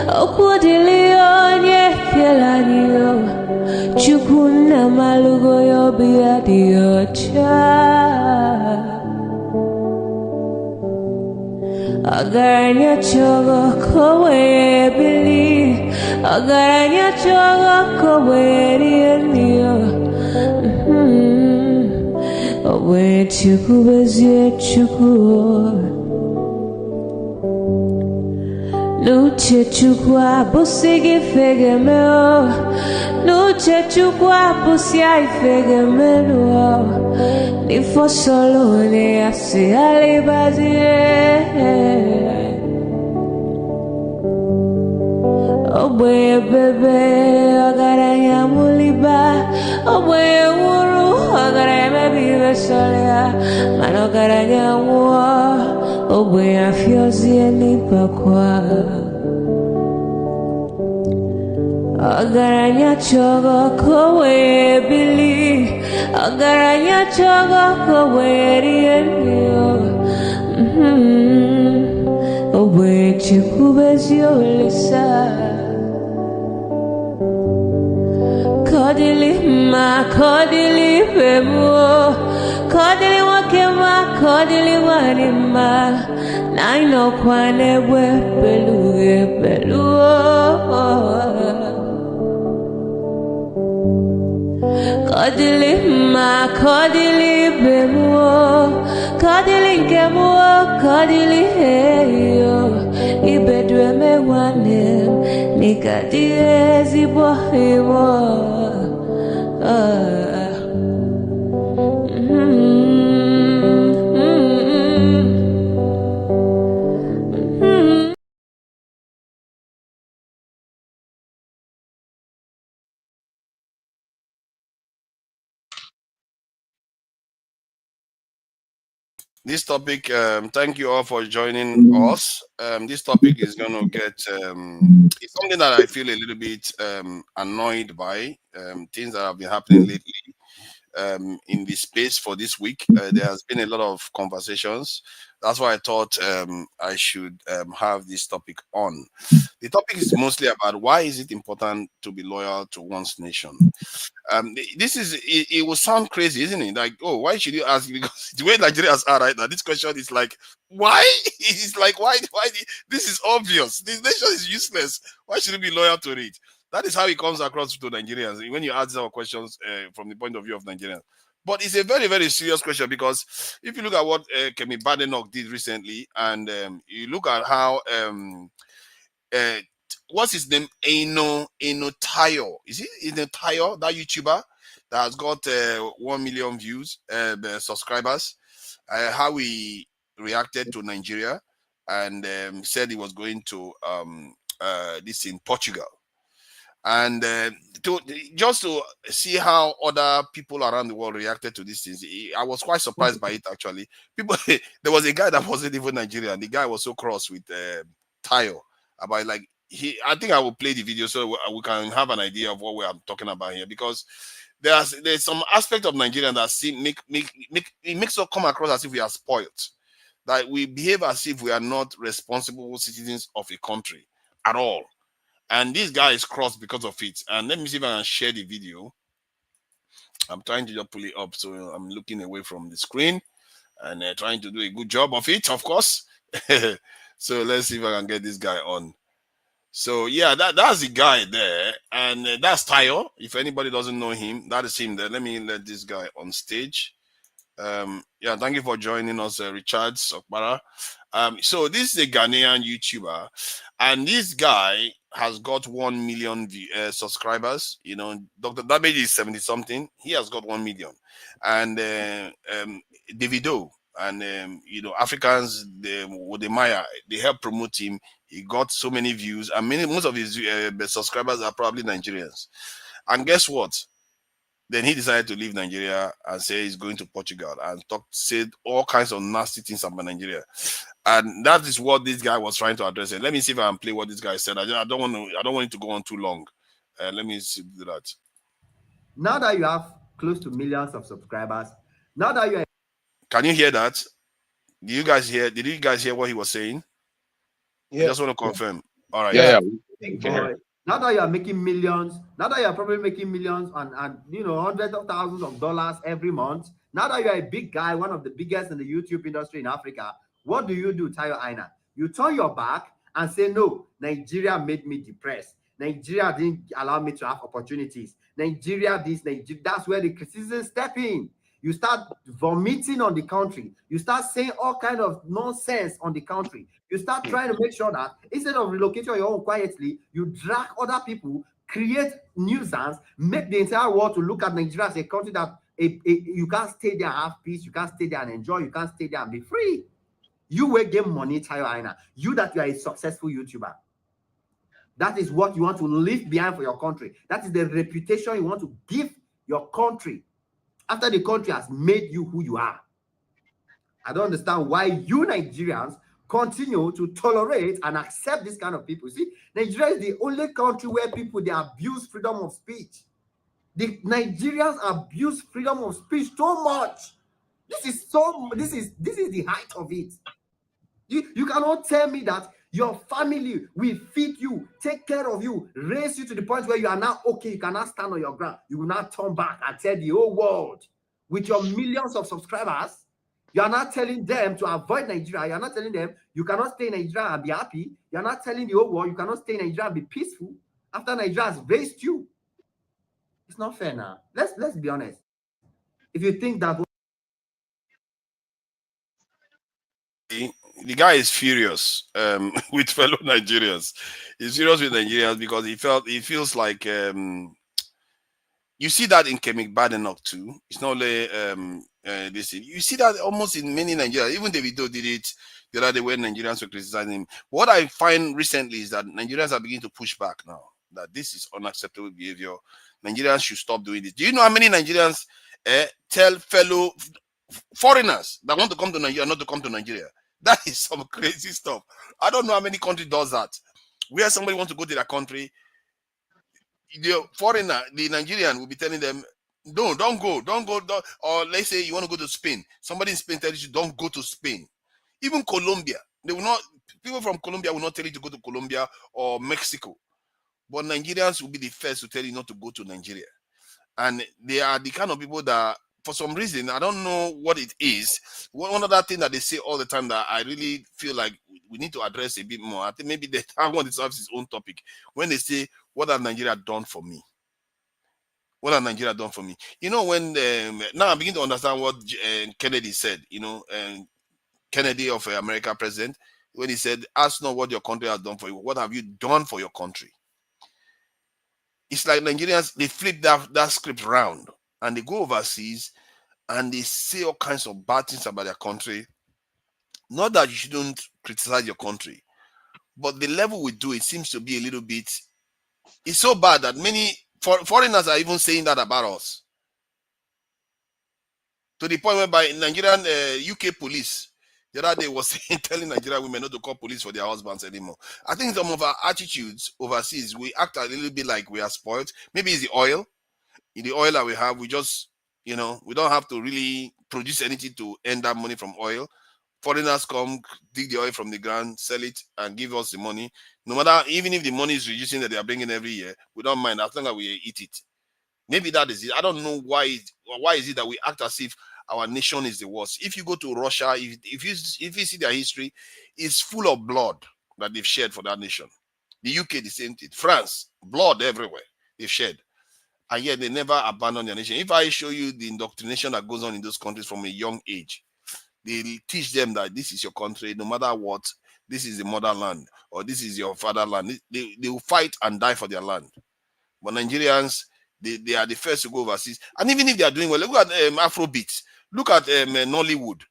Okudilionye Kieladio Chukuna Malugo Yobia Diocha Agaranya Chogo Kowe Bili Agaranya Chogo Kowe Dio Owe Chuku Bezie Chuku Nuche chukwa busigi fegemeo Nuche chukwa busia ifegemeo Nifo solo ne asi alibazie Obwe bebe agaranya muliba Obwe wuru agaranya mebibe solea Mano agaranya mwa Obwe afyozi enipakwa Agaranya chogo kowe bili Agaranya chogo kowe rienyo Obwe chikubezio lisa Kodili ma kodili bemo Kodili wakema kodili wanima Naino kwane we beluge beluo Kodili ma kodili bemo Kodili kemo kodili heyo Ibedwe me wane Nikadie zibo hewo This topic, thank you all for joining us. This topic is going to get, it's something that I feel a little bit annoyed by, things that have been happening lately in the space for this week. There has been a lot of conversations. That's why I thought I should have this topic on. The topic is mostly about why is it important to be loyal to one's nation. This is it will sound crazy, isn't it? Like, oh, why should you ask? Because the way Nigerians are right now, this question is like, why? It's like, why? This is obvious. This nation is useless. Why should you be loyal to it? That is how it comes across to Nigerians when you ask our questions from the point of view of Nigerians. But it's a very, very serious question because if you look at what Kemi Badenoch did recently, and you look at how what's his name? Eno Tayo. Is it Eno Tayo, that YouTuber that has got 1 million views, subscribers? How he reacted to Nigeria and said he was going to this in Portugal. And just to see how other people around the world reacted to these things, I was quite surprised by it actually. People, there was a guy that wasn't even Nigerian. The guy was so cross with Tayo about like I think I will play the video so we can have an idea of what we are talking about here, because there's some aspect of Nigeria that it makes us come across as if we are spoiled, that we behave as if we are not responsible citizens of a country at all. And this guy is crossed because of it. And let me see if I can share the video. I'm trying to just pull it up, so I'm looking away from the screen and trying to do a good job of it, of course. So let's see if I can get this guy on. So yeah, that's the guy there, and that's Tayo. If anybody doesn't know him, that is him there. Let me let this guy on stage. Yeah, thank you for joining us, Richard Sokbara. So this is a Ghanaian YouTuber, and this guy has got 1 million subscribers. You know, Dr. Damage is 70 something. He has got 1 million, and Davido and you know, Africans, the Maya, they help promote him. He got so many views, and most of his subscribers are probably Nigerians. And guess what? Then he decided to leave Nigeria and say he's going to Portugal and said all kinds of nasty things about Nigeria. And that is what this guy was trying to address. And let me see if I can play what this guy said. I don't want it to go on too long. Let me see that. Now that you have close to millions of subscribers, now that you are... Can you hear that? Did you guys hear what he was saying? Yeah. I just want to confirm. All right. Yeah. Big boy. Now that you are making millions, now that you are probably making millions and you know hundreds of thousands of dollars every month, now that you are a big guy, one of the biggest in the YouTube industry in Africa, what do, Tayo Aina? You turn your back and say, no, Nigeria made me depressed. Nigeria didn't allow me to have opportunities. Nigeria this, Nigeria, that's where the criticism step in. You start vomiting on the country. You start saying all kind of nonsense on the country. You start trying to make sure that instead of relocating on your own quietly, you drag other people, create nuisance, make the entire world to look at Nigeria as a country that you can't stay there and have peace, you can't stay there and enjoy, you can't stay there and be free. You will get money, Tayo Aina. You that you are a successful YouTuber. That is what you want to leave behind for your country. That is the reputation you want to give your country after the country has made you who you are. I don't understand why you Nigerians continue to tolerate and accept this kind of people. See, Nigeria is the only country where people, they abuse freedom of speech. The Nigerians abuse freedom of speech so much. This is the height of it. You cannot tell me that your family will feed you, take care of you, raise you to the point where you are now okay, you cannot stand on your ground. You will not turn back and tell the whole world with your millions of subscribers. You are not telling them to avoid Nigeria. You are not telling them you cannot stay in Nigeria and be happy. You are not telling the whole world you cannot stay in Nigeria and be peaceful after Nigeria has raised you. It's not fair now. Let's be honest. If you think that the guy is furious with fellow Nigerians. He's furious with Nigerians because he feels like you see that in Kemik Badenoch too. It's not only this. You see that almost in many Nigerians. Even Davido did it the other day when Nigerians were criticizing him. What I find recently is that Nigerians are beginning to push back now. That this is unacceptable behavior. Nigerians should stop doing this. Do you know how many Nigerians tell fellow foreigners that want to come to Nigeria not to come to Nigeria? That is some crazy stuff. I don't know how many countries does that. Where somebody wants to go to their country, the foreigner, the Nigerian will be telling them, no, don't go. Or let's say you want to go to Spain. Somebody in Spain tells you, don't go to Spain. Even Colombia, they will not. People from Colombia will not tell you to go to Colombia or Mexico. But Nigerians will be the first to tell you not to go to Nigeria. And they are the kind of people that, for some reason, I don't know what it is. One other thing that they say all the time that I really feel like we need to address a bit more. I think maybe that one deserves its own topic. When they say, what has Nigeria done for me? What has Nigeria done for me? You know, when now I begin to understand what Kennedy said, you know, Kennedy of America president, when he said, ask not what your country has done for you. What have you done for your country? It's like Nigerians, they flip that script around and they go overseas and they say all kinds of bad things about their country. Not that you shouldn't criticize your country, but the level we do it seems to be a little bit, it's so bad that many foreigners are even saying that about us. To the point whereby Nigerian UK police the other day was telling Nigerian women not to call police for their husbands anymore. I think some of our attitudes overseas, we act a little bit like we are spoiled. Maybe it's the oil. In the oil that we have, we just, you know, we don't have to really produce anything to earn that money from oil. Foreigners come, dig the oil from the ground, sell it, and give us the money. No matter, even if the money is reducing that they are bringing every year, we don't mind as long as we eat it. Maybe that is it. I don't know why is it that we act as if our nation is the worst. If you go to Russia, if you see their history, it's full of blood that they've shed for that nation. The UK, the same thing. France, blood everywhere they've shed. And yet they never abandon their nation. If I show you the indoctrination that goes on in those countries from a young age, they teach them that this is your country, no matter what, this is the motherland, or this is your fatherland. They will fight and die for their land. But Nigerians, they are the first to go overseas. And even if they are doing well, look at Afrobeats. Look at Nollywood.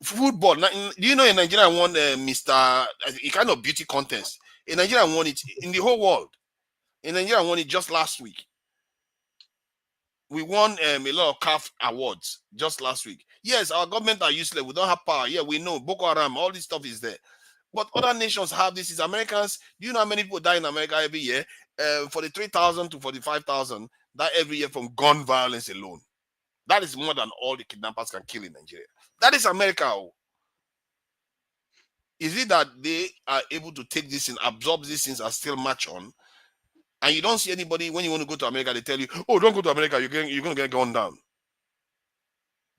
Football. Do you know a Nigerian won a kind of beauty contest? A Nigerian won it in the whole world. A Nigerian won it just last week. We won a lot of CAF awards just last week. Yes, our government are useless. We don't have power. Yeah, we know. Boko Haram, all this stuff is there. But other nations have this. Is Americans. Do you know how many people die in America every year? 43,000 to 45,000 die every year from gun violence alone. That is more than all the kidnappers can kill in Nigeria. That is America. Is it that they are able to take this and absorb these things and still march on? And you don't see anybody when you want to go to America, they tell you, "Oh, don't go to America. You're going to get gunned down."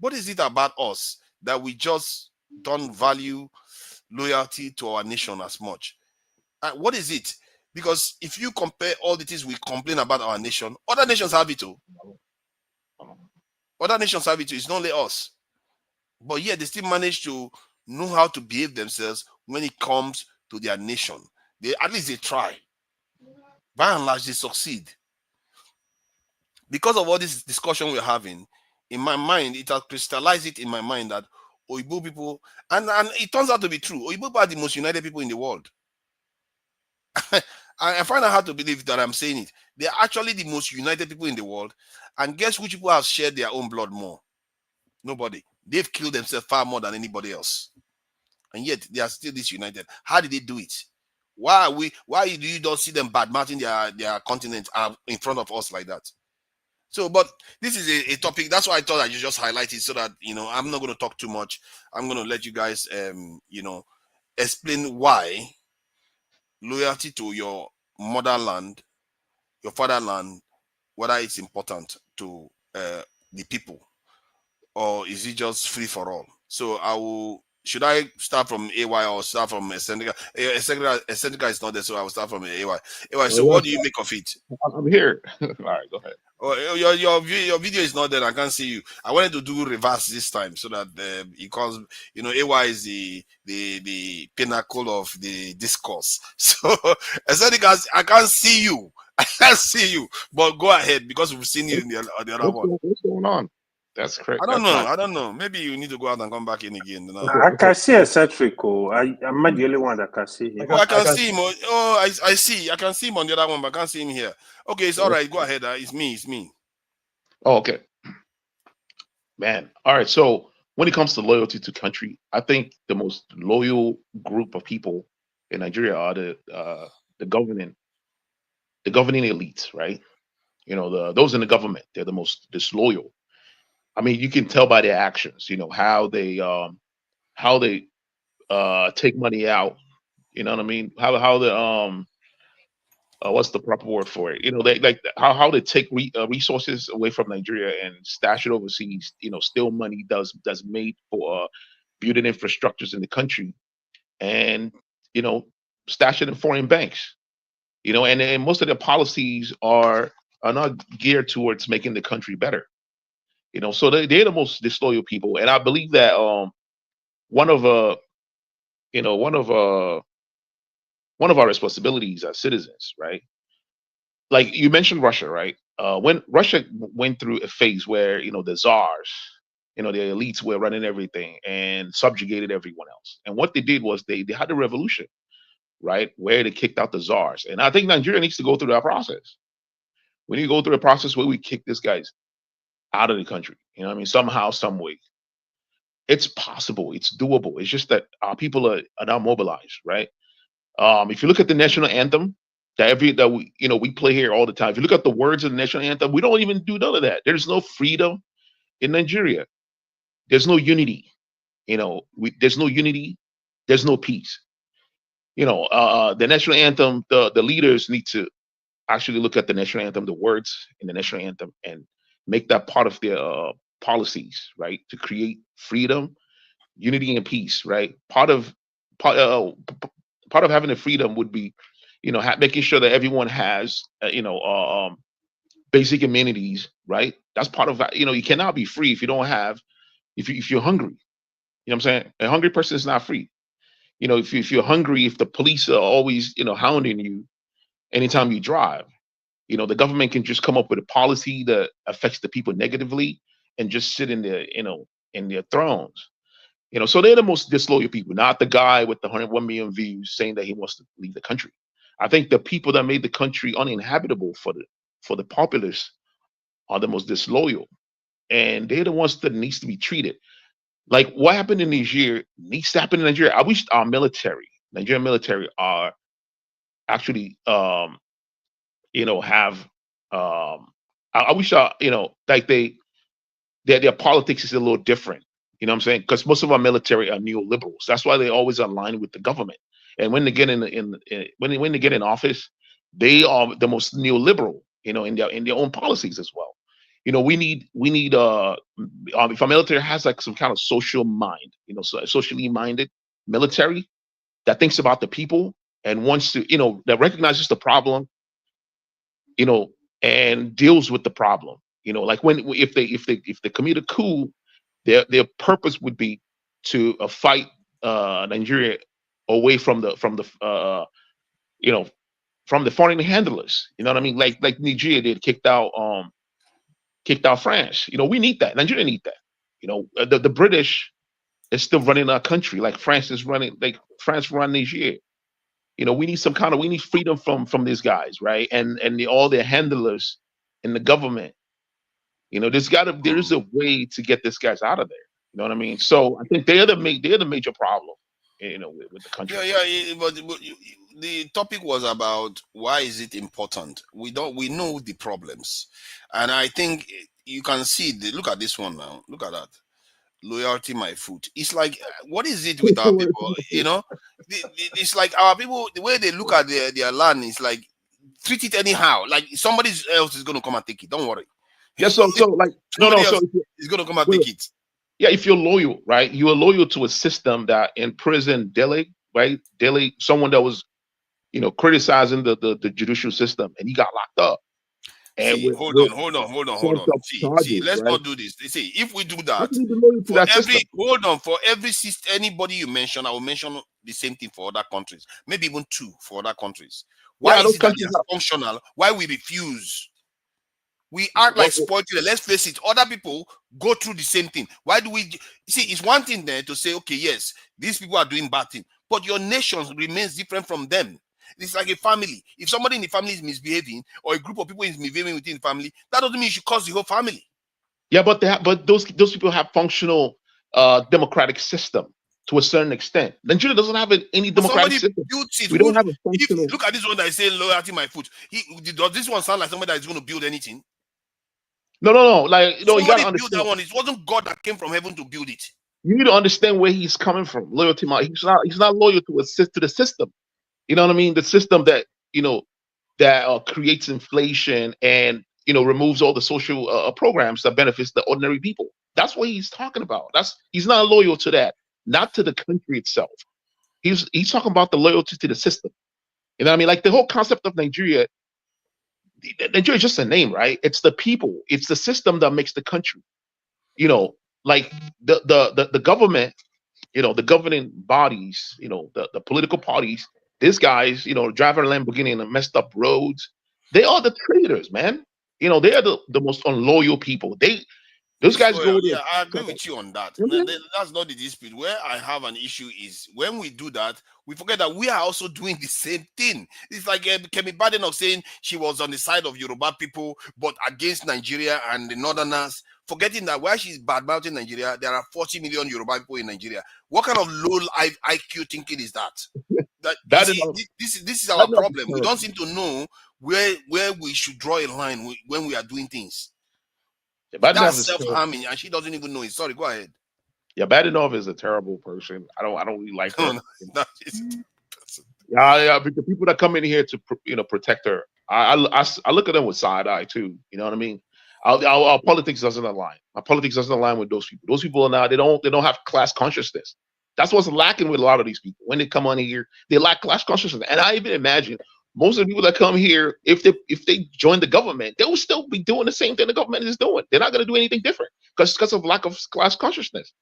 What is it about us that we just don't value loyalty to our nation as much? What is it? Because if you compare all the things we complain about our nation, other nations have it too. Other nations have it too. It's not only us. But yet they still manage to know how to behave themselves when it comes to their nation. They at least they try. By and large, they succeed. Because of all this discussion we're having, in my mind, it has crystallized it in my mind that Oyibo people, and it turns out to be true. Oyibo people are the most united people in the world. I find it hard to believe that I'm saying it. They are actually the most united people in the world. And guess which people have shared their own blood more? Nobody. They've killed themselves far more than anybody else. And yet they are still disunited. How did they do it? Why do you don't see them bad mouthing their continent in front of us like that? So, but this is a topic. That's why I thought I should just highlight it so that I'm not going to talk too much. I'm going to let you guys explain why loyalty to your motherland, your fatherland, whether it's important to the people, or is it just free for all? So should I start from AY or start from Eccentrica? Eccentrica is not there, so I will start from AY. AY, so what do you make of it? I'm here. All right, go ahead. Oh, your video is not there. I can't see you. I wanted to do reverse this time so that because AY is the pinnacle of the discourse. So Eccentrica, I can't see you. I can't see you. But go ahead because we've seen you in the other one. What's going on? That's correct. I don't know. I don't know. Maybe you need to go out and come back in again. I can see Eccentrico. I'm not the only one that can see him. I can see him. Oh, I see. I can see him on the other one, but I can't see him here. Okay, it's all right. Go ahead. It's me. It's me. Oh, okay. Man. All right. So when it comes to loyalty to country, I think the most loyal group of people in Nigeria are the governing elites, right? Those in the government, they're the most disloyal. I mean, you can tell by their actions, how they take money out. You know what I mean? How the what's the proper word for it? They like how they take resources away from Nigeria and stash it overseas. Steal money that's made for building infrastructures in the country, and stash it in foreign banks. And most of their policies are not geared towards making the country better. So they're the most disloyal people, and I believe that one of you know one of our responsibilities as citizens, right? Like you mentioned Russia, right? When Russia went through a phase where the czars, the elites were running everything and subjugated everyone else, and what they did was they had a revolution, right, where they kicked out the czars, and I think Nigeria needs to go through that process. We need to go through a process where we kick these guys out of the country. What I mean? Somehow, some way. It's possible. It's doable. It's just that our people are now mobilized, right? If you look at the national anthem that we play here all the time, if you look at the words of the national anthem, we don't even do none of that. There's no freedom in Nigeria. There's no unity. There's no unity. There's no peace. The national anthem. The leaders need to actually look at the national anthem, the words in the national anthem, and make that part of their policies, right? To create freedom, unity, and peace, right? Part of having the freedom would be, making sure that everyone has, basic amenities, right? That's part of, you cannot be free if you don't have, if you're hungry. You know what I'm saying? A hungry person is not free. If you're hungry, if the police are always, hounding you anytime you drive, the government can just come up with a policy that affects the people negatively and just sit in their thrones. So they're the most disloyal people, not the guy with the 101 million views saying that he wants to leave the country. I think the people that made the country uninhabitable for the populace are the most disloyal, and they're the ones that needs to be treated. Like what happened in Nigeria needs to happen in Nigeria. I wish our Nigerian military, are actually, have. I wish like their politics is a little different You know what I'm saying? Because most of our military are neoliberals. That's why they always align with the government. And when they get when they get in office, they are the most neoliberal. You know, in their own policies as well. You know, we need if our military has like some kind of social mind, you know, so socially minded military that thinks about the people and wants to, you know, that recognizes the problem, you know, and deals with the problem. You know, like when if they commit a coup, their purpose would be to fight Nigeria away you know, from the foreign handlers. You know what I mean? Like Nigeria did, kicked out France. You know, we need that. Nigeria need that. You know, the British is still running our country like France is running, like France run Nigeria. You know, we need freedom from these guys, right? And all their handlers in the government. You know, there is a way to get these guys out of there. You know what I mean? So I think they're the major problem. You know, with the country. But the topic was about why is it important? We know the problems, and I think you can see look at this one now. Look at that. Loyalty my foot. It's like, what is it with our people? You know, it's like our people, the way they look at their land is like treat it anyhow. Like somebody else is going to come and take it. Don't worry. Yeah. So like so he's going to come and take it. Yeah, if you're loyal, right? You are loyal to a system that imprisoned Delhi, right? Delhi, someone that was, you know, criticizing the judicial system, and he got locked up. And see, hold on. See, let's not do this. See, if we do that, for every anybody you mention, I will mention the same thing for other countries, maybe even 2 for other countries. Why is it that they are functional? Why we refuse? We act like spoiled. Let's face it. Other people go through the same thing. Why do we see? It's one thing there to say, okay, yes, these people are doing bad things, but your nation remains different from them. It's like a family. If somebody in the family is misbehaving, or a group of people is misbehaving within the family, that doesn't mean you should cause the whole family. Yeah, but those people have functional democratic system to a certain extent. Nigeria doesn't have any democratic system. We don't have a functional. Look at this one that is saying loyalty my foot. Does this one sound like somebody that is going to build anything? No. Like, you gotta understand that one. It wasn't God that came from heaven to build it. You need to understand where he's coming from. Loyalty, he's not loyal to the system. You know what I mean? The system that, you know, that creates inflation and, you know, removes all the social programs that benefits the ordinary people. That's what he's talking about. He's not loyal to that, not to the country itself. He's talking about the loyalty to the system. You know what I mean? Like the whole concept of Nigeria is just a name, right? It's the people. It's the system that makes the country. You know, like the government, you know, the governing bodies, you know, the political parties, these guys, you know, driving a Lamborghini and messed up roads, they are the traitors, man. You know, they are the most unloyal people. Those guys go. Yeah, I agree with you on that. That's not the dispute. Where I have an issue is when we do that, we forget that we are also doing the same thing. It's like Kemi Badenoch saying she was on the side of Yoruba people, but against Nigeria and the Northerners, forgetting that while she's badmouthing Nigeria, there are 40 million Yoruba people in Nigeria. What kind of low IQ thinking is that? This is our problem. We don't seem to know where we should draw a line when we are doing things. That's self-harming, and she doesn't even know it. Sorry, go ahead. Yeah, Badenoch is a terrible person. I don't really like her. Yeah, but the people that come in here to, you know, protect her, I look at them with side eye too. You know what I mean? Our politics doesn't align. Our politics doesn't align with those people. Those people are now they don't have class consciousness. That's what's lacking with a lot of these people. When they come on here, they lack class consciousness. And I even imagine most of the people that come here, if they join the government, they will still be doing the same thing the government is doing. They're not going to do anything different because of lack of class consciousness,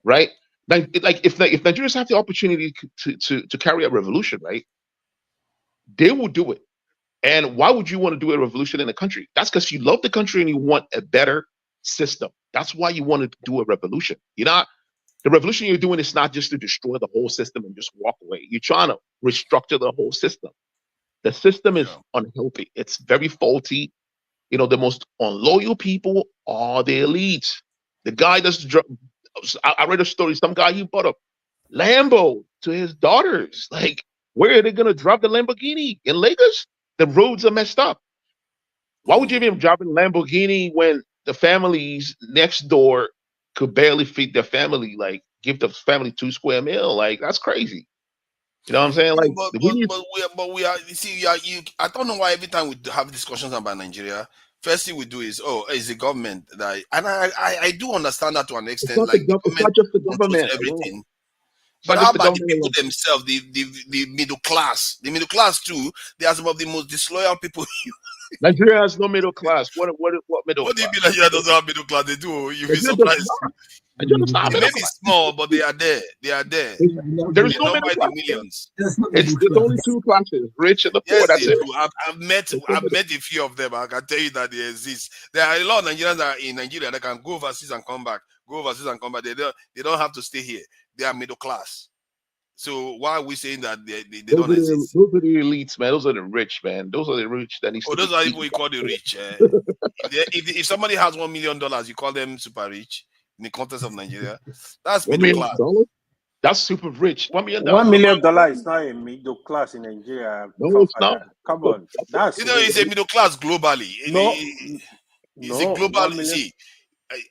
right? Like if Nigerians have the opportunity to carry a revolution, right, they will do it. And why would you want to do a revolution in a country? That's because you love the country and you want a better system. That's why you want to do a revolution. The revolution you're doing is not just to destroy the whole system and just walk away. You're trying to restructure the whole system. The system is unhealthy. It's very faulty. You know, the most unloyal people are the elites. The guy I read a story, some guy, he bought a Lambo to his daughters. Like, where are they going to drive the Lamborghini? In Lagos? The roads are messed up. Why would you even drive a Lamborghini when the families next door could barely feed their family, like give the family 2 square meal. Like that's crazy. You know what I'm saying? Yeah, Like we need. but we are. You see, you. I don't know why every time we have discussions about Nigeria, first thing we do is, oh, it's the government that, and I do understand that to an It's extent. not the Like the it's government not just the controls government alone. everything. It's But not how just the about the government people alone. themselves, the middle class? The middle class too. They are some of the most disloyal people. Nigeria has no middle class. What middle What do you class? mean Nigeria doesn't have middle class? They do. You'll be Nigeria does surprised. not. Nigeria does not have It middle may be class. small, but they are there. They are there. There is They no number middle in the class. millions. It's only two classes: rich and the poor. Yes, they That's it. do. I've met a few of them. I can tell you that they exist. There are a lot of Nigerians that are in Nigeria that can go overseas and come back. Go overseas and come back. They don't have to stay here. They are middle class. So why are we saying that they don't exist? Those are the elites, man. Those are the rich, man. Those are the rich that needs Oh, to be those are people eaten. we call the rich. If somebody has $1 million, you call them super rich in the context of Nigeria. That's $1 middle million. class. That's super rich. $1 million. $1 million is not a middle class in Nigeria. No, it's not. Come on, that's It's a middle class globally. no, It's a no. global. 1 million See,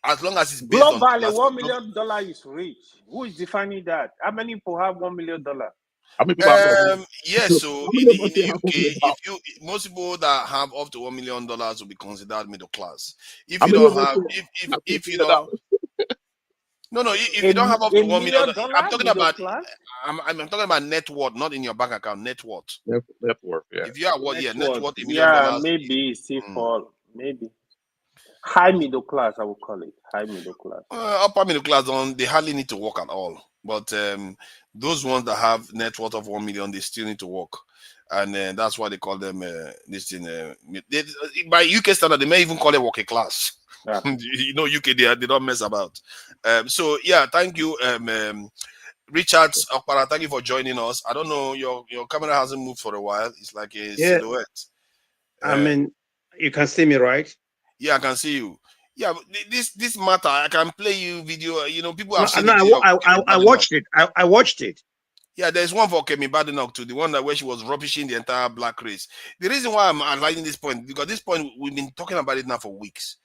as long as it's based on globally, class, $1 million is rich. Who is defining that? How many people have $1 million? How many people have yes, so how in many of us the here have UK, most people that have up to $1 million will be considered middle class. If How you many don't of us have, here if $1 you million? don't, no, if you don't have up to $1 million, I'm talking middle about, class? I'm talking about net worth, not in your bank account, net worth. Net worth, yeah. If you are what, yeah, net worth $1 million. Yeah, maybe still fall. Maybe high middle class, I would call it high middle class. Upper middle class, they hardly need to work at all. But those ones that have net worth of 1 million, they still need to work, and that's why they call them this thing. By UK standard, they may even call it working class. Yeah. You know, UK they don't mess about. So yeah, thank you, Richard Okpara. Thank you for joining us. I don't know, your camera hasn't moved for a while. It's like a silhouette. I mean, you can see me, right? Yeah, I can see you. Yeah, this matter, I can play you video. You know, people have seen No, it. I watched it. I watched it. Yeah, there's one for Kemi Badenoch too, the one that where she was rubbishing the entire black race. The reason why I'm highlighting this point, because this point we've been talking about it now for weeks.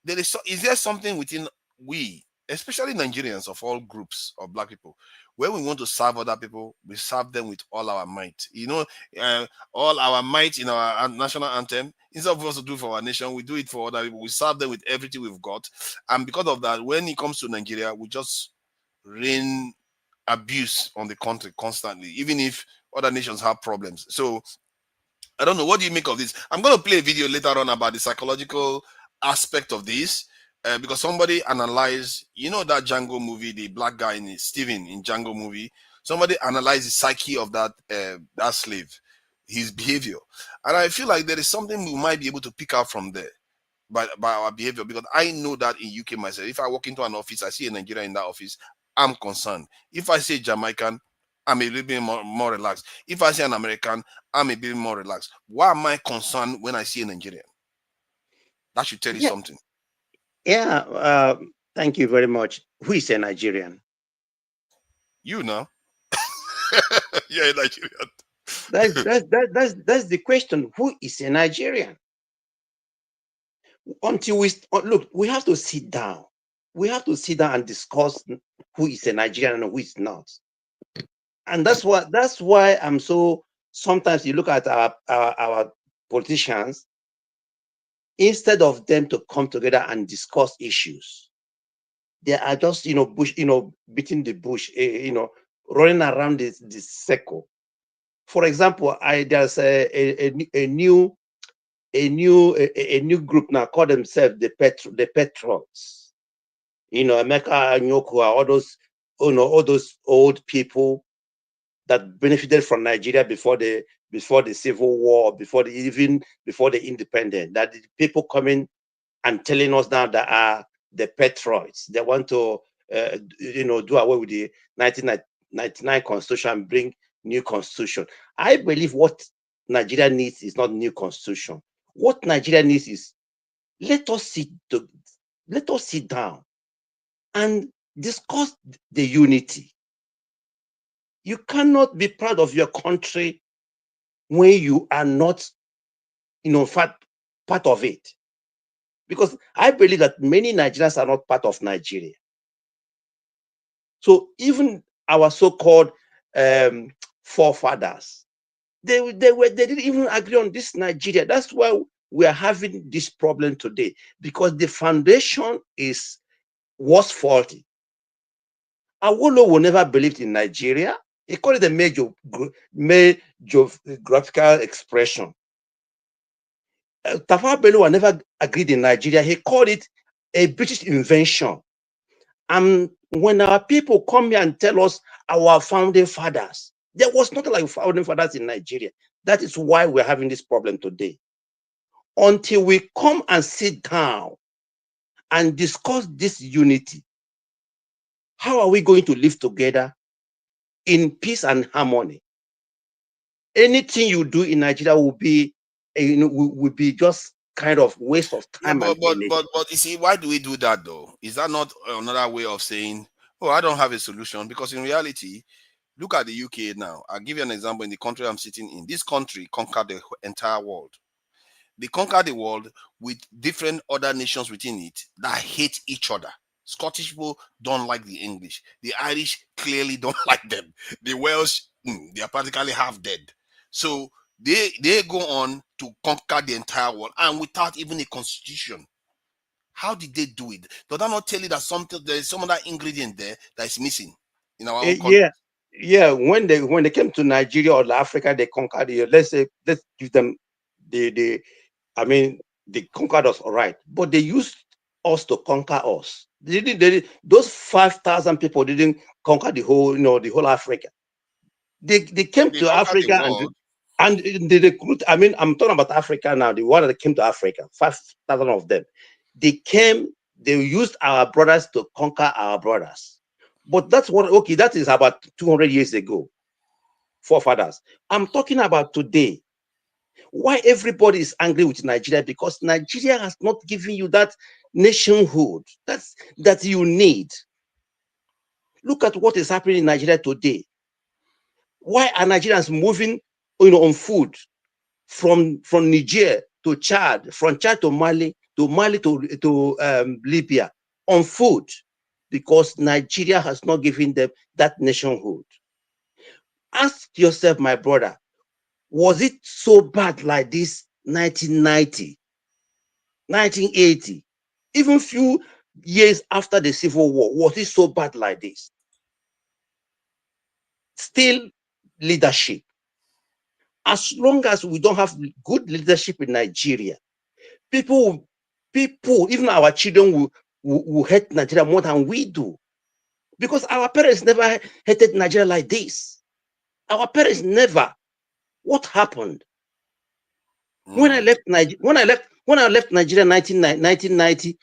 Is there something within we, especially Nigerians of all groups of black people, where we want to serve other people, we serve them with all our might. You know, all our might in our national anthem. Instead of us to do for our nation, we do it for other people. We serve them with everything we've got, and because of that, when it comes to Nigeria, we just rain abuse on the country constantly, even if other nations have problems. So I don't know, what do you make of this? I'm going to play a video later on about the psychological aspect of this, because somebody analyzed, you know, that Django movie, the black guy in Steven in Django movie. Somebody analyzed the psyche of that slave, his behavior, and I feel like there is something we might be able to pick out from there by our behavior, because I know that in UK myself, if I walk into an office, I see a Nigerian in that office, I'm concerned. If I say Jamaican, I'm a little bit more relaxed. If I see an American, I'm a bit more relaxed. Why am I concerned when I see a Nigerian? That should tell you something. Yeah. Thank you very much. Who is a Nigerian? You know. You're a Nigerian. That's the question. Who is a Nigerian? Until we have to sit down. We have to sit down and discuss who is a Nigerian and who is not. And that's why I'm so, sometimes you look at our politicians, instead of them to come together and discuss issues, they are just, beating the bush, running around this circle. For example, there's a new group now called themselves the Patriots. Emeka Anyoku, all those old people that benefited from Nigeria before the Civil War, before the independence. That the people coming and telling us now that are the Patriots. They want to do away with the 1999 constitution and bring new constitution. I believe what Nigeria needs is not new constitution. What Nigeria needs is, let us sit down and discuss the unity. You cannot be proud of your country when you are not, part of it. Because I believe that many Nigerians are not part of Nigeria. So even our so-called forefathers, they didn't even agree on this Nigeria. That's why we are having this problem today, because the foundation was faulty. Awolowo never believed in Nigeria. He called it a major geographical expression. Tafawa Balewa never agreed in Nigeria. He called it a British invention. And when our people come here and tell us our founding fathers, there was nothing like founding fathers in Nigeria. That is why we're having this problem today. Until we come and sit down and discuss this unity, how are we going to live together in peace and harmony? Anything you do in Nigeria will be, will be just kind of waste of Yeah, time and energy. but you see, why do we do that though? Is that not another way of saying, oh, I don't have a solution? Because in reality, look at the UK now. I'll give you an example. In the country I'm sitting in, this country conquered the entire world. They conquered the world with different other nations within it that hate each other. Scottish people don't like the English. The Irish clearly don't like them. The Welsh, they are practically half dead. So they go on to conquer the entire world, and without even a constitution. How did they do it? Does that not tell you that there's some other ingredient there that is missing in our own country? Yeah. When they came to Nigeria or Africa, they conquered it. Let's give them they conquered us, all right, but they used us to conquer us. Those 5,000 people didn't conquer the whole Africa. They came to Africa and they recruit. I'm talking about Africa now. The one that came to Africa, 5,000 of them. They used our brothers to conquer our brothers. But that is about 200 years ago, forefathers. I'm talking about today. Why everybody is angry with Nigeria? Because Nigeria has not given you that nationhood that you need. Look at what is happening in Nigeria today. Why are Nigerians moving, on food from Niger to Chad, from Chad to Mali, to Libya on food? Because Nigeria has not given them that nationhood. Ask yourself, my brother, was it so bad like this 1990, 1980, even few years after the Civil War? Was it so bad like this? Still leadership. As long as we don't have good leadership in Nigeria, people, even our children will hate Nigeria more than we do. Because our parents never hated Nigeria like this. Our parents never. What happened? When I left Nigeria, when I left Nigeria in 1990,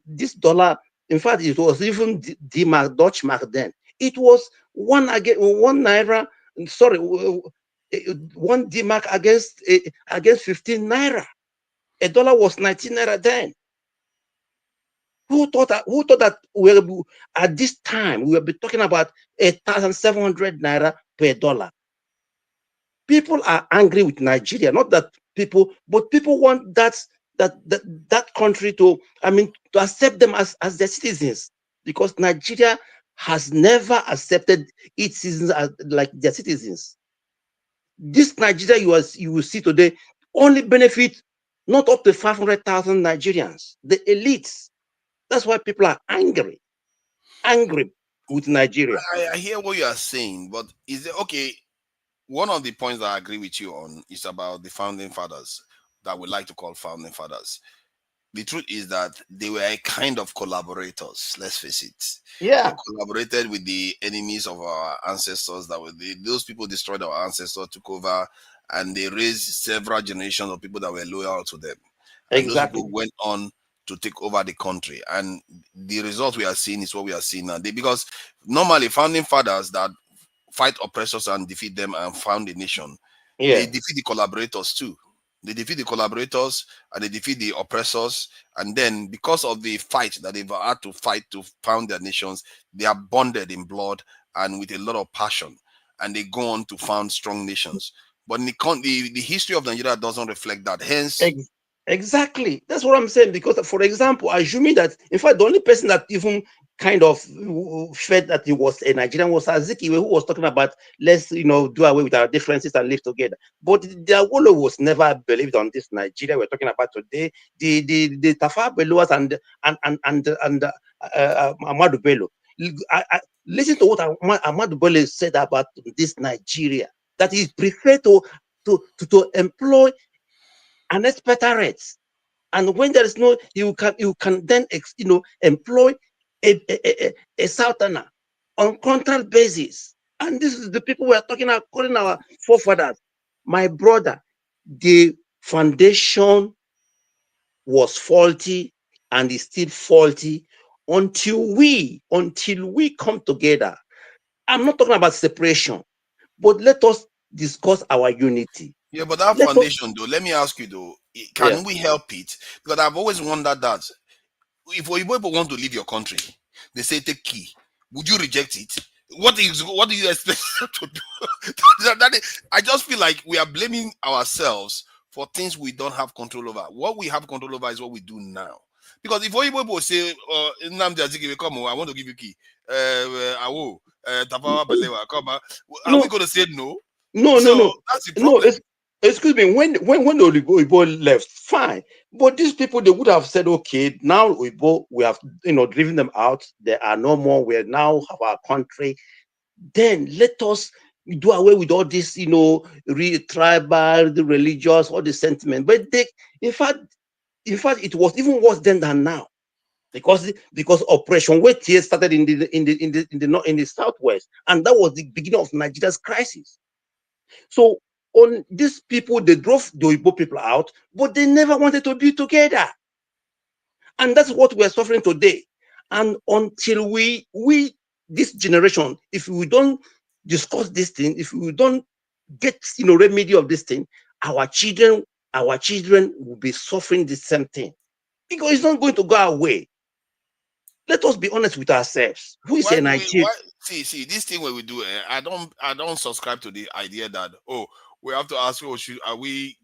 this dollar. In fact, it was even D-Mark, Dutch mark then. It was 1 naira. Sorry, 1 D-Mark against 15 naira. A dollar was 19 naira then. Who thought that at this time we will be talking about 1,700 naira per dollar? People are angry with Nigeria, not that but people want that country to accept them as their citizens, because Nigeria has never accepted its citizens as like their citizens. This Nigeria you will see today only benefit not up to 500,000 Nigerians, the elites. That's why people are angry with Nigeria. I hear what you are saying, but is it okay? One of the points that I agree with you on is about the founding fathers that we like to call founding fathers. The truth is that they were a kind of collaborators. Let's face it. Yeah. They collaborated with the enemies of our ancestors. Those people destroyed our ancestors, took over, and they raised several generations of people that were loyal to them. And exactly. Those people went on to take over the country. And the result we are seeing is what we are seeing now. Because normally founding fathers that fight oppressors and defeat them and found a nation, they defeat the collaborators too. They defeat the collaborators and they defeat the oppressors. And then because of the fight that they've had to fight to found their nations, they are bonded in blood and with a lot of passion. And they go on to found strong nations. But the history of Nigeria doesn't reflect that. Hence, Exactly. That's what I'm saying. Because, for example, assuming that, in fact, the only person that even kind of felt that he was a Nigerian was Azikiwe, who was talking about, let's, do away with our differences and live together. But the Awolowo was never believed on this Nigeria we're talking about today. The Tafawa Balewas and Ahmadu Bello. Listen to what Ahmadu Bello said about this Nigeria, that he preferred to employ an expectorate, and when there is no, you can then employ a southerner on contract basis. And this is the people we are talking about, calling our forefathers. My brother, the foundation was faulty and is still faulty until we come together. I'm not talking about separation, but let us discuss our unity. Yeah, but that foundation, though, let me ask you, though, can we help it? Because I've always wondered that if people want to leave your country, they say take key. Would you reject it? What do you expect to do? I just feel like we are blaming ourselves for things we don't have control over. What we have control over is what we do now. Because if people say, Nnamdi Azikiwe, come on, I want to give you key. Tafawa Balewa, come on. Are we going to say no? No. That's the problem. No, excuse me. When Oyibo left, fine. But these people, they would have said, okay, now Oyibo, we have driven them out. There are no more. We now have our country. Then let us do away with all this, tribal, the religious, all the sentiment. But in fact, it was even worse then than now, because Operation Wet Tears started in the southwest, and that was the beginning of Nigeria's crisis. So on these people, they drove the Igbo people out, but they never wanted to be together. And that's what we're suffering today. And until we this generation, if we don't discuss this thing, if we don't get remedy of this thing, our children will be suffering the same thing, because it's not going to go away. Let us be honest with ourselves. Who is a Nigerian? See, this thing where we do, I don't subscribe to the idea that we have to ask, are we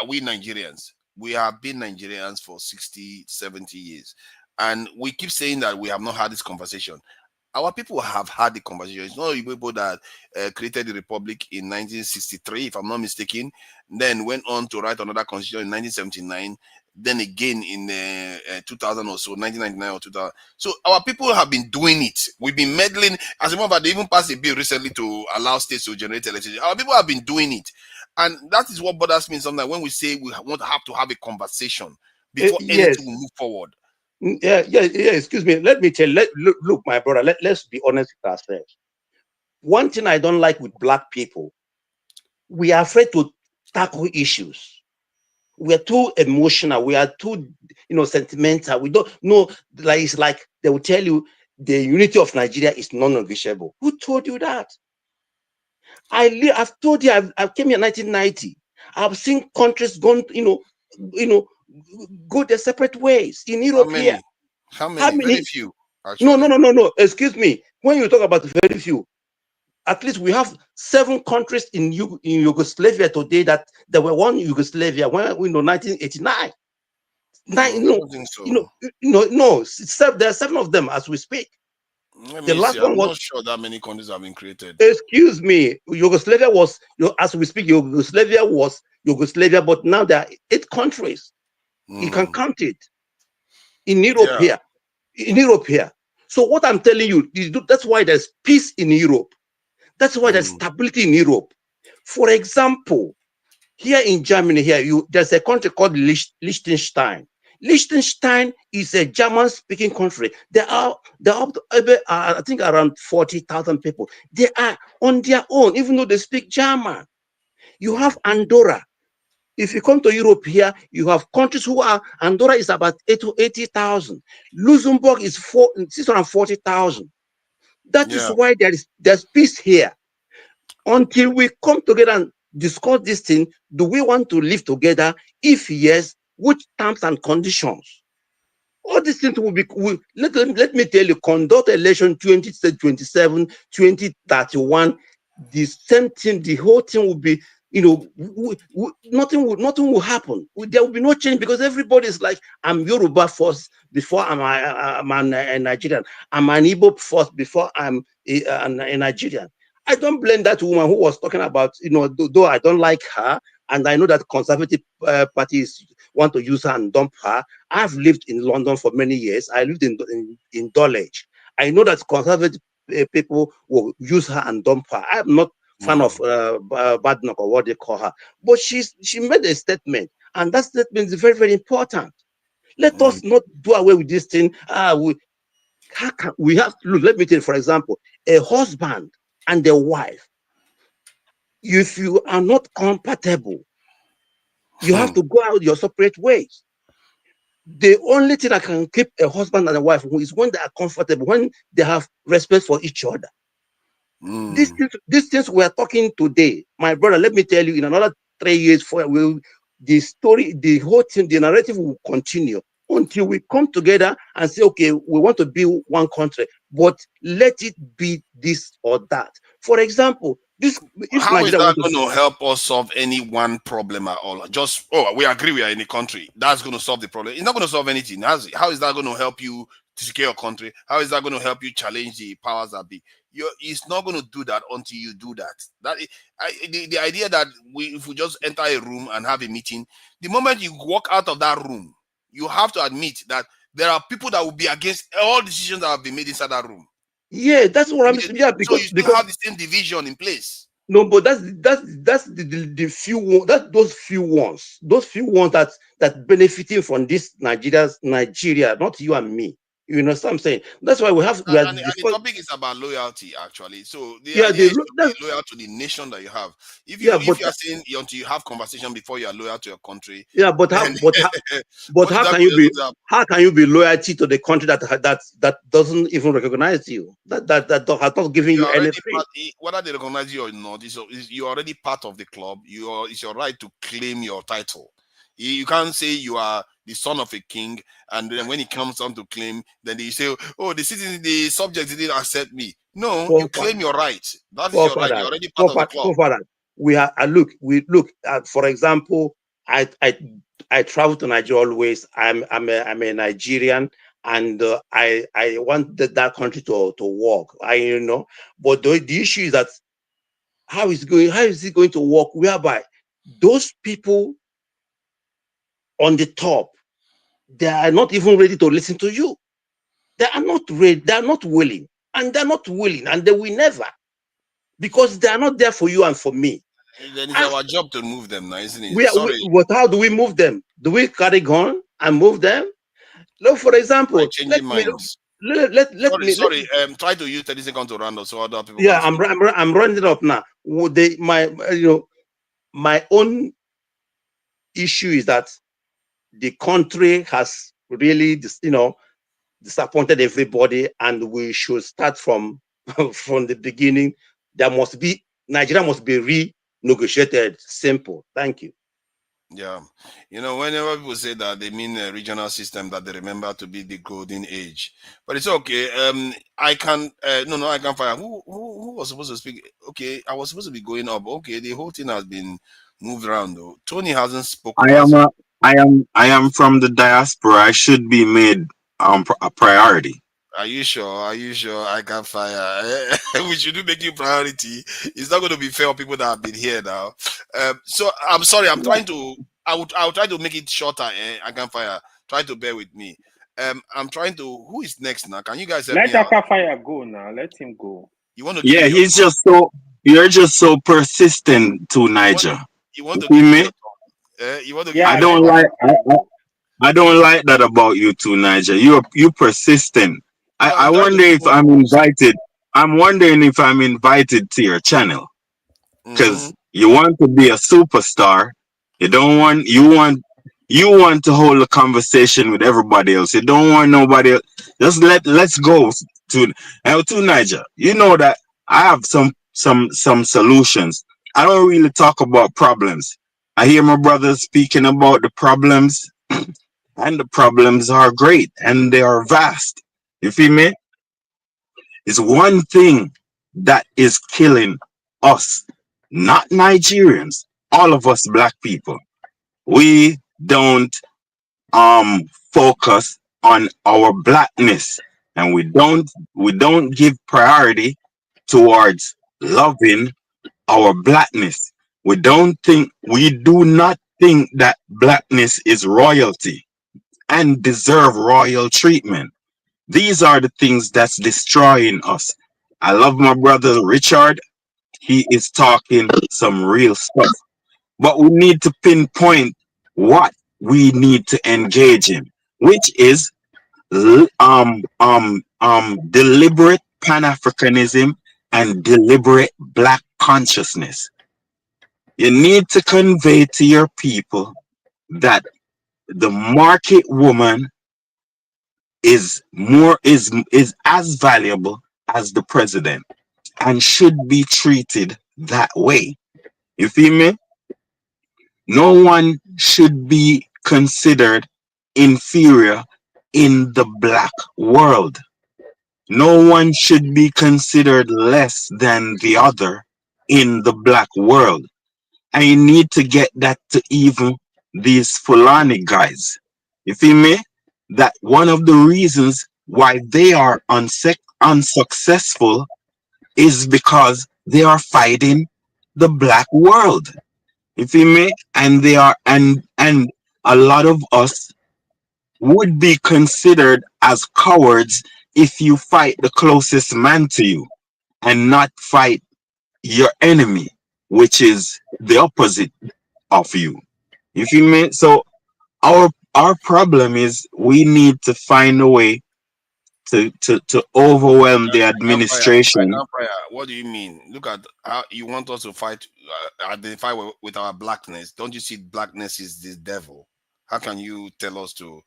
Nigerians? We have been Nigerians for 60, 70 years, and we keep saying that we have not had this conversation. Our people have had the conversation. It's not people that created the republic in 1963, if I'm not mistaken, then went on to write another constitution in 1979, then again in 2000 or so, 1999 or 2000. So our people have been doing it. We've been meddling. As a matter of fact, they even passed a bill recently to allow states to generate electricity. Our people have been doing it. And that is what bothers me sometimes when we say we want to have to have a conversation before anything will move forward. Yeah. Excuse me. Let me tell you. Look, my brother. Let's be honest with ourselves. One thing I don't like with black people, we are afraid to tackle issues. We are too emotional. We are too, sentimental. We don't know. Like, it's like they will tell you the unity of Nigeria is non-negotiable. Who told you that? I've told you. I came here in 1990. I've seen countries gone, go their separate ways in Europe. How many? Very few. Actually. No. Excuse me. When you talk about very few, at least we have 7 countries in Yugoslavia today that there were one Yugoslavia when 1989. I don't think so. No. There are 7 of them as we speak. The last one was not sure that many countries have been created. Excuse me. Yugoslavia was, as we speak, Yugoslavia was Yugoslavia, but now there are 8 countries. You can count it in Europe here. In Europe here. So what I'm telling you is that's why there's peace in Europe. That's why there's stability in Europe. For example, here in Germany, there's a country called Liechtenstein. Liechtenstein is a German-speaking country. There are I think around 40,000 people. They are on their own, even though they speak German. You have Andorra. If you come to Europe here, you have countries who are, Andorra is about 80,000. Luxembourg is 640,000. That is why there's peace here. Until we come together and discuss this thing, do we want to live together? If yes, which terms and conditions? All these things will be, let me tell you, conduct election 2027, 2031, the same thing, the whole thing will be, nothing will happen. There will be no change because everybody is like, I'm Yoruba first before I'm a Nigerian. I'm an Igbo first before I'm a Nigerian. I don't blame that woman who was talking about, though I don't like her, and I know that conservative parties want to use her and dump her. I've lived in London for many years. I lived in Dulwich. I know that conservative people will use her and dump her. I'm not fan of Badnoch or what they call her, but she made a statement, and that statement is very, very important. Let us not do away with this thing. We have to look. Let me tell you, for example, a husband and a wife. If you are not compatible, you have to go out your separate ways. The only thing that can keep a husband and a wife is when they are comfortable, when they have respect for each other. These things we are talking today, my brother, let me tell you, in another 3 years, the story, the whole thing, the narrative will continue until we come together and say, okay, we want to be one country, but let it be this or that. For example, how is that going to help us solve any one problem at all? Just, we agree we are in a country. That's going to solve the problem. It's not going to solve anything. How is that going to help you to secure your country? How is that going to help you challenge the powers that be? It's not going to do that until you do that. The idea that if we just enter a room and have a meeting, the moment you walk out of that room, you have to admit that there are people that will be against all decisions that have been made inside that room. Yeah, that's what I'm saying. Yeah, because you still have the same division in place. No, but that's the few those few ones that benefiting from this Nigeria, not you and me. You know what I'm saying? That's why we have. And the topic is about loyalty, actually. So the idea is to be loyal to the nation that you have. If you are saying until you have conversation before you are loyal to your country. Yeah, but how can you be loyalty to the country that doesn't even recognize you? That has not given you anything. Whether they recognize you or not, you're already part of the club. It's your right to claim your title. You can't say you are the son of a king, and then when it comes on to claim, then they say, "Oh, the subjects didn't accept me." No, you claim your right. That is your right. You're already part of the club. We look. For example, I travel to Nigeria always. I'm a Nigerian, and I want that country to work. But the issue is that how is it going to work? Whereby those people on the top, they are not even ready to listen to you. They are not ready. They are not willing, and they're not willing, and they will never, because they are not there for you and for me. Then it's our job to move them now, isn't it? How do we move them? Do we carry gun and move them? Look, for example, changing minds. Sorry. Try to use 30 seconds to round up so other people. Yeah, I'm rounding up now. My own issue is that the country has really, disappointed everybody, and we should start from the beginning. Nigeria must be renegotiated. Simple. Thank you. Yeah, whenever people say that, they mean a regional system that they remember to be the golden age. But it's okay. I can't fire. Who was supposed to speak? Okay, I was supposed to be going up. Okay, the whole thing has been moved around though. Tony hasn't spoken. I am from the diaspora. I should be made a priority. Are you sure? I can't fire. We should make you priority. It's not going to be fair on people that have been here now. So I'm sorry. I'm trying to. I'll try to make it shorter. I can't fire. Try to bear with me. I'm trying to. Who is next now? Can you guys help me out? Let Akafaya go now. Let him go. You want to? Yeah, you're just so persistent to Niger. You want to give me? You want to? I don't like that about you too, Niger. You persistent. I wonder if I'm invited. I'm wondering if I'm invited to your channel, because you want to be a superstar. You want to hold a conversation with everybody else. You don't want nobody else. Just let's go to Niger. You know that I have some solutions. I don't really talk about problems. I hear my brothers speaking about the problems, and the problems are great and they are vast. You feel me? It's one thing that is killing us, not Nigerians, all of us black people, we don't focus on our blackness, and we don't give priority towards loving our blackness. We do not think that blackness is royalty and deserve royal treatment. These are the things that's destroying us. I love my brother Richard. He is talking some real stuff. But we need to pinpoint what we need to engage in, which is deliberate Pan-Africanism and deliberate Black consciousness. You need to convey to your people that the market woman is as valuable as the president and should be treated that way. You feel me? No one should be considered inferior in the Black world. No one should be considered less than the other in the Black world. And you need to get that to even these Fulani guys. You feel me? That one of the reasons why they are unsuccessful is because they are fighting the Black world. You feel me? And they are and a lot of us would be considered as cowards if you fight the closest man to you and not fight your enemy, which is the opposite of you. You feel me? So our problem is we need to find a way to overwhelm the administration. What do you mean? Look at how you want us to fight, identify with our blackness. Don't you see blackness is the devil? How can you tell us to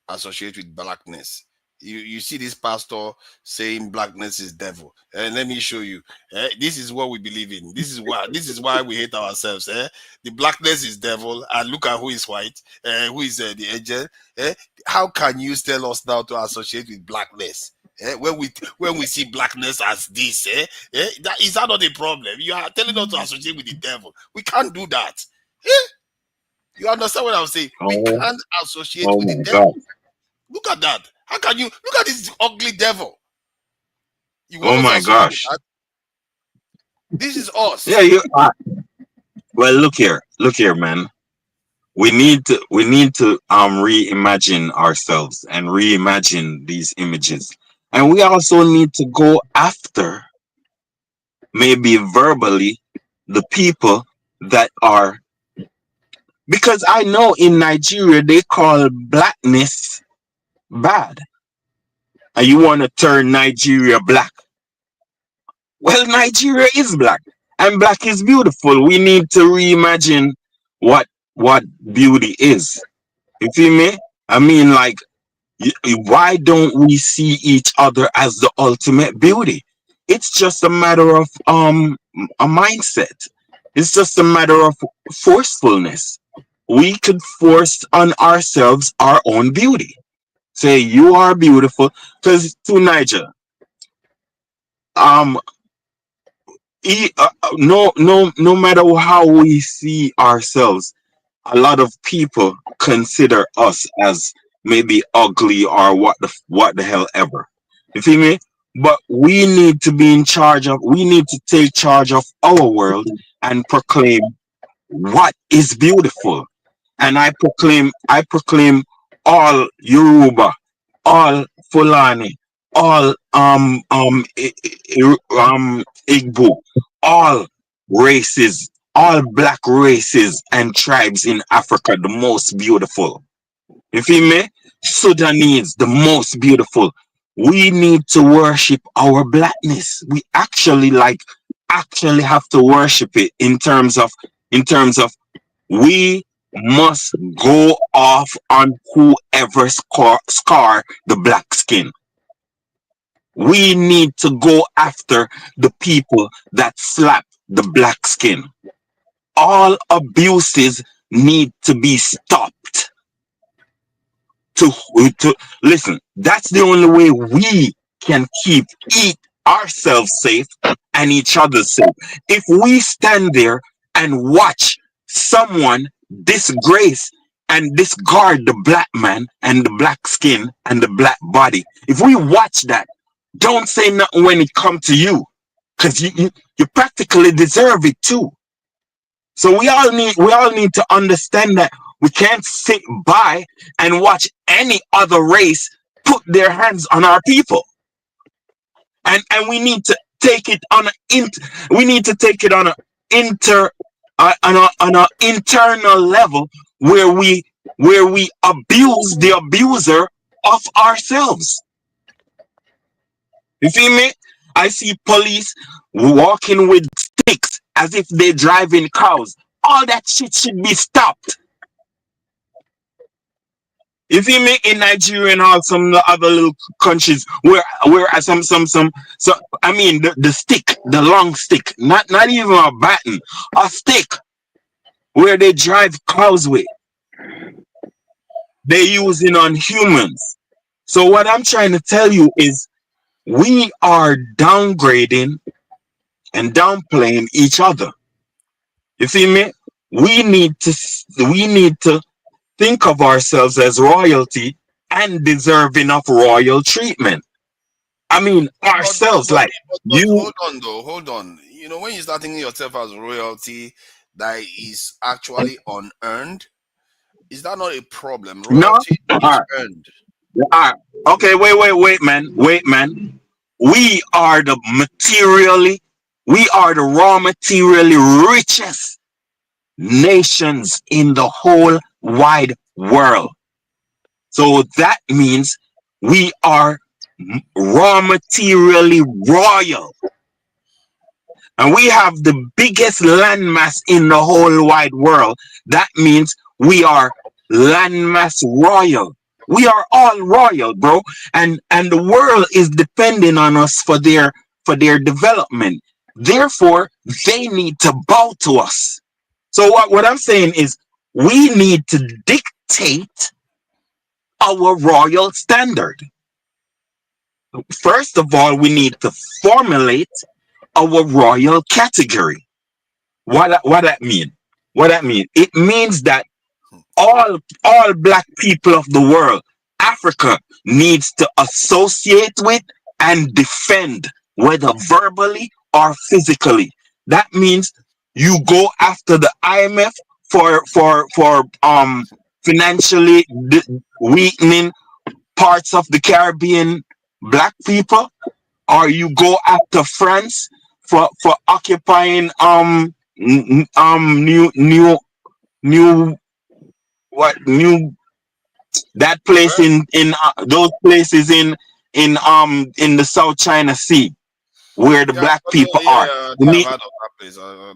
associate with blackness? You see this pastor saying blackness is devil, and let me show you. This is what we believe in. This is why we hate ourselves. The blackness is devil, and look at who is white, who is the angel. How can you tell us now to associate with blackness? When we see blackness as this, is that not a problem? You are telling us to associate with the devil. We can't do that. You understand what I'm saying? We can't associate with the devil. Look at that. How can you look at this ugly devil? Oh my gosh. This is us. Yeah, you are. Well, look here, man. We need to reimagine ourselves and reimagine these images. And we also need to go after, maybe verbally, the people that are, because I know in Nigeria they call blackness bad, and you want to turn Nigeria black. Well, Nigeria is black, and black is beautiful. We need to reimagine what beauty is. You feel me? I mean, like, why don't we see each other as the ultimate beauty? It's just a matter of a mindset. It's just a matter of forcefulness. We could force on ourselves our own beauty. Say you are beautiful, because to Niger, no matter how we see ourselves, a lot of people consider us as maybe ugly or what the hell ever. You feel me? But we need to be in charge of. We need to take charge of our world and proclaim what is beautiful. And I proclaim all Yoruba, all Fulani, all Igbo, all races, all black races and tribes in Africa, the most beautiful. You feel me? Sudanese, the most beautiful. We need to worship our blackness. We actually have to worship it in terms of we must go off on whoever scar the black skin. We need to go after the people that slap the black skin. All abuses need to be stopped. To listen, that's the only way we can keep ourselves safe and each other safe. If we stand there and watch someone disgrace and discard the black man and the black skin and the black body, if we watch that, don't say nothing when it come to you, because you practically deserve it too. So we all need to understand that we can't sit by and watch any other race put their hands on our people, and we need to take it on an internal level where we abuse the abuser of ourselves. You feel me? I see police walking with sticks as if they're driving cows. All that shit should be stopped. You feel me? In Nigeria and all some other little countries where some I mean the stick, the long stick, not even a baton, a stick where they drive cows with, they using on humans. So what I'm trying to tell you is we are downgrading and downplaying each other. You feel me? We need to think of ourselves as royalty and deserving of royal treatment. I mean ourselves, like you. Hold on. You know, when you start thinking yourself as royalty that is actually unearned, is that not a problem? Royalty is earned. Okay, wait, man. We are the raw materially richest nations in the whole wide world. So that means we are raw materially royal. And we have the biggest landmass in the whole wide world. That means we are landmass royal. We are all royal, bro. And the world is depending on us for their development. Therefore, they need to bow to us. So what I'm saying is we need to dictate our royal standard. First of all, we need to formulate our royal category. What that mean? It means that all black people of the world, Africa needs to associate with and defend, whether verbally or physically. That means you go after the IMF for financially weakening parts of the Caribbean black people, or you go after France for occupying that place in those places in the South China Sea where the black people are. I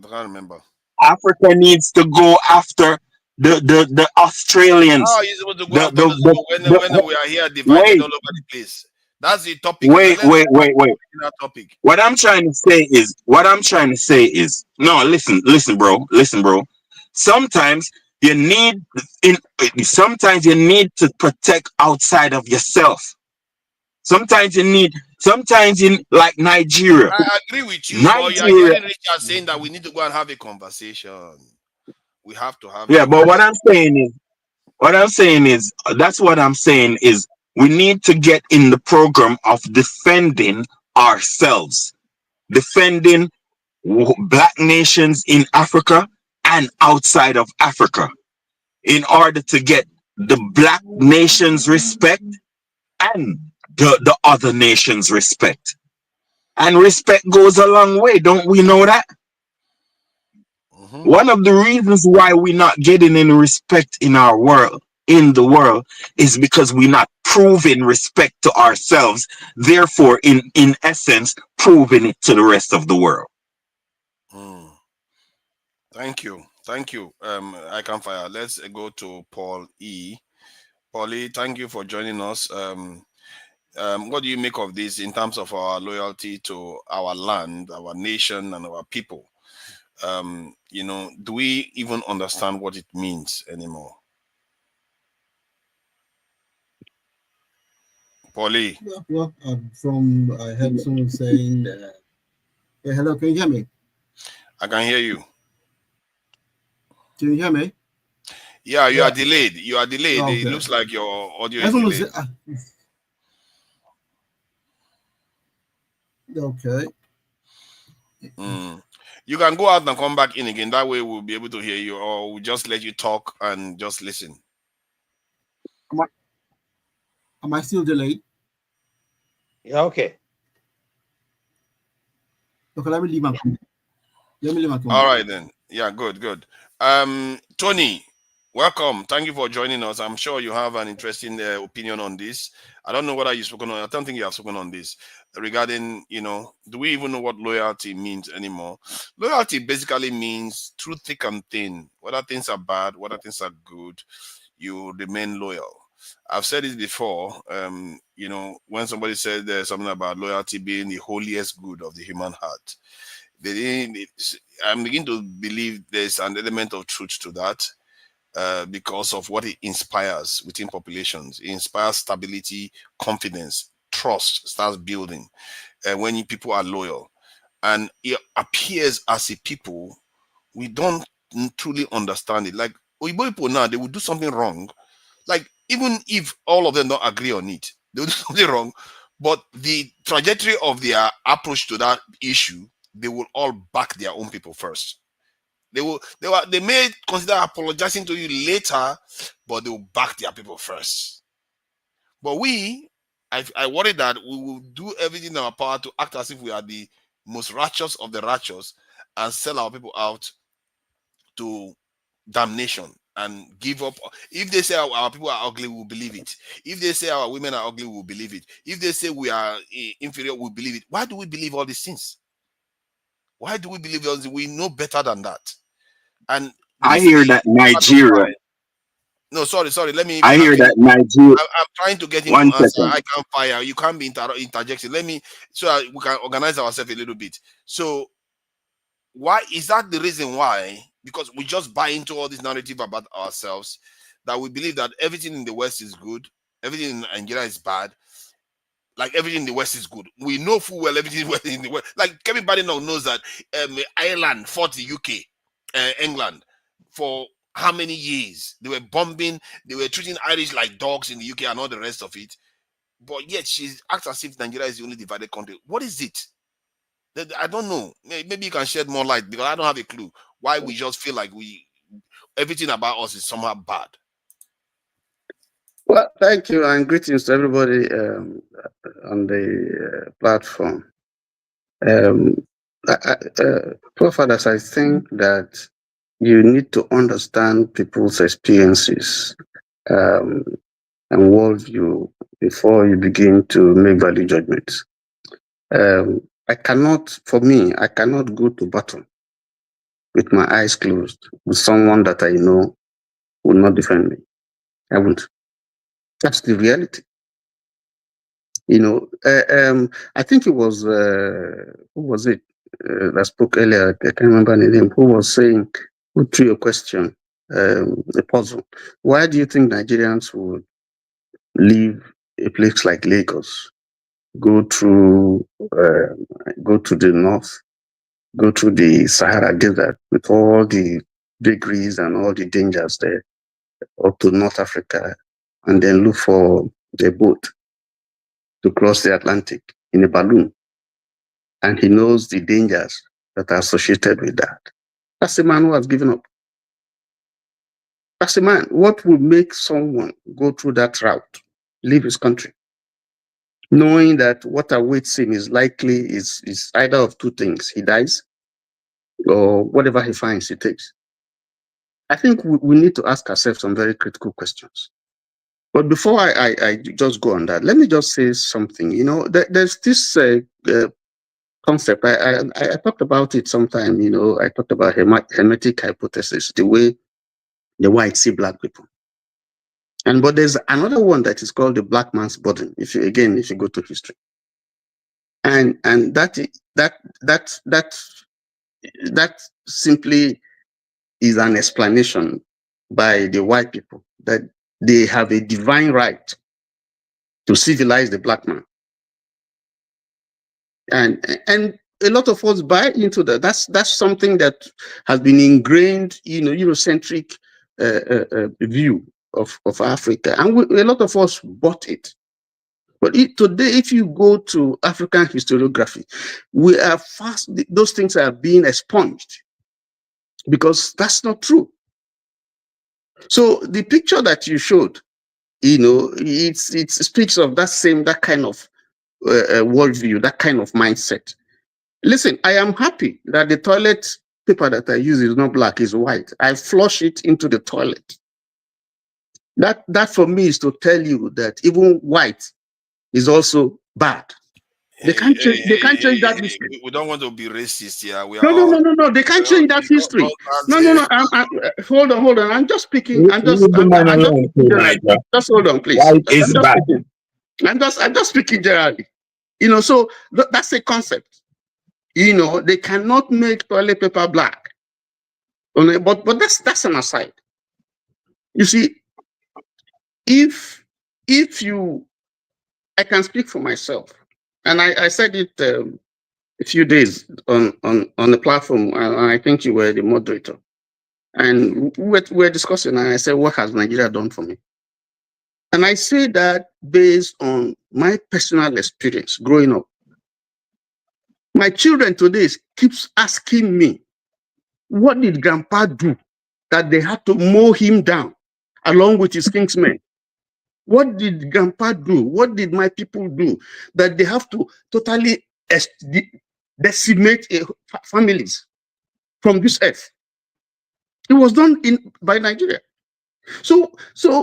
can't remember. Africa needs to go after the Australians. How are you supposed to go after when we are here divided all over the place? That's the topic. Wait. Topic. What I'm trying to say is no, listen, bro. Sometimes you need to protect outside of yourself. Sometimes like Nigeria. I agree with you. Nigeria. But you're saying that we need to go and have a conversation. We have to have. Yeah, but what I'm saying is we need to get in the program of defending ourselves, defending black nations in Africa and outside of Africa, in order to get the black nations respect and the other nations respect. And respect goes a long way, don't we know that? One of the reasons why we're not getting any respect in the world is because we're not proving respect to ourselves, therefore in essence proving it to the rest of the world. Thank you. I can fire. Let's go to Paul E. Paulie, thank you for joining us. What do you make of this in terms of our loyalty to our land, our nation, and our people? Do we even understand what it means anymore? Paulie. Well, I heard someone saying, hello, can you hear me? I can hear you. Can you hear me? Yeah, you are delayed. You are delayed. Okay. It looks like your audio I is just want delayed. to say, okay. You can go out and come back in again. That way we'll be able to hear you, or we'll just let you talk and just listen. Am I still delayed? Yeah, okay. Okay, let me leave my comment. All right then. Yeah, good. Tony, welcome. Thank you for joining us. I'm sure you have an interesting opinion on this. I don't know whether you've spoken on. I don't think you have spoken on this regarding, do we even know what loyalty means anymore? Loyalty basically means through thick and thin, whether things are bad, whether things are good, you remain loyal. I've said it before. When somebody said there's something about loyalty being the holiest good of the human heart, I'm beginning to believe there's an element of truth to that, because of what it inspires within populations. It inspires stability, confidence, trust starts building when people are loyal. And it appears as a people, we don't truly understand it. Like Oyibo people now, they will do something wrong. Like, even if all of them don't agree on it, they will do something wrong. But the trajectory of their approach to that issue, they will all back their own people first. They may consider apologizing to you later, but they will back their people first. But I worry that we will do everything in our power to act as if we are the most righteous of the righteous and sell our people out to damnation and give up. If they say our people are ugly, we'll believe it. If they say our women are ugly, we'll believe it. If they say we are inferior, we'll believe it. Why do we believe all these things? Why do we believe all these? We know better than that. And I hear that Nigeria. No, sorry. Let me. I hear that Nigeria. I'm trying to get him One to answer. second. I can't fire. You can't be interjecting. Let me, so we can organize ourselves a little bit. So, why is that the reason why? Because we just buy into all this narrative about ourselves, that we believe that everything in the West is good, everything in Nigeria is bad. Like, everything in the West is good. We know full well everything in the West. Like, everybody now knows that Ireland fought the UK, England, for how many years? They were bombing, they were treating Irish like dogs in the UK and all the rest of it. But yet she acts as if Nigeria is the only divided country. What is it? I don't know. Maybe you can shed more light, because I don't have a clue why we just feel like everything about us is somehow bad. Well, thank you, and greetings to everybody on the platform. Profathers, I think that you need to understand people's experiences and worldview before you begin to make value judgments. I cannot go to battle with my eyes closed with someone that I know will not defend me. I won't. That's the reality. I think it was, who was it that spoke earlier? I can't remember the name. Who was saying, who threw a question, a puzzle. Why do you think Nigerians would leave a place like Lagos, go to the north, go to the Sahara Desert with all the degrees and all the dangers there, up to North Africa, and then look for a boat to cross the Atlantic in a balloon? And he knows the dangers that are associated with that. That's a man who has given up. That's a man. What would make someone go through that route, leave his country, knowing that what awaits him is either of two things: he dies, or whatever he finds, he takes? I think we need to ask ourselves some very critical questions. But before I just go on that, let me just say something. There's this concept. I talked about it sometime. I talked about hermetic hypothesis, the way the whites see black people. But there's another one that is called the black man's burden. If you go to history, and that simply is an explanation by the white people that they have a divine right to civilize the black man. And a lot of us buy into that. That's something that has been ingrained, Eurocentric view of Africa, and a lot of us bought it. But today, if you go to African historiography, we are fast. Those things are being expunged because that's not true. So the picture that you showed, it speaks of that kind of worldview, that kind of mindset. Listen, I am happy that the toilet paper that I use is not black, is white. I flush it into the toilet. That for me is to tell you that even white is also bad. They can't change that history. We don't want to be racist here. No. They can't change that history. No. Hold on. I'm just speaking. Just hold on, please. I'm just speaking generally. So that's a concept. They cannot make toilet paper black. But that's an aside. You see, if I can speak for myself, and I said it a few days on the platform, and I think you were the moderator, and we're discussing, and I said, what has Nigeria done for me? And I say that based on my personal experience growing up. My children today keeps asking me, what did Grandpa do that they had to mow him down along with his kingsmen? What did Grandpa do? What did my people do that they have to totally decimate families from this earth? It was done by Nigeria. So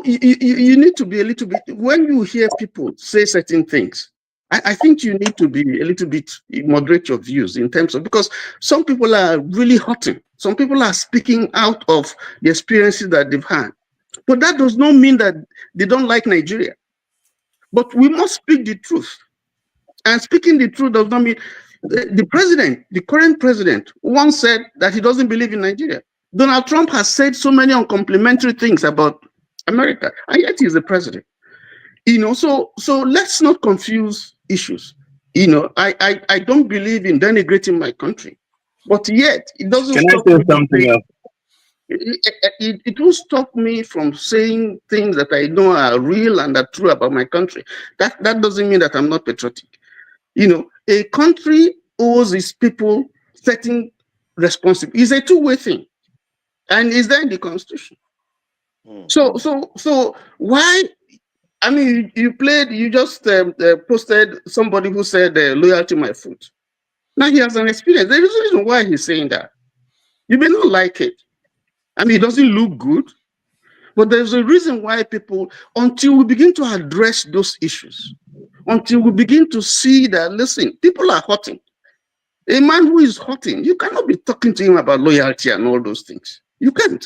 you need to be a little bit, when you hear people say certain things, I think you need to be a little bit moderate your views in terms of, because some people are really hurting. Some people are speaking out of the experiences that they've had. But that does not mean that they don't like Nigeria. But we must speak the truth. And speaking the truth does not mean the current president once said that he doesn't believe in Nigeria. Donald Trump has said so many uncomplimentary things about America, and yet he's the president. So let's not confuse issues. I don't believe in denigrating my country, but yet it doesn't stop me. Something else? It will stop me from saying things that I know are real and are true about my country. That doesn't mean that I'm not patriotic. A country owes its people certain responsibility. It's a two-way thing, and is there in the Constitution. So why? I mean, you just posted somebody who said loyalty my foot. Now he has an experience. There is a reason why he's saying that. You may not like it. I mean, it doesn't look good, but there's a reason why people, until we begin to address those issues, until we begin to see that, listen, people are hurting. A man who is hurting, you cannot be talking to him about loyalty and all those things. You can't.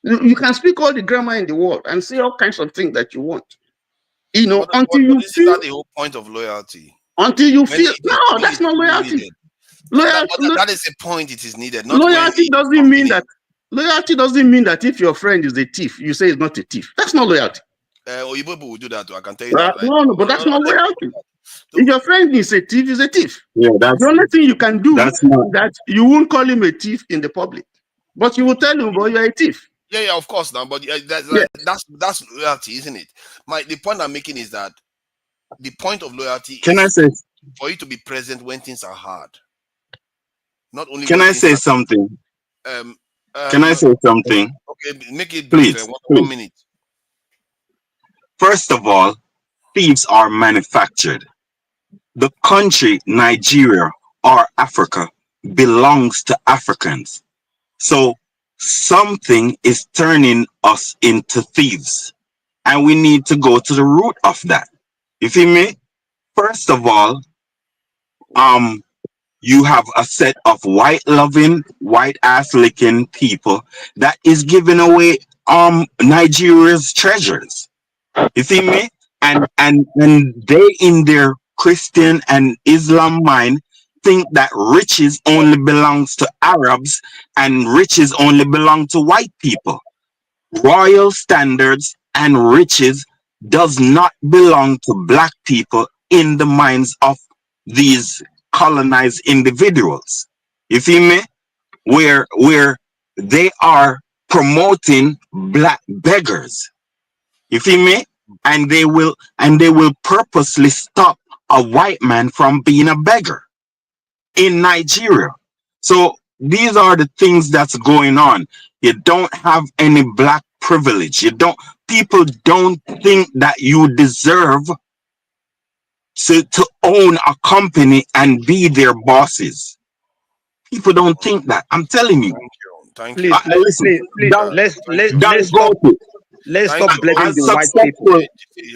You can speak all the grammar in the world and say all kinds of things that you want. Until you feel that the whole point of loyalty. Until you feel no, that's not loyalty. That is the point. It is needed. Loyalty doesn't mean that. Loyalty doesn't mean that if your friend is a thief, you say it's not a thief. That's not loyalty. Oyibo will do that too. I can tell you that. No, but that's not loyalty. If your friend is a thief, he's a thief. Yeah, that's the only thing you can do. That you won't call him a thief in the public, but you will tell him, "Boy, you're a thief." Yeah, of course, now, but that's loyalty, isn't it? The point I'm making is that the point of loyalty is for you to be present when things are hard. Not only. Can I say something? Can I say something? Okay, make it please. Brief, 1 minute. First of all, thieves are manufactured. The country Nigeria or Africa belongs to Africans. So something is turning us into thieves, and we need to go to the root of that. You feel me? First of all, you have a set of white-loving, white-ass-licking people that is giving away Nigeria's treasures. You see me? And they, in their Christian and Islam mind, think that riches only belongs to Arabs and riches only belong to white people. Royal standards and riches does not belong to black people in the minds of these colonized individuals. You feel me? Where they are promoting black beggars. You feel me? And they will purposely stop a white man from being a beggar in Nigeria. So these are the things that's going on. You don't have any black privilege. People don't think that you deserve to own a company and be their bosses. People don't think that. I'm telling you. Thank you. Please, let's stop blaming the white people.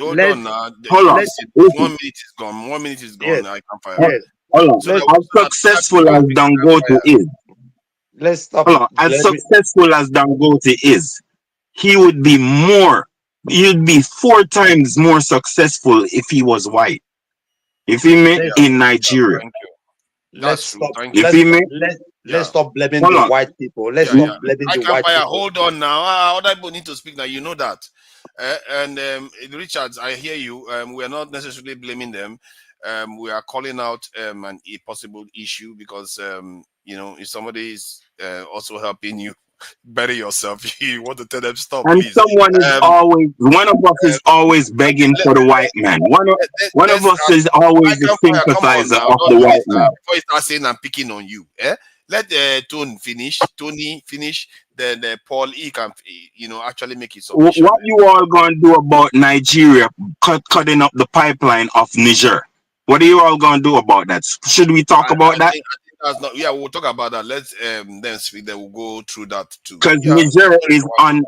Hold on now. Hold on. 1 minute is gone. 1 minute is gone. Yes. I can't fire. Yes. Hold on. So As successful as Dangote is, Let's stop. hold on. As successful as Dangote is, he'd be 4 times more successful if he was white. If he made in Nigeria. Thank you. Let's That's true. stop. Thank you. If he made Let's stop blaming Hold the on. white people. Let's Yeah, stop blaming I the can't white fire. people. Hold on now. Other people need to speak now. You know that. And Richards, I hear you. We are not necessarily blaming them. We are calling out a possible issue because if somebody is also helping you bury yourself, you want to tell them stop. And Please. someone is always, one of us is always begging for the white man. One of us is always the sympathizer of the white man. Before you start saying I'm picking on you, let Tony finish. Then Paul E can actually make his submission. What you all gonna do about Nigeria cutting up the pipeline of Niger? What are you all gonna do about that? Should we talk about that? I think that's not. Yeah, we'll talk about that. Let's then speak. Then we'll go through that too. Because Niger is on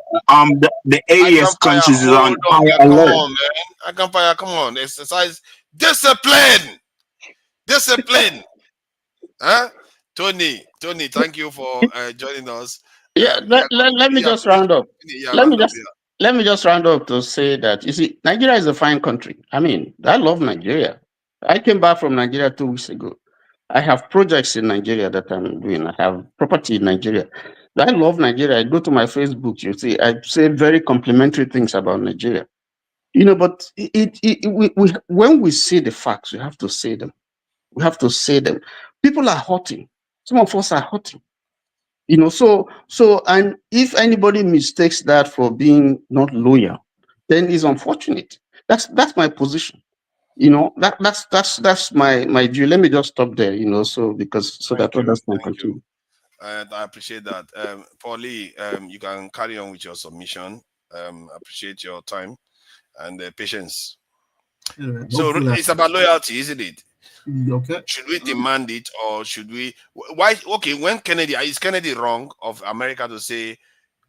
the AES countries is on high alert. Come on, man. I can fire. Come on, exercise discipline. Huh? Tony, thank you for joining us. Let me just round up. Let me just round up to say that, you see, Nigeria is a fine country. I mean, I love Nigeria. I came back from Nigeria 2 weeks ago. I have projects in Nigeria that I'm doing. I have property in Nigeria. I love Nigeria. I go to my Facebook, you see, I say very complimentary things about Nigeria. But when we see the facts, we have to say them. We have to say them. People are hurting. Some of us are hurting. And if anybody mistakes that for being not loyal, then it's unfortunate. That's my position. That's my view. Let me just stop there, so that others can continue. And I appreciate that. Paul Lee, you can carry on with your submission. Appreciate your time and patience. So it's about loyalty, isn't it? Okay. Should we demand it or should we? Why? Okay, when is Kennedy wrong of America to say,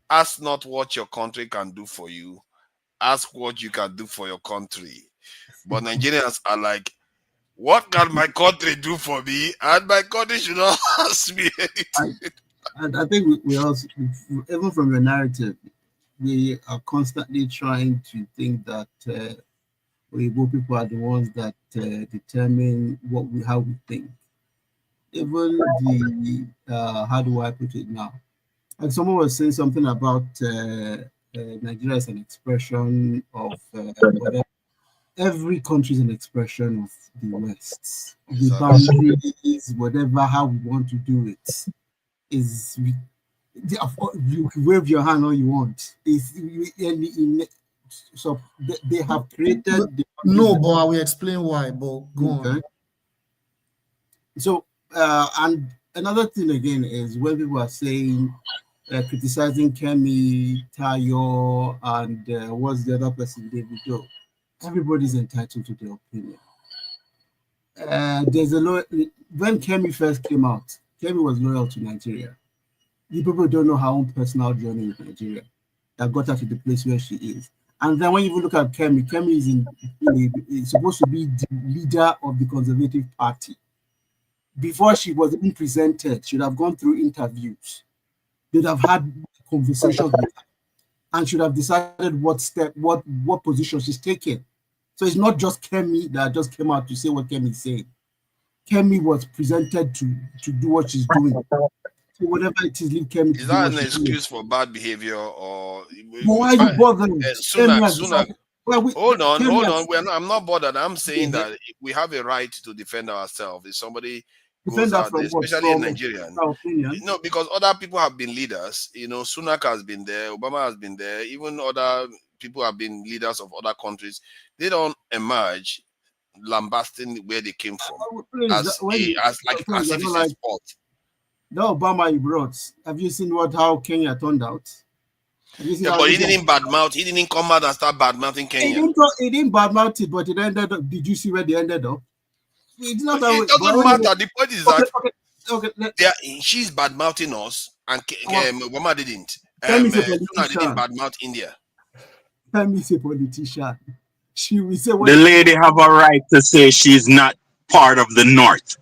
ask not what your country can do for you, ask what you can do for your country? But Nigerians are like, what can my country do for me? And my country should not ask me anything. I think we also, even from your narrative, we are constantly trying to think that Igbo people are the ones that determine how we think. Even how do I put it now? And someone was saying something about Nigeria as an expression of whatever. Every country is an expression of the West. The boundaries, whatever, how we want to do it, you can wave your hand all you want. So they have created. No, but I will explain why. But go on. So, and another thing again is when people are saying, criticizing Kemi, Tayo, and what's the other person, Davido. Everybody's entitled to their opinion. When Kemi first came out, Kemi was loyal to Nigeria. You people don't know her own personal journey with Nigeria that got her to the place where she is. And then when you look at Kemi is supposed to be the leader of the Conservative Party. Before she was even presented, she would have gone through interviews. They'd have had conversations with her and should have decided what position she's taking. So it's not just Kemi that just came out to say what Kemi is saying. Kemi was presented to do what she's doing. So whatever it is, leave Kemi. Is that an excuse for bad behavior or? But why are you bothering? Hold hold on. I'm not bothered. I'm saying that we have a right to defend ourselves. If somebody goes out there, especially in Nigeria. No, because other people have been leaders. You know, Sunak has been there, Obama has been there, even other people have been leaders of other countries. They don't emerge lambasting where they came from as if it's a sport. The Obama he brought. Have you seen how Kenya turned out? Yeah, but he didn't badmouth. He didn't come out and start badmouthing Kenya. He didn't badmouth it, but it ended up. Did you see where they ended up? It doesn't matter. The point is that she's badmouthing us, and Obama didn't. Suna didn't badmouth India. Let me say politician. She will say the lady have a right to say she's not part of the North.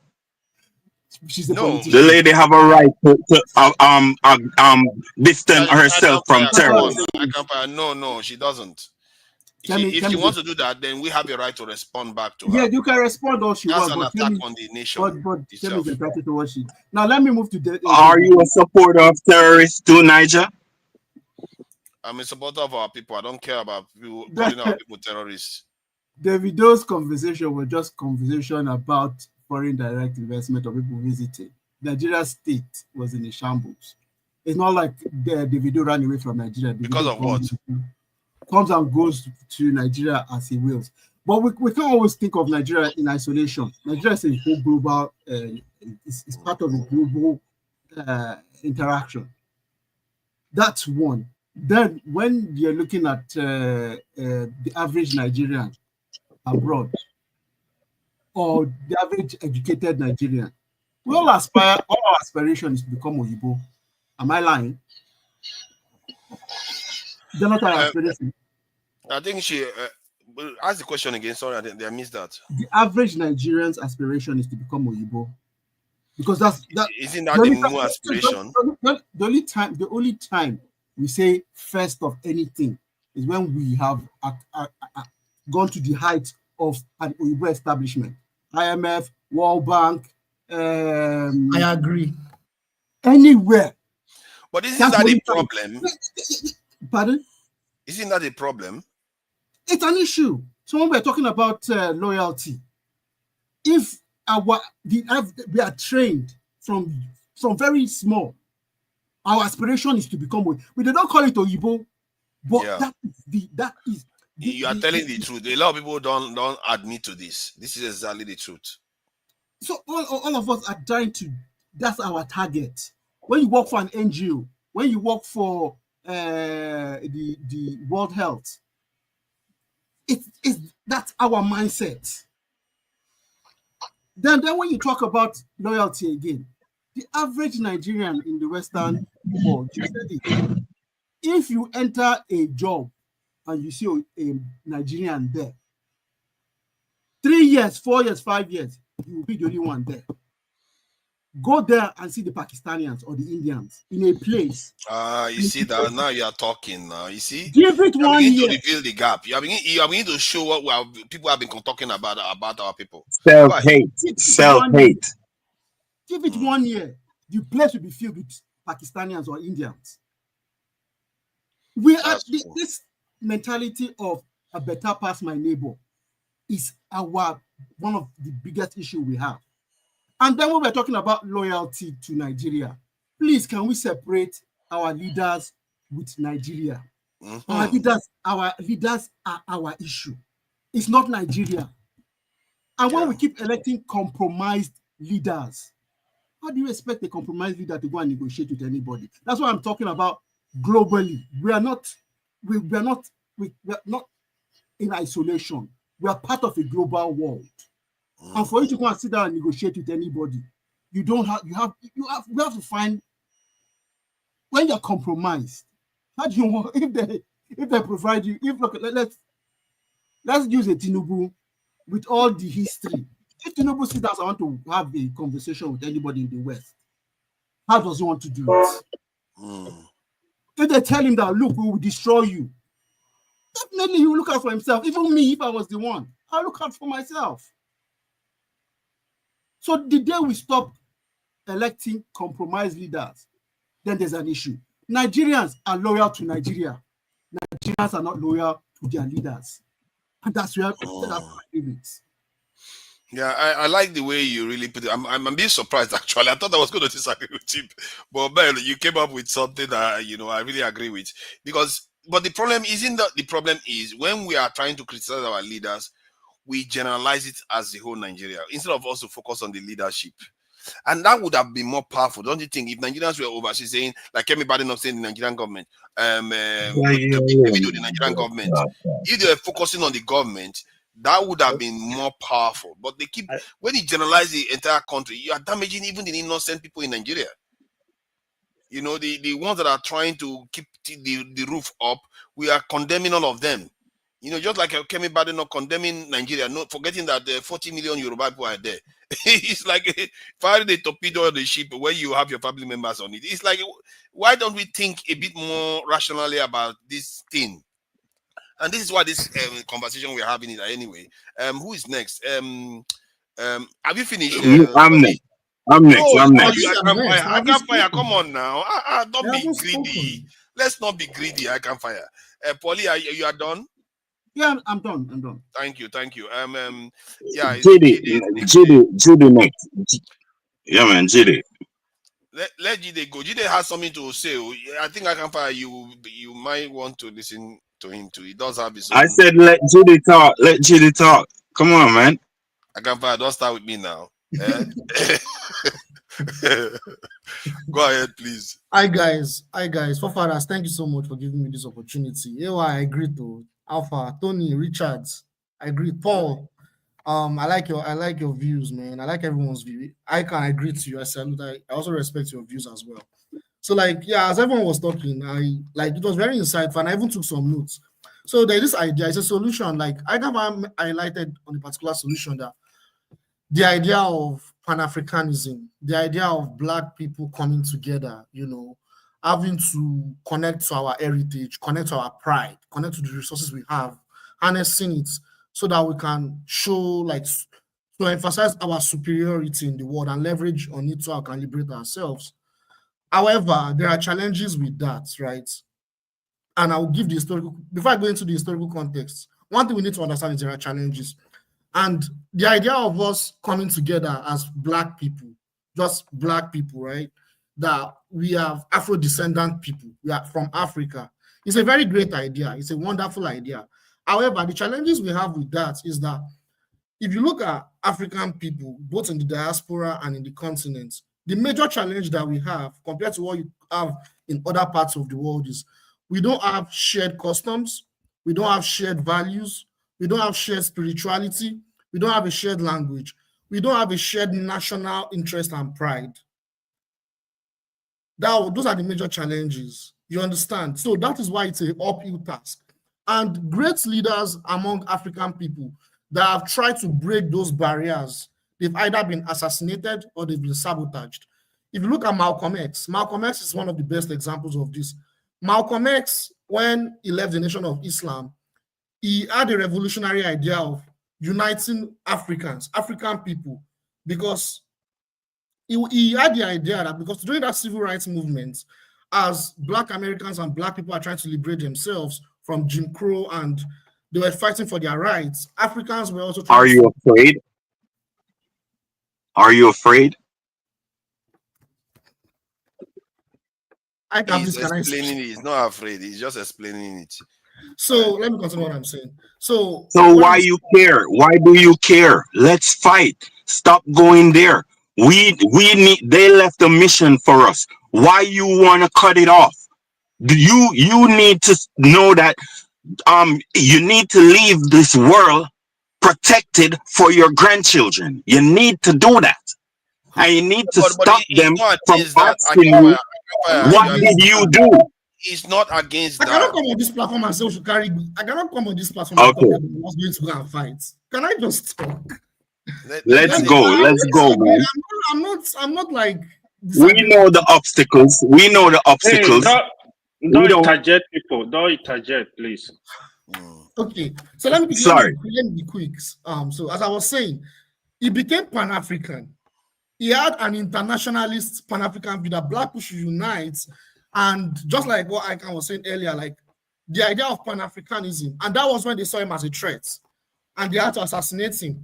She's a politician. The lady have a right to distance herself from terrorism. No, she doesn't. If she wants to do that, then we have a right to respond back to her. Yeah, you can respond all she wants. That's an attack on the nation. But now let me move to the. Are you a supporter of terrorists too, Niger? I'm a supporter of our people. I don't care about people calling our people terrorists. Davido's conversation was just conversation about foreign direct investment or people visiting. Nigeria state was in a shambles. It's not like Davido ran away from Nigeria. Because of what? Comes and goes to Nigeria as he wills. But we can't always think of Nigeria in isolation. Nigeria is a whole global, it's part of a global interaction. That's one. Then when you're looking at the average Nigerian abroad, or the average educated Nigerian, we all aspire, all our aspiration is to become Oyibo. Am I lying? They're not our aspiration. I think she ask the question again. Sorry, I missed that. The average Nigerian's aspiration is to become Oyibo, because that isn't that the new aspiration. The only time we say first of anything is when we have gone to the height of an Oyibo establishment. IMF, World Bank. I agree. Anywhere. But isn't that a problem? Pardon? Isn't that a problem? It's an issue. So when we're talking about loyalty, if we are trained from very small, our aspiration is to become. We do not call it Oyibo, but that is. You are telling the truth. A lot of people don't admit to this. This is exactly the truth. So all of us are trying to. That's our target. When you work for an NGO, when you work for the World Health, that's our mindset. Then when you talk about loyalty again, the average Nigerian in the Western world, you said it. If you enter a job and you see a Nigerian there, 3 years, 4 years, 5 years, you will be the only one there. Go there and see the Pakistanians or the Indians in a place. You see that now you are talking. You see, give it 1 year to reveal the gap. You are beginning to show what people have been talking about our people. Self-hate. Give it 1 year. The place will be filled with Pakistanians or Indians. We are this mentality of a better past my neighbor is one of the biggest issue we have. And then when we're talking about loyalty to Nigeria, please, can we separate our leaders with Nigeria? Mm-hmm. Our leaders are our issue. It's not Nigeria. And when we keep electing compromised leaders, how do you expect a compromised leader to go and negotiate with anybody? That's what I'm talking about globally. We are not in isolation. We are part of a global world. And for you to go and sit down and negotiate with anybody, we have to find when you're compromised. How do you want if they provide you? Let's use a Tinubu with all the history. If Tinubu sits down, I want to have a conversation with anybody in the West. How does he want to do it? If they tell him that, look, we will destroy you, definitely he will look out for himself. Even me, if I was the one, I'll look out for myself. So the day we stop electing compromised leaders, then there's an issue. Nigerians are loyal to Nigeria. Nigerians are not loyal to their leaders. And that's where that's my favorite. Yeah, I like the way you really put it. I'm a bit surprised actually. I thought I was going to disagree with you, but man, you came up with something that I really agree with. But the problem isn't that the problem is when we are trying to criticize our leaders, we generalize it as the whole Nigeria instead of us to focus on the leadership. And that would have been more powerful, don't you think? If Nigerians were overseas saying, like everybody not saying the Nigerian government, the Nigerian government, if they were focusing on the government, that would have been more powerful. But they keep, when you generalize the entire country, you are damaging even the innocent people in Nigeria. The ones that are trying to keep the roof up, we are condemning all of them. Just like Kemi Badenoch condemning Nigeria, not forgetting that 40 million Yoruba people are there. It's like firing the torpedo on the ship where you have your family members on it. It's like, why don't we think a bit more rationally about this thing? And this is why this conversation we're having it anyway. Who is next? Have you finished? I'm next. I'm next. I can fire. Come on now. Don't be greedy. Let's not be greedy. I can fire. Paulie, you are done? Yeah, I'm done. Thank you. Yeah. Judy next. Yeah, man, Judy. Let Jide go. Jide has something to say. I think I can fire you. You might want to listen to him too. He does have his own. I said let Judy talk. Let Judy talk. Come on, man. I can fire. Don't start with me now. Go ahead, please. Hi guys. Fofaras, thank you so much for giving me this opportunity. I agree to Alpha, Tony, Richards. I agree. Paul. I like your views, man. I like everyone's view. I can agree to you. I salute. I also respect your views as well. So, as everyone was talking, it was very insightful, and I even took some notes. So there's this idea, it's a solution. I have highlighted on a particular solution that the idea of Pan-Africanism, the idea of Black people coming together, having to connect to our heritage, connect to our pride, connect to the resources we have, harnessing it so that we can show, to emphasize our superiority in the world and leverage on it so we can liberate ourselves. However, there are challenges with that, right? And I'll give the historical, before I go into the historical context, one thing we need to understand is there are challenges. And the idea of us coming together as Black people, just Black people, right? That we have Afro-descendant people, we are from Africa. It's a very great idea. It's a wonderful idea. However, the challenges we have with that is that if you look at African people, both in the diaspora and in the continent, the major challenge that we have compared to what you have in other parts of the world is we don't have shared customs, we don't have shared values, we don't have shared spirituality, we don't have a shared language, we don't have a shared national interest and pride. Those are the major challenges, you understand? So that is why it's an uphill task. And great leaders among African people that have tried to break those barriers, they've either been assassinated or they've been sabotaged. If you look at Malcolm X is one of the best examples of this. Malcolm X, when he left the Nation of Islam, he had a revolutionary idea of uniting Africans, African people, because he had the idea that because during that civil rights movement, as Black Americans and Black people are trying to liberate themselves from Jim Crow and they were fighting for their rights, Africans were also trying Are you afraid? Are you afraid? He's explaining it. He's not afraid. He's just explaining it. So let me continue what I'm saying. So why you care? Why do you care? Let's fight. Stop going there. We need. They left a mission for us. Why you want to cut it off? You need to know that you need to leave this world protected for your grandchildren. You need to do that. And you need to stop them from asking you, what did you do? It's not against I that. cannot come on this platform and say we should carry. I cannot come on this platform and talk about what's going to go and fight. Can I just talk? Let's go, man. I'm not like. We know the obstacles. We know the obstacles. Hey, don't interject, people. Don't interject, please. Okay, so let me be quick. So as I was saying, he became Pan-African. He had an internationalist Pan-African view that Black people should unite, and just like what Ikan was saying earlier, like the idea of Pan-Africanism, and that was when they saw him as a threat. and they had to assassinate him.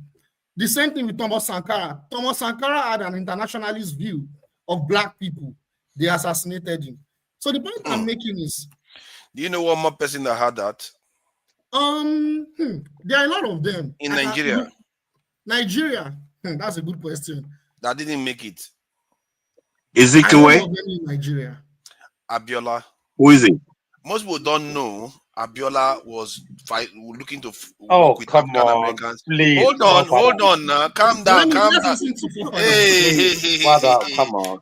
The same thing with Thomas Sankara. Thomas Sankara had an internationalist view of black people. They assassinated him. So the point I'm making is, do you know one more person that had that? There are a lot of them in Nigeria. Nigeria, that's a good question. That didn't make it. Is it away? In Nigeria. Abiola. Who is it? Most people don't know Abiola was looking to work with come African on, Americans. please. Hold on now. Calm down, calm down. Hey,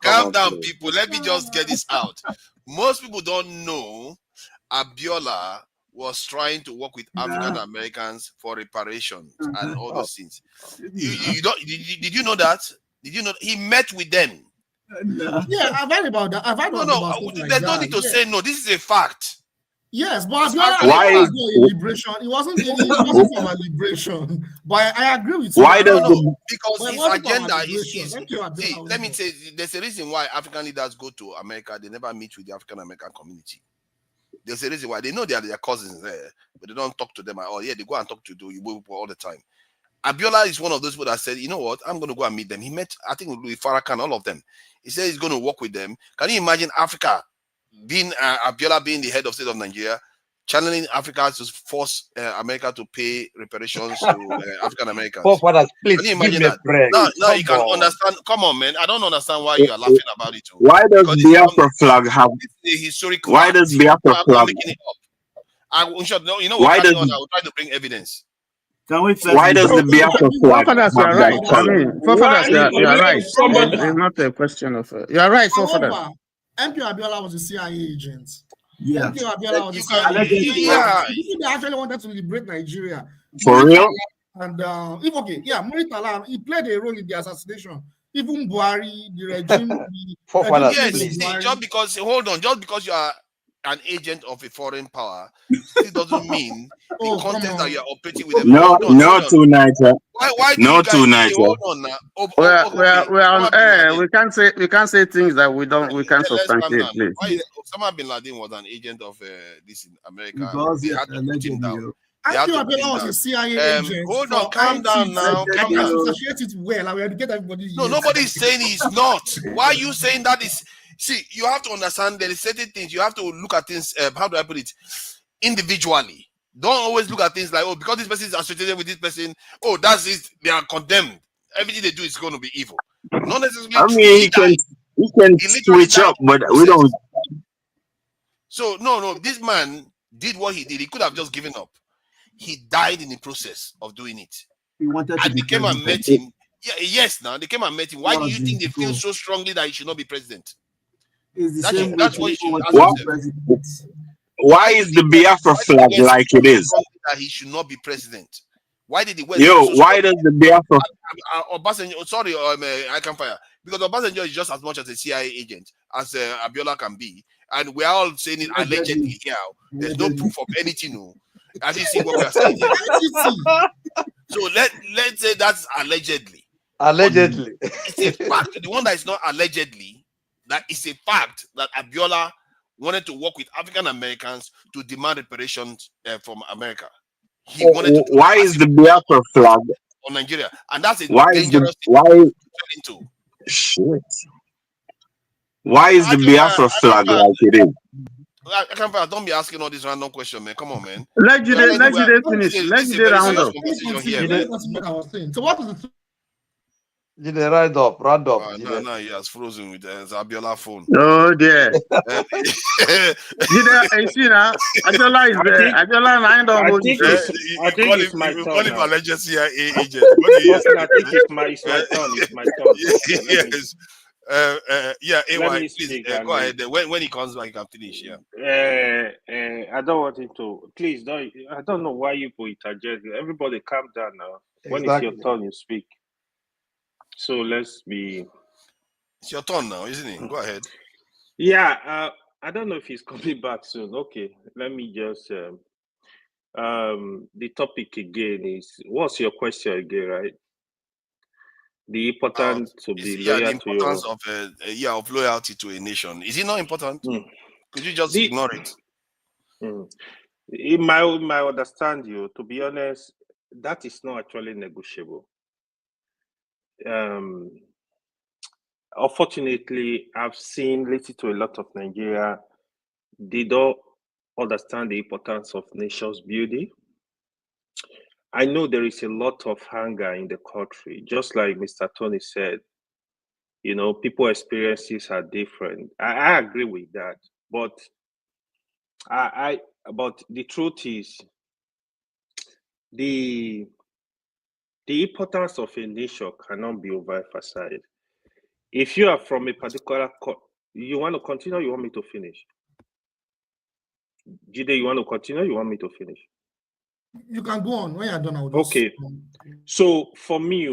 calm down, please. people. Let me just get this out. Most people don't know Abiola was trying to work with African Americans for reparations and all those things. You don't? Did you know that? Did you know he met with them? Yeah, I've heard about that. I've heard about there's no need to say no. This is a fact. Yes, but why was not a liberation? It wasn't from a liberation. But I agree with you. Why does because his agenda is let me say there's a reason why African leaders go to America, they never meet with the African American community. There's a reason why they know they are their cousins there, but they don't talk to them at all. Yeah, they go and talk to the Igbo people all the time. Abiola is one of those people that said, you know what, I'm going to go and meet them. He met, I think, Louis Farrakhan, all of them. He said he's going to work with them. Can you imagine Africa being Abiola being the head of state of Nigeria, channeling Africa to force America to pay reparations to African Americans? Please, can you imagine that? Now you can understand. Come on, man. I don't understand why you are laughing about it. Why does Biafra flag have? It's a historical. Why does Biafra flag? You know what? I will try to bring evidence. Why does the Biafra flag? Forefathers, you are right. I mean, forefathers, you are right. It's not a question of. You are right, forefathers. MP Abiola was a CIA agent. Yeah. MP Abiola was a CIA agent. Yeah. They actually wanted to liberate Nigeria. For real? And Muritala, he played a role in the assassination. Even Buhari, the regime. Just because you are an agent of a foreign power, it doesn't mean the content that you are operating with them. No, to Niger. Why no, to Niger. Hold on now. We're on air. We can't say things that we can't substantiate, please. Why Osama bin Laden was an agent of this in America. Because they had to put him down. Was a CIA agent. Hold on, calm down now. Calm down. Associate it well. I will educate everybody. No, nobody's saying he's not. Why are you saying that is? See, you have to understand there is certain things you have to look at things. How do I put it? Individually. Don't always look at things like, oh, because this person is associated with this person, oh, that's it. They are condemned. Everything they do is going to be evil. Not necessarily. I mean, he can switch up, but we don't. So no, this man did what he did. He could have just given up. He died in the process of doing it. He wanted and they came and met him. Yeah, yes, now they came and met him. Why do you think they feel so strongly that he should not be president? That's what you should ask them. Why is the Biafra flag like it is? That he should not be president. Why did he? Why does the Biafra? Obasanjo, sorry, I can fire because Obasanjo is just as much as a CIA agent as Abiola can be, and we are all saying it allegedly here. There's no proof of anything. No. As you see what we are saying here. So let's say that's allegedly. Allegedly, it's a fact. The one that is not allegedly, that is a fact that Abiola wanted to work with African Americans to demand reparations from America. He wanted to. Why is the Biafra flag on Nigeria? And that's a dangerous thing to into. Shit. Why is the Biafra flag like it is? Don't be asking all these random questions, man. Come on, man. Let you finish. Let you round up. So what is the Did they round up? No, he has frozen with Abiola phone. Oh dear. You see now, Abiola is there. Abiola lined up. I think it's my turn. Call him alleged CIA agent. I think it's my turn. It's my turn. Yes. AY, please go ahead. When he comes back, he can finish. Yeah. I don't want him to. Please don't. I don't know why you put interject. Everybody, calm down now. When it's your turn, you speak. So let's be. It's your turn now, isn't it? Go ahead. Yeah. I don't know if he's coming back soon. Okay. Let me just. The topic again is, what's your question again, right? The importance to be loyal the importance of loyalty to a nation. Is it not important? Could you just ignore it? It might understand you. To be honest, that is not actually negotiable. Unfortunately, I've seen listened to a lot of Nigeria. They don't understand the importance of nations building. I know there is a lot of hunger in the country, just like Mr. Tony said. You know, people's experiences are different. I agree with that, but but the truth is, the importance of a nation cannot be overemphasized. If you are from a particular, you want to continue, you want me to finish? Jide, you want to continue, you want me to finish? You can go on. When you're done, I'll just... Okay. So for me,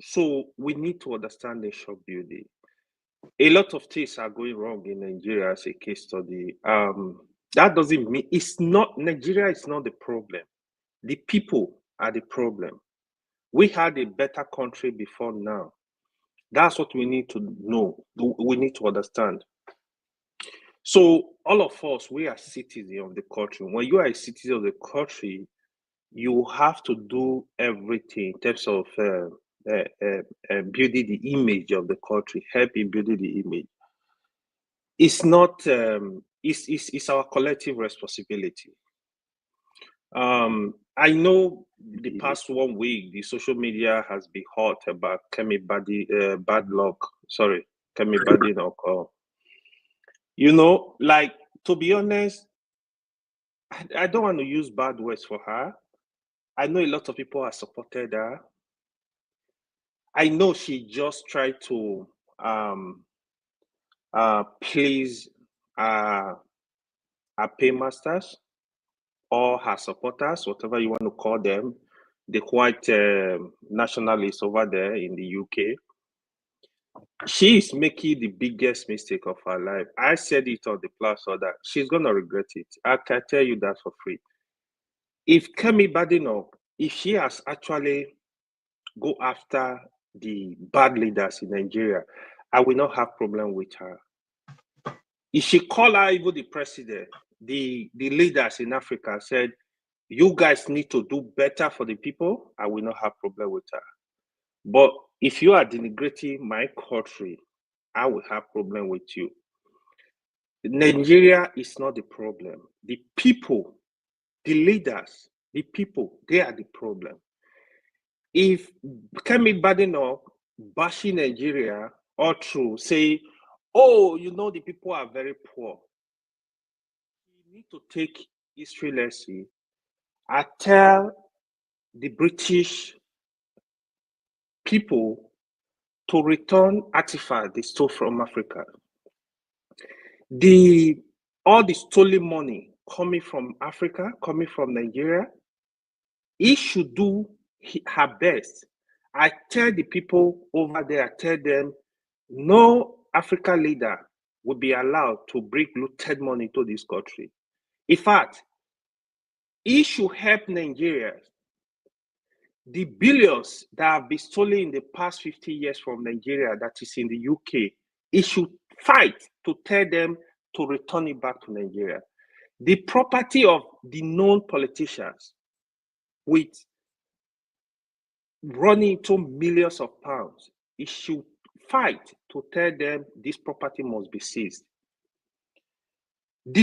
so we need to understand nation building. A lot of things are going wrong in Nigeria as a case study. That doesn't mean it's not, Nigeria is not the problem. The people are the problem. We had a better country before now. That's what we need to know. We need to understand. So all of us, we are citizens of the country. When you are a citizen of the country, you have to do everything in terms of building the image of the country, helping building the image. It's not, it's our collective responsibility. I know the past 1 week, the social media has been hot about Kemi Badenoch. You know, like, to be honest, I don't want to use bad words for her. I know a lot of people have supported her. I know she just tried to please her paymasters or her supporters, whatever you want to call them, the white nationalists over there in the UK. She is making the biggest mistake of her life. I said it on the platform that she's going to regret it. I can tell you that for free. If Kemi Badenoch, if she has actually go after the bad leaders in Nigeria, I will not have problem with her. If she call her even the president, the leaders in Africa said, you guys need to do better for the people, I will not have problem with her. But if you are denigrating my country, I will have problem with you. Nigeria is not the problem. The people, the leaders, the people, they are the problem. If Kemi Badenoch bashing Nigeria all through, say, oh, you know, the people are very poor, you need to take history lesson. I tell the British people to return artifacts they stole from Africa. All the stolen money coming from Africa, coming from Nigeria, he should do her best. I tell the people over there, I tell them, no African leader will be allowed to bring looted money to this country. In fact, he should help Nigeria. The billions that have been stolen in the past 50 years from Nigeria that is in the UK, he should fight to tell them to return it back to Nigeria. The property of the known politicians with running into millions of pounds, he should fight to tell them this property must be seized. The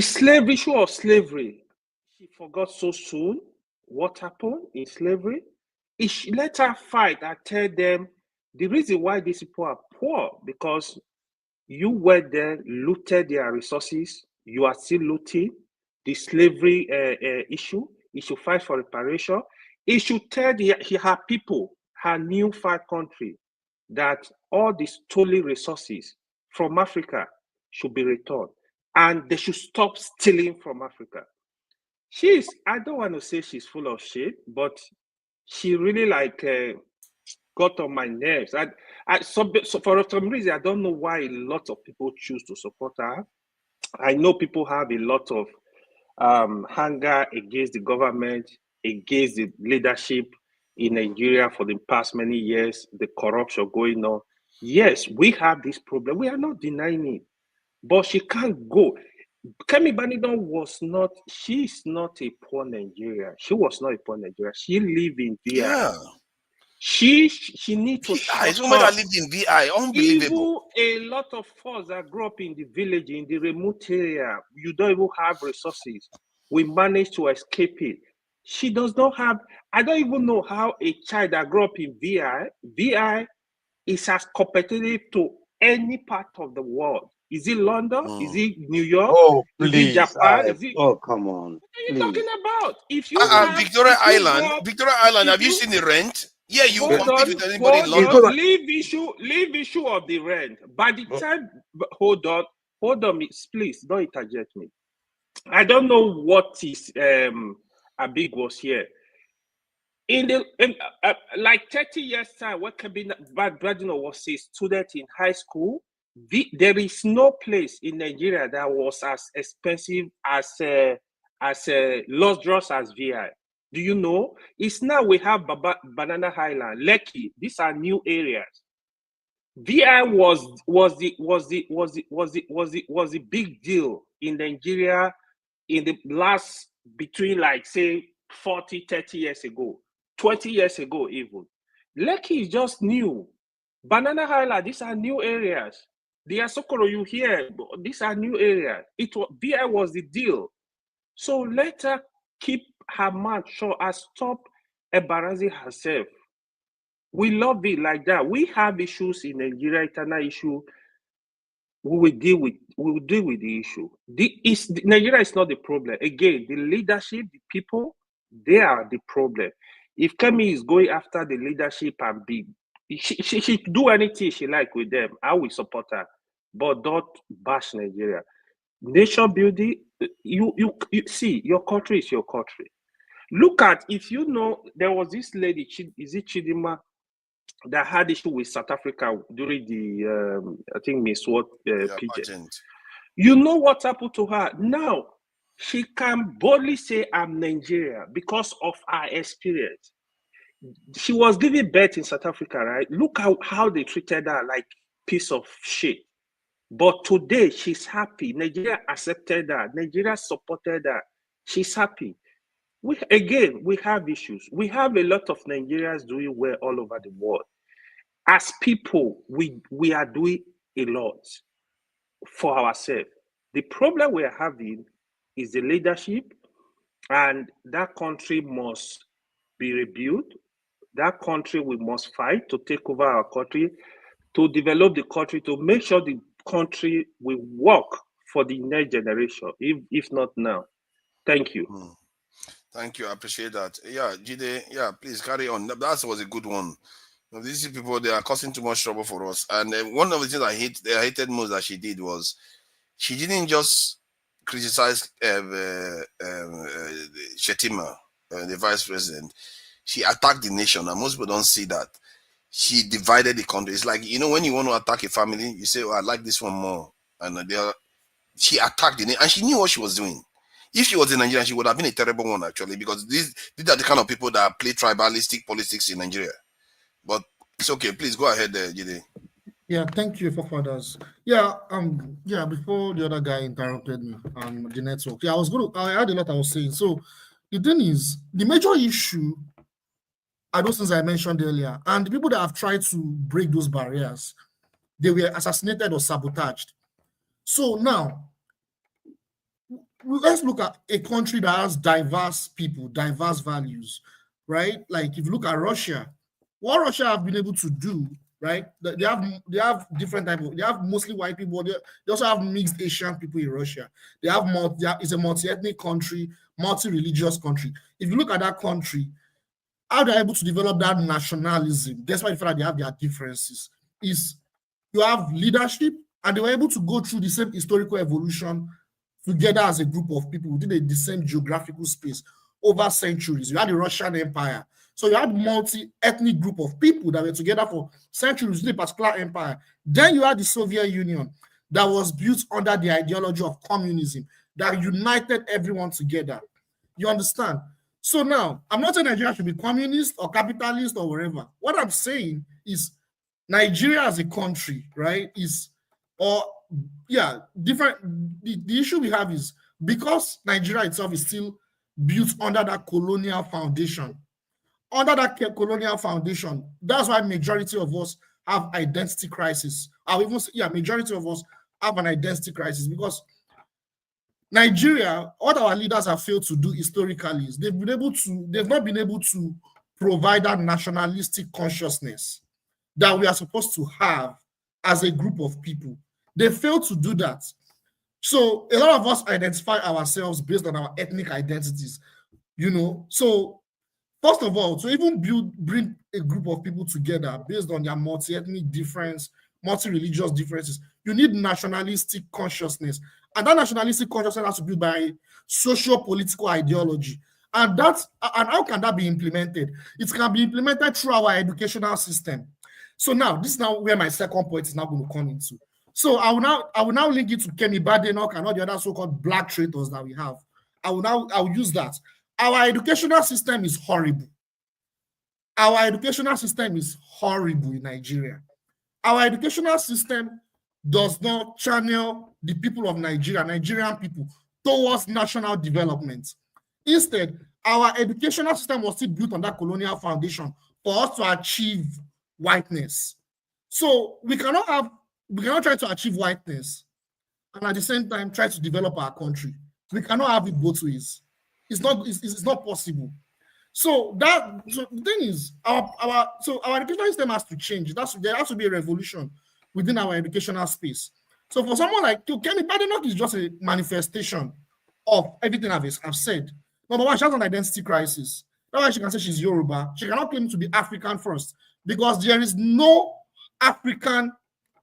issue of slavery, she forgot so soon what happened in slavery. He should let her fight and tell them the reason why these people are poor, because you were there, looted their resources, you are still looting. The slavery issue, he should fight for reparation. He should tell her people, her new five country, that all the stolen resources from Africa should be returned, and they should stop stealing from Africa. I don't want to say she's full of shit, but she really got on my nerves. So for some reason, I don't know why a lot of people choose to support her. I know people have a lot of anger against the government, against the leadership in Nigeria for the past many years, the corruption going on. Yes, we have this problem. We are not denying it, but she can't go. Kemi Banidon was not, she's not a poor Nigerian. She was not a poor Nigerian. She lived in VI. Yeah. She needs to VI, shut somebody up. that lived in VI, unbelievable. Even a lot of us that grew up in the village, in the remote area, you don't even have resources. We managed to escape it. She does not have, I don't even know how a child that grew up in VI is as competitive to any part of the world. Is it London? Is it New York? Oh, Is please. it Japan? Is it... Oh, come on. What are you talking about? If you Victoria Island, have you seen the rent? Yeah, you compete with anybody in London. Leave issue of the rent. By the time, hold on, please don't interject me. I don't know what is Abig was here. In like 30 years time, when Kebina Badino was a student in high school, there is no place in Nigeria that was as expensive as Los Dros as VI. Do you know? It's now we have Banana Island, Lekki. These are new areas. VI was the big deal in Nigeria in the last, between like say 40, 30 years ago, 20 years ago even. Lekki is just new. Banana Island, these are new areas. The Asokoro you hear, these are new areas. VI was the deal. So let her keep her mouth shut and stop embarrassing herself. We love it like that. We have issues in Nigeria, internal issue. We will deal with the issue. Nigeria is not the problem. Again, the leadership, the people, they are the problem. If Kemi is going after the leadership and she do anything she like with them, I will support her. But don't bash Nigeria. Nation building, you see, your country is your country. Look at, if you know, there was this lady, is it Chidima, that had issue with South Africa during the, I think, Miss World pageant. You know what happened to her? Now, she can boldly say, I'm Nigeria because of her experience. She was giving birth in South Africa, right? Look how they treated her like piece of shit. But today, she's happy. Nigeria accepted her. Nigeria supported her. She's happy. We have issues. We have a lot of Nigerians doing well all over the world. As people, we are doing a lot for ourselves. The problem we are having is the leadership, and that country must be rebuilt. That country, we must fight to take over our country, to develop the country, to make sure the country will work for the next generation, if not now. Thank you. Thank you. I appreciate that. Yeah, Jide, yeah, please carry on. That was a good one. These people, they are causing too much trouble for us. And one of the things I hated most that she did was she didn't just criticize Shetima, the vice president. She attacked the nation, and most people don't see that. She divided the country. It's like, when you want to attack a family, you say, I like this one more. And she attacked the nation, and she knew what she was doing. If she was in Nigeria, she would have been a terrible one, actually, because these are the kind of people that play tribalistic politics in Nigeria. But it's okay. Please go ahead, Jide. Yeah, thank you for fathers. Yeah, before the other guy interrupted me on the network. Yeah, I had a lot I was saying. So the thing is, the major issue are those things I mentioned earlier, and the people that have tried to break those barriers, they were assassinated or sabotaged. So now, let's look at a country that has diverse people, diverse values, right? Like if you look at Russia, what Russia have been able to do, right? They have different type of, they have mostly white people. They also have mixed Asian people in Russia. It's a multi-ethnic country, multi-religious country. If you look at that country, how they're able to develop that nationalism, despite the fact that they have their differences, is you have leadership, and they were able to go through the same historical evolution together as a group of people within the same geographical space over centuries. You had the Russian Empire. So you had multi-ethnic group of people that were together for centuries within a particular empire. Then you had the Soviet Union that was built under the ideology of communism that united everyone together. You understand? So now, I'm not saying Nigeria should be communist or capitalist or whatever. What I'm saying is Nigeria as a country, right, yeah, different. The issue we have is because Nigeria itself is still built under that colonial foundation. Under that colonial foundation, that's why majority of us have identity crisis. I would even say, yeah, majority of us have an identity crisis because Nigeria, what our leaders have failed to do historically is they've not been able to provide that nationalistic consciousness that we are supposed to have as a group of people. They failed to do that. So a lot of us identify ourselves based on our ethnic identities, you know. So first of all, to even bring a group of people together based on their multi-ethnic difference, multi-religious differences, you need nationalistic consciousness. And that nationalistic consciousness has to be by socio-political ideology. And how can that be implemented? It can be implemented through our educational system. So now, this is now where my second point is now going to come into. So I will now link it to Kemi Badenoch and all the other so-called black traitors that we have. I will use that. Our educational system is horrible. Our educational system is horrible in Nigeria. Our educational system does not channel the people of Nigeria, Nigerian people, towards national development. Instead, our educational system was still built on that colonial foundation for us to achieve whiteness. So we cannot try to achieve whiteness and at the same time try to develop our country. We cannot have it both ways. It's not possible. So the thing is, our educational system has to change. There has to be a revolution within our educational space. So for someone like Kemi Badenoch is just a manifestation of everything I've said. Number one, she has an identity crisis. That's why she can say she's Yoruba. She cannot claim to be African first because there is no African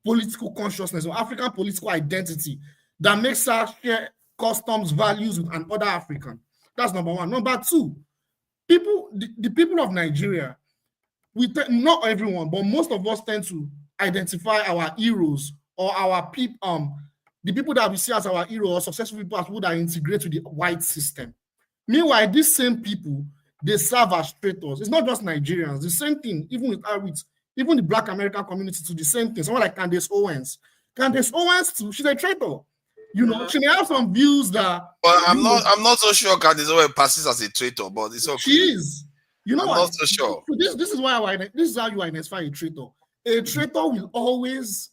political consciousness or African political identity that makes her share customs, values with another African. That's number one. Number two, the people of Nigeria, not everyone, but most of us tend to identify our heroes or our people, the people that we see as our heroes or successful people as people that integrate with the white system. Meanwhile, these same people, they serve as traitors. It's not just Nigerians. The same thing, even even the Black American community, to the same thing. Someone like Candace Owens. Candace Owens too, she's a traitor. You know, she may have some views that. But I'm not so sure Candace Owens passes as a traitor, but it's okay. She is. You know, I'm not so sure. This is how you identify a traitor. A traitor will always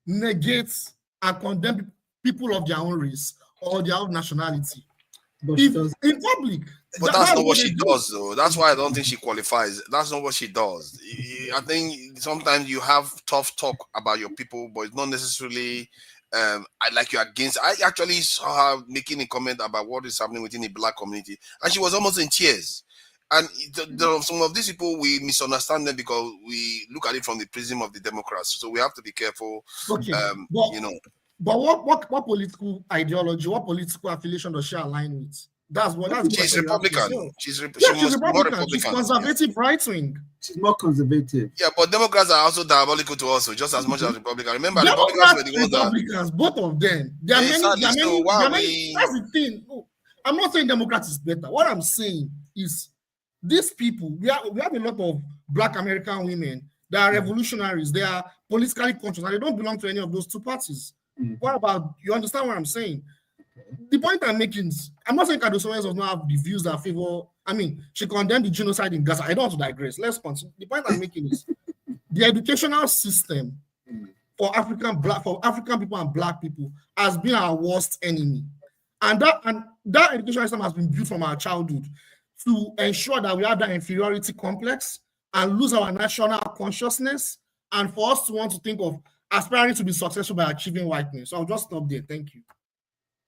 negate and condemn people of their own race or their own nationality. In public. But that's not what she does, though. That's why I don't think she qualifies. That's not what she does. I think sometimes you have tough talk about your people, but it's not necessarily like you're against. I actually saw her making a comment about what is happening within the Black community, and she was almost in tears. And some of these people, we misunderstand them because we look at it from the prism of the Democrats. So we have to be careful. Okay. You know. But what political ideology, what political affiliation does she align with? She's Republican. She's Republican. She's conservative, right wing. She's more conservative. Yeah, but Democrats are also diabolical to us, just as much as Republicans. Remember, Democrats were the ones Republicans, both of them. There are many. That's the thing. No, I'm not saying Democrats is better. What I'm saying is these people, we have a lot of Black American women that are revolutionaries. They are politically conscious, and they don't belong to any of those two parties. What about, you understand what I'm saying? The point I'm making is, I'm not saying Candace Owens does not have the views that favor, she condemned the genocide in Gaza. I don't want to digress. Let's continue. The point I'm making is, the educational system for African people and Black people has been our worst enemy. And that educational system has been built from our childhood to ensure that we have that inferiority complex and lose our national consciousness, and for us to want to think of aspiring to be successful by achieving whiteness. So I'll just stop there. Thank you.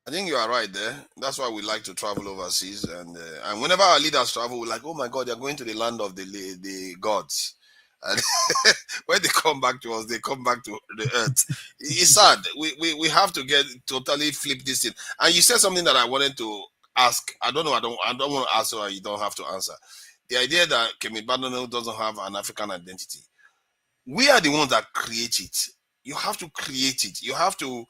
I think you are right there. That's why we like to travel overseas, and whenever our leaders travel, we're like, oh my God, they're going to the land of the gods. And when they come back to us, they come back to the earth. It's sad. We have to get totally flip this thing. And you said something that I wanted to ask. I don't know. I don't want to answer, and you don't have to answer. The idea that Kemi Badenoch doesn't have an African identity. We are the ones that create it. You have to create it. You have to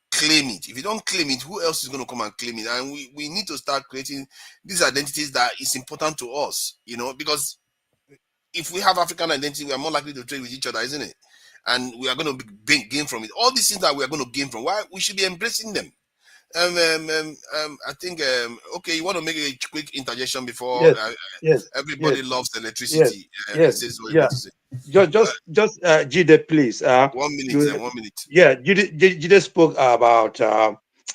claim it. If you don't claim it, who else is going to come and claim it? And we need to start creating these identities that is important to us, because if we have African identity, we are more likely to trade with each other, isn't it? and we are going to gain from it. All these things that we are going to gain from, why we should be embracing them. I think okay, you want to make a quick interjection before everybody loves electricity. Says what you want to say. Just Jide, please. 1 minute. 1 minute. Yeah, Jide spoke about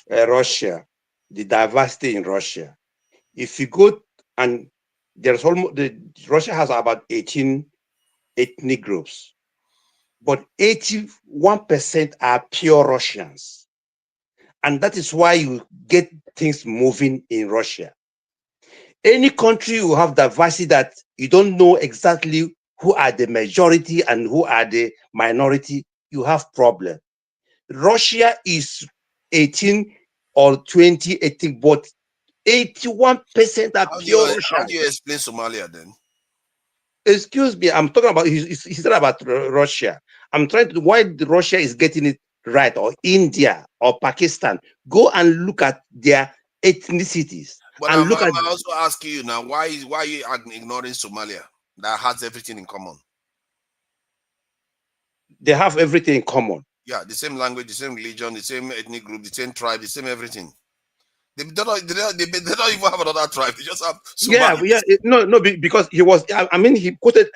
Russia, the diversity in Russia. If you go and there's almost Russia has about 18 ethnic groups, but 81% are pure Russians. And that is why you get things moving in Russia. Any country who have diversity that you don't know exactly who are the majority and who are the minority, you have problem. Russia is 18 or 20 ethnic, but 81% are pure Russians. How do you explain Somalia then? Excuse me, I'm talking about, he's not about Russia. I'm trying to, why Russia is getting it right, or India or Pakistan. Go and look at their ethnicities. But and I'm also asking you now, why are you ignoring Somalia that has everything in common? They have everything in common. Yeah, the same language, the same religion, the same ethnic group, the same tribe, the same everything. They don't even have another tribe. They just have Somalia. No, because he was. I mean, he quoted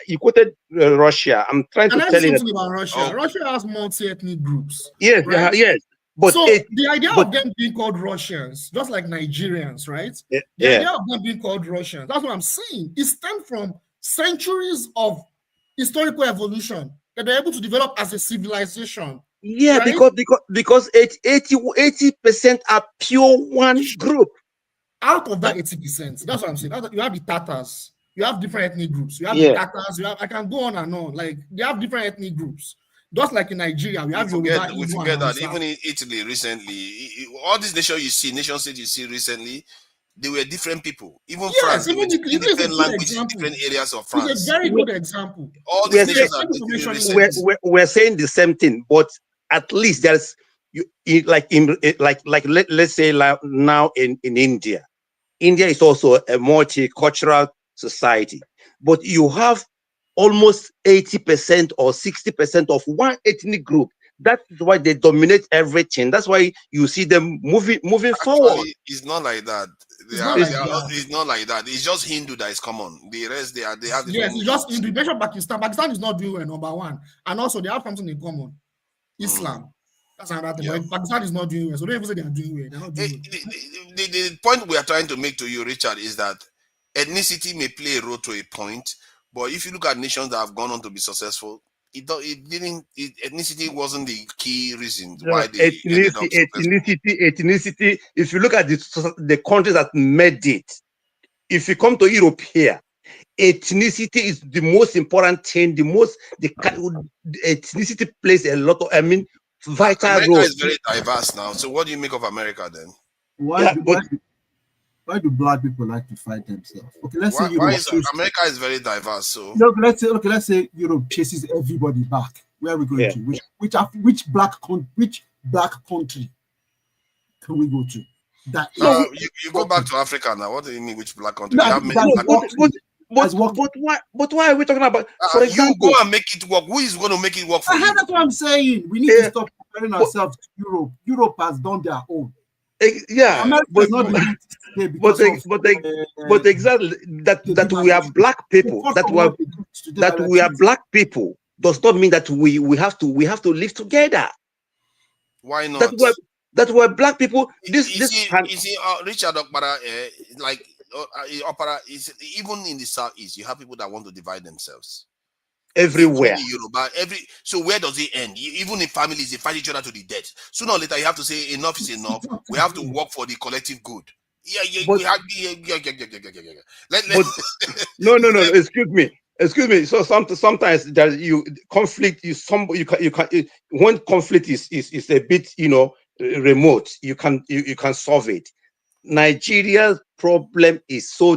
Russia. I'm trying to tell you something about Russia. Oh. Russia has multi-ethnic groups. Yes, right? Yes. But so the idea of them being called Russians, just like Nigerians, right? The idea of them being called Russians, that's what I'm saying. It stems from centuries of historical evolution that they're able to develop as a civilization. Yeah, right? because 80% are pure one group. Out of that 80%, that's what I'm saying. You have the Tatars, you have different ethnic groups. You have the Tatars, I can go on and on. Like they have different ethnic groups. Just like in Nigeria, we forget that even in Italy recently, all these nations you see, nation states you see recently, they were different people. Even France, even different languages, different areas of France. It's a very good example. All these nations we're saying the same thing, but at least there's let's say now in India. India is also a multicultural society, but you have almost 80% or 60% of one ethnic group. That's why they dominate everything. That's why you see them moving forward. It's not like that. It's not like that. It's just Hindu that is common. The rest they have. Yes, it's just Hindu. You mentioned Pakistan. Pakistan is not doing well, number one, and also they have something in common: Islam. That's another thing. Yeah. Pakistan is not doing well, so don't even say they are doing well. They're not doing well. The point we are trying to make to you, Richard, is that ethnicity may play a role to a point. But if you look at nations that have gone on to be successful, ethnicity wasn't the key reason why they ethnicity. If you look at the countries that made it, if you come to Europe here, ethnicity is the most important thing. The ethnicity plays a lot of, vital role. America is very diverse now. So what do you make of America then? Why do black people like to fight themselves? Okay, let's say America is very diverse. So let's say Europe chases everybody back. Where are we going to? Which black country can we go to? You go back to Africa now. What do you mean which black country? But why are we talking about? For example, you go and make it work. Who is going to make it work for you? That's what I'm saying. We need to stop comparing ourselves to Europe. Europe has done their own. But exactly that we are black people. That we are black people does not mean that we have to live together. Why not? That we're black people. Richard Okpara, Opera is even in the southeast. You have people that want to divide themselves. Everywhere. So where does it end? Even in families, they fight each other to the death. Sooner or later, you have to say enough is enough. We have to work for the collective good. No. Excuse me. So sometimes there conflict. When conflict is a bit remote, you can solve it. Nigeria's problem is so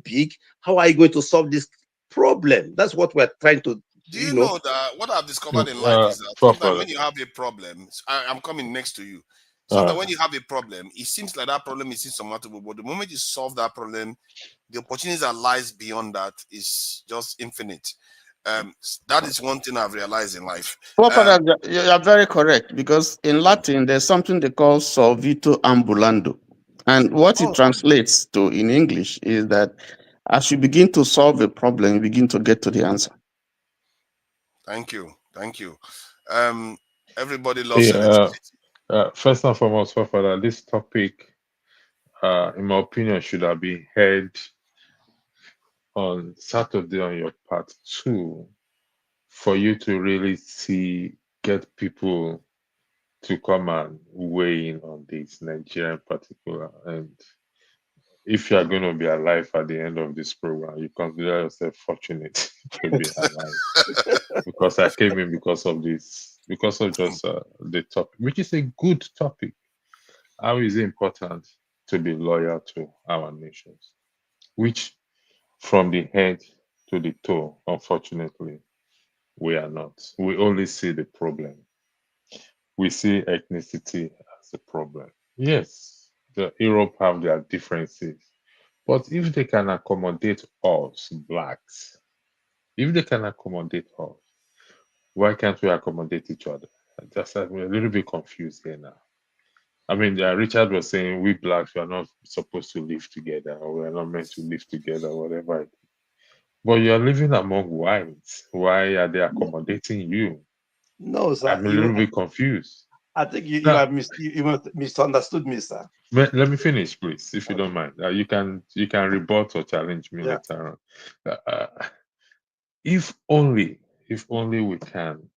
big. How are you going to solve this problem? That's what we're trying to do. You know that what I've discovered in life is that sometimes when you have a problem, I'm coming next to you. So that when you have a problem, it seems like that problem is insurmountable. But the moment you solve that problem, the opportunities that lies beyond that is just infinite. That is one thing I've realized in life. Well, Father, you are very correct, because in Latin there's something they call solvito ambulando. And what it Oh, translates to in English is that as you begin to solve a problem, you begin to get to the answer. thank you. Everybody loves Yeah, electricity. first and foremost, Father, this topic, in my opinion, should have been heard on Saturday on your part 2, for you to really get people to come and weigh in on this, Nigeria in particular. And if you are going to be alive at the end of this program, you consider yourself fortunate to be alive. Because I came in because of just the topic, which is a good topic. How is it important to be loyal to our nations? Which, from the head to the toe, unfortunately, we are not. We only see the problem. We see ethnicity as a problem. Yes, the Europe have their differences, but if they can accommodate us, blacks, if they can accommodate us, why can't we accommodate each other? I'm a little bit confused here now. I mean, Richard was saying we blacks we are not supposed to live together, or we are not meant to live together, whatever. But you're living among whites. Why are they accommodating you? No, sir. I'm a little bit confused. I think you Now- have misunderstood me, sir. Let me finish, please, if you don't mind. You can rebut or challenge me later on. If only we can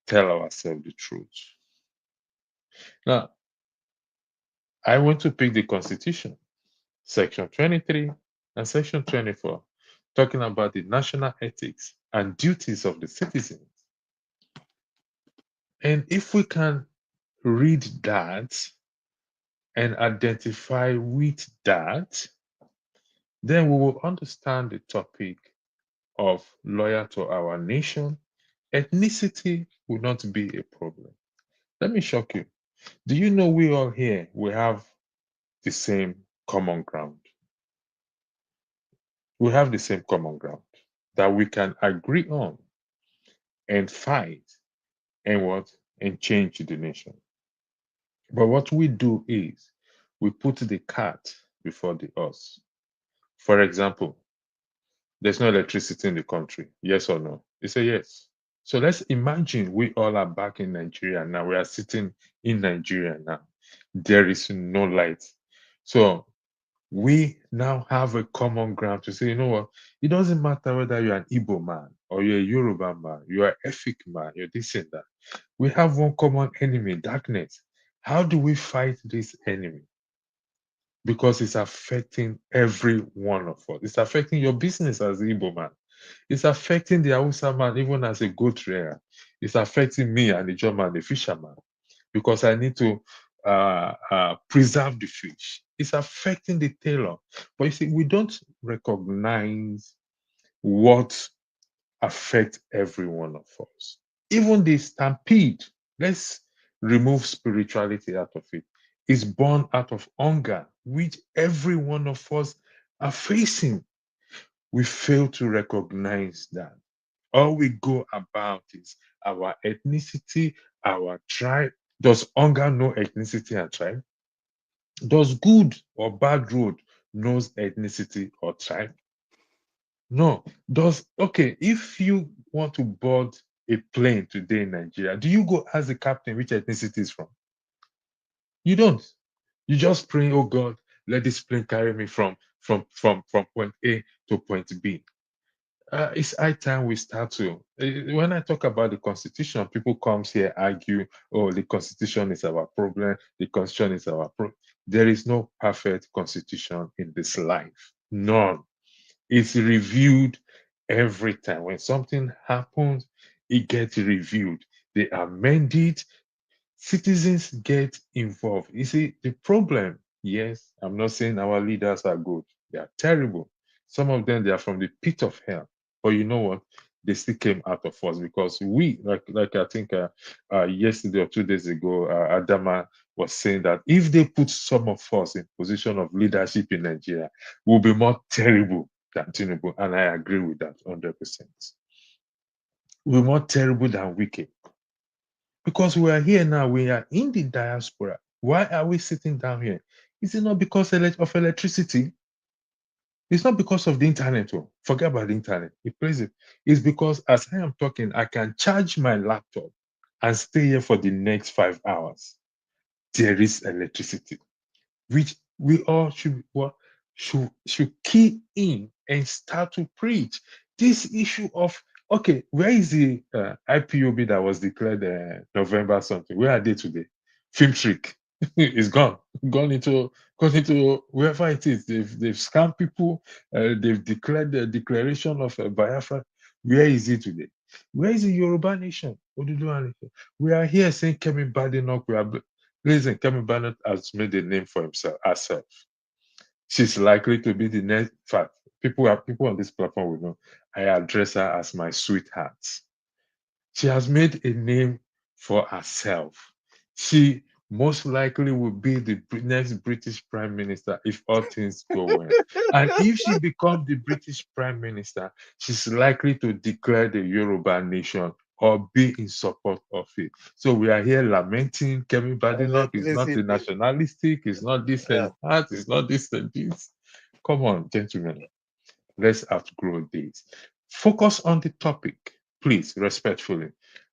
tell ourselves the truth. Now, I want to pick the Constitution, Section 23 and Section 24, talking about the national ethics and duties of the citizens. And if we can read that and identify with that, then we will understand the topic of loyal to our nation. Ethnicity will not be a problem. Let me shock you. Do you know we all here, we have the same common ground? We have the same common ground that we can agree on and fight and change the nation. But what we do is we put the cart before the horse. For example, there's no electricity in the country. Yes or no? It's a yes. So let's imagine we all are back in Nigeria now. We are sitting in Nigeria now. There is no light. So we now have a common ground to say, you know what? It doesn't matter whether you're an Igbo man or you're a Yoruba man, you're an Efik man, you're this and that. We have one common enemy, darkness. How do we fight this enemy? Because it's affecting every one of us. It's affecting your business as an Igbo man. It's affecting the Hausa man, even as a goat rearer. It's affecting me and the German, the fisherman, because I need to preserve the fish. It's affecting the tailor. But you see, we don't recognize what affects every one of us. Even the stampede, let's remove spirituality out of it, is born out of hunger, which every one of us are facing. We fail to recognize that. All we go about is our ethnicity, our tribe. Does hunger know ethnicity and tribe? Does good or bad road knows ethnicity or tribe? No. If you want to board a plane today in Nigeria, do you go ask the captain which ethnicity is from? You don't. You just pray, oh God, let this plane carry me from point A to point B. It's high time we start to. When I talk about the Constitution, people comes here argue, oh, the Constitution is our problem. The Constitution is our problem. There is no perfect Constitution in this life. None. It's reviewed every time. When something happens, it gets reviewed. They amend it. Citizens get involved. You see, the problem, yes, I'm not saying our leaders are good. They are terrible. Some of them, they are from the pit of hell. But you know what? They still came out of us because we, like I think yesterday or 2 days ago, Adama was saying that if they put some of us in position of leadership in Nigeria, we'll be more terrible than Tinubu, and I agree with that 100%. We're more terrible than wicked. Because we are here now, we are in the diaspora. Why are we sitting down here? Is it not because of electricity? It's not because of the internet. Oh. Forget about the internet. It's because as I am talking, I can charge my laptop and stay here for the next 5 hours. There is electricity, which we all should key in and start to preach. This issue of, okay, where is the IPOB that was declared November something? Where are they today? Film trick is gone into wherever it is. They've scammed people. They've declared the declaration of Biafra. Where is it today? Where is the Yoruba nation? Oduduwa nation? We are here saying Kemi Badenoch. Listen, Kemi Badenoch has made a name for herself. She's likely to be the next. In fact, people on this platform will know I address her as my sweetheart. She has made a name for herself. She most likely will be the next British Prime Minister if all things go well. And if she becomes the British Prime Minister, she's likely to declare the Yoruba nation or be in support of it. So we are here lamenting Kemi Badenoch is not the nationalistic, it's not this and that, it's not this and this. Come on, gentlemen. Let's outgrow this. Focus on the topic, please, respectfully.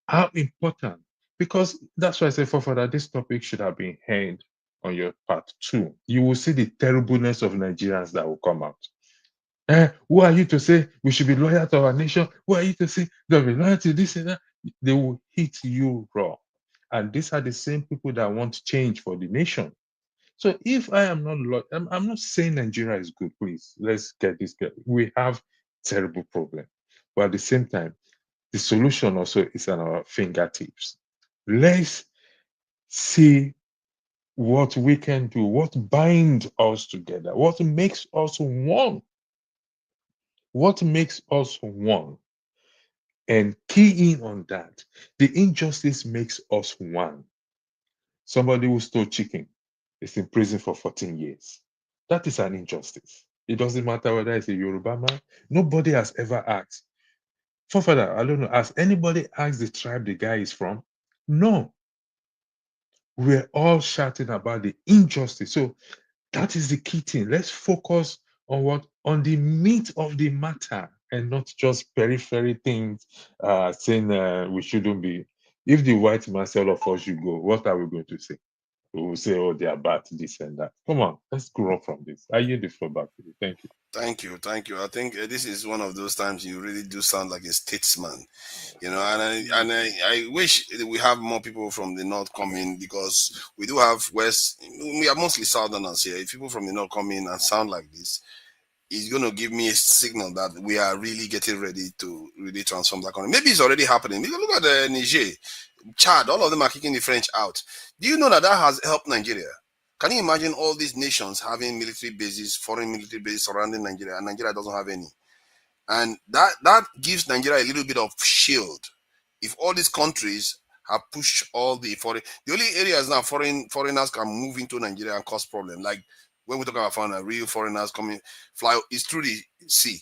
How important? Because that's why I say, Fofada, this topic should have been heard on your part too. You will see the terribleness of Nigerians that will come out. Who are you to say we should be loyal to our nation? Who are you to say they'll be loyal to this and that? They will hit you raw. And these are the same people that want change for the nation. So if I am not, I'm not saying Nigeria is good, please. Let's get this clear. We have terrible problem. But at the same time, the solution also is at our fingertips. Let's see what we can do, what binds us together, what makes us one. What makes us one? And key in on that. The injustice makes us one. Somebody who stole chicken is in prison for 14 years. That is an injustice. It doesn't matter whether it's a Yoruba man. Nobody has ever asked. Forefather, I don't know, has anybody asked the tribe the guy is from? No. We're all shouting about the injustice. So that is the key thing. Let's focus on what? On the meat of the matter and not just periphery things, saying we shouldn't be. If the white man say all of us should go, what are we going to say? We will say, oh, they are bad, this and that. Come on, let's grow from this. I yield the floor back to you. Thank you. Thank you. I think this is one of those times you really do sound like a statesman, you know. And I wish we have more people from the north coming, because we do have west. We are mostly southerners here. If people from the north come in and sound like this, it's going to give me a signal that we are really getting ready to really transform that country. Maybe it's already happening. Because look at Niger, Chad, all of them are kicking the French out. Do you know that has helped Nigeria? Can you imagine all these nations having military bases, foreign military bases surrounding Nigeria, and Nigeria doesn't have any? And that gives Nigeria a little bit of shield. If all these countries have pushed all the only areas now foreigners can move into Nigeria and cause problem. Like when we talk about foreigners, real foreigners coming, fly, is through the sea.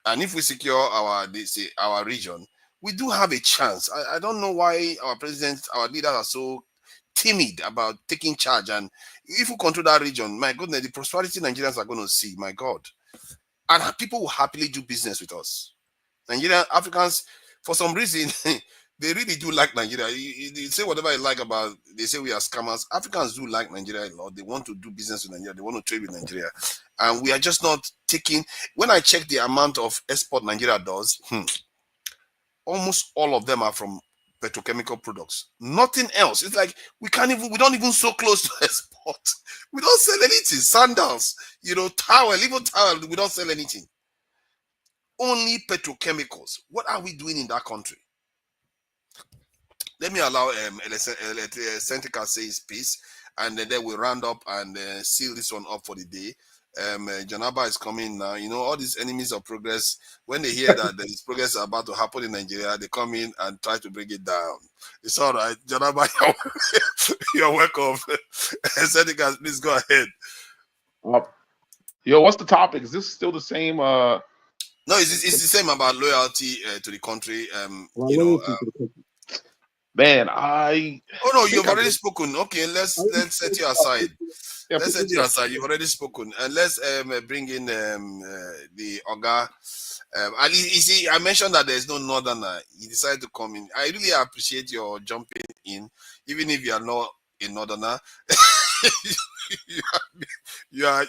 And if we secure our region, we do have a chance. I don't know why our presidents, our leaders are so timid about taking charge. And if we control that region, my goodness, the prosperity Nigerians are going to see, my God. And people will happily do business with us. Nigerian Africans, for some reason, they really do like Nigeria. You say whatever you like about, they say we are scammers. Africans do like Nigeria a lot. They want to do business with Nigeria. They want to trade with Nigeria. And we are just not taking, when I check the amount of export Nigeria does, almost all of them are from petrochemical products. Nothing else. It's like we don't even so close to export. We don't sell anything. Sandals, towel, even towel, we don't sell anything. Only petrochemicals. What are we doing in that country? Let me allow Sentica say his piece, and then we'll round up and seal this one up for the day. Janaba is coming now. All these enemies of progress, when they hear that there is progress about to happen in Nigeria, they come in and try to bring it down. It's all right. Janaba, you're welcome. Sentica, please go ahead. Yo, what's the topic? Is this still the same? No, it's the same about loyalty to the country. Man, I. Oh no, you've already spoken. Okay, let's set you aside. Yeah, Let's set you aside. You've already spoken, and let's bring in the Oga. And you see, I mentioned that there's no northerner. He decided to come in. I really appreciate your jumping in, even if you are not a northerner. you are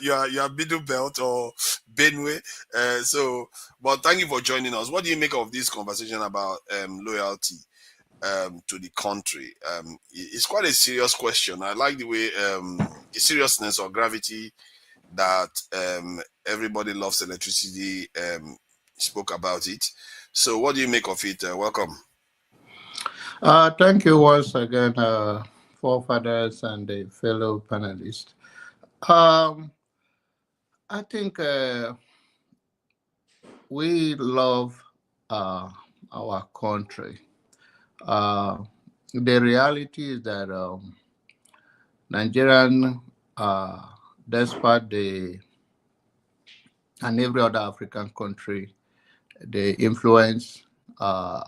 middle belt or Benue. But thank you for joining us. What do you make of this conversation about loyalty to the country? It's quite a serious question. I like the way the seriousness or gravity that everybody loves electricity spoke about it. So what do you make of it? Welcome. Thank you once again, forefathers and the fellow panelists. I think we love our country. The reality is that Nigerian, despite and every other African country, the influence of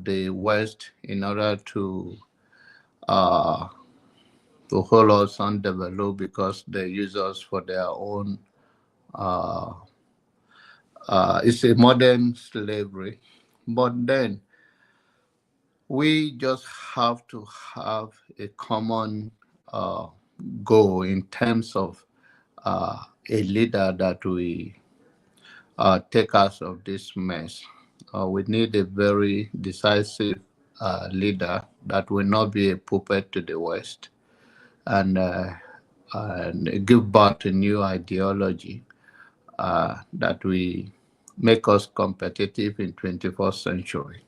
the West in order to hold us undeveloped because they use us for their own. It's a modern slavery, but then we just have to have a common goal in terms of a leader that we take us of this mess. We need a very decisive leader that will not be a puppet to the West and give birth to new ideology that we make us competitive in 21st century.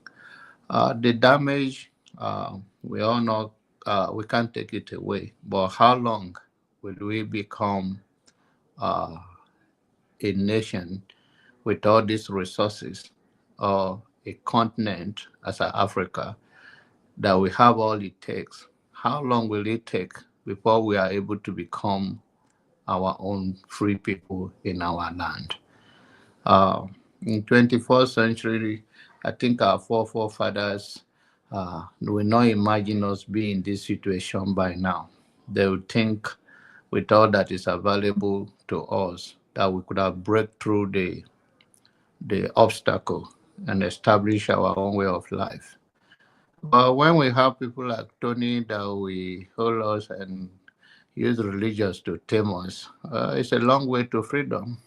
The damage, we all know, we can't take it away, but how long will we become a nation with all these resources, or a continent as Africa that we have all it takes? How long will it take before we are able to become our own free people in our land? In 21st century, I think our forefathers will not imagine us being in this situation by now. They would think with all that is available to us that we could have break through the obstacle and establish our own way of life. But when we have people like Tony that we hold us and use religions to tame us, it's a long way to freedom.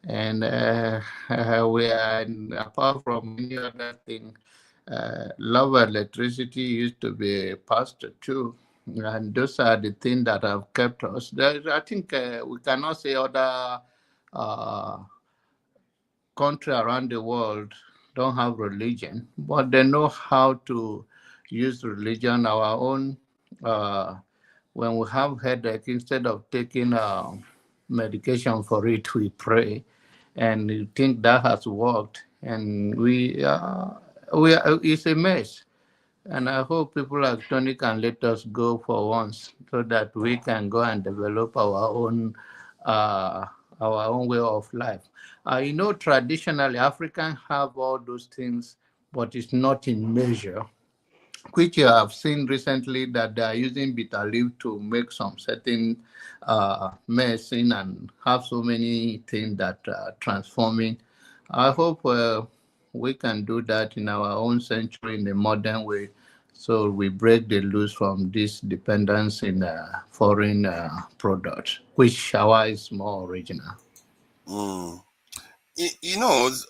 And we are, apart from any other thing, love electricity used to be a pastor too. And those are the things that have kept us. I think we cannot say other countries around the world don't have religion, but they know how to use religion. Our own, when we have headache, instead of taking medication for it, we pray, and we think that has worked. And it's a mess. And I hope people like Tony can let us go for once, so that we can go and develop our own way of life. Traditionally, Africans have all those things, but it's not in measure, which you have seen recently that they are using bitter leaf to make some certain medicine and have so many things that are transforming. I hope we can do that in our own century in a modern way, so we break the loose from this dependence in foreign products, which our is more original.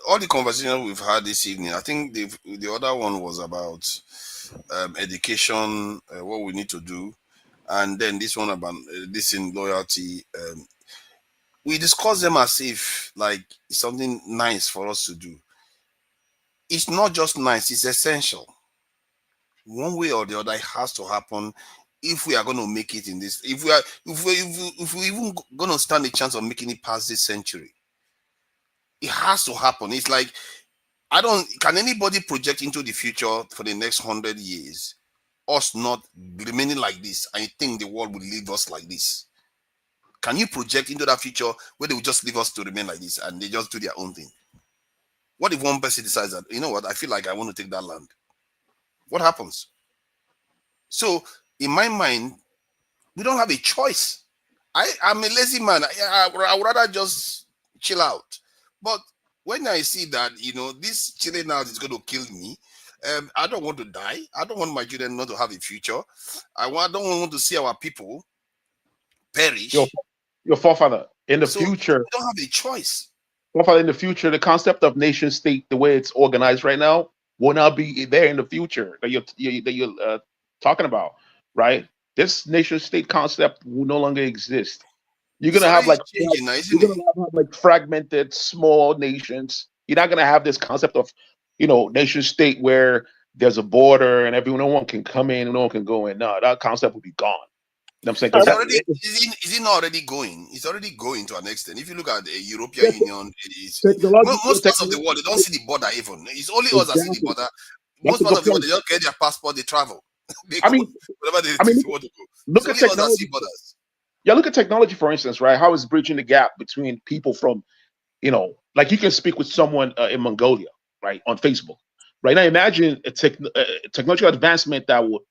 All the conversations we've had this evening, I think the other one was about education, what we need to do, and then this one about this in loyalty. We discuss them as if like it's something nice for us to do. It's not just nice; it's essential. One way or the other, it has to happen if we are going to make it in this. If we even going to stand a chance of making it past this century, it has to happen. It's like can anybody project into the future for the next 100 years us not remaining like this? I think the world will leave us like this. Can you project into that future where they will just leave us to remain like this and they just do their own thing? What if one person decides that, you know what, I feel like I want to take that land? What happens? So in my mind, we don't have a choice. I'm a lazy man. I would rather just chill out. But when I see that, this chilling out is going to kill me, I don't want to die. I don't want my children not to have a future. I don't want to see our people perish. Your forefather in the So future. we don't have a choice. Forefather, in the future, the concept of nation state, the way it's organized right now, will not be there in the future that you're talking about, right? This nation state concept will no longer exist. You're gonna have like changing now, isn't you're gonna have like fragmented small nations. You're not gonna have this concept of nation state where there's a border and no one can come in and no one can go in. No, that concept will be gone. You know what I'm saying? 'Cause Is it not already going? It's already going to an extent. If you look at the European Union, most parts of the world, they don't see the border even. It's only us that see the border. Most parts of the world, they just get their passport, they travel. They go, wherever they want to go. Look at technology. Yeah, look at technology, for instance, right? How it's bridging the gap between people from, like you can speak with someone in Mongolia, right, on Facebook. Right now, imagine a technological advancement that would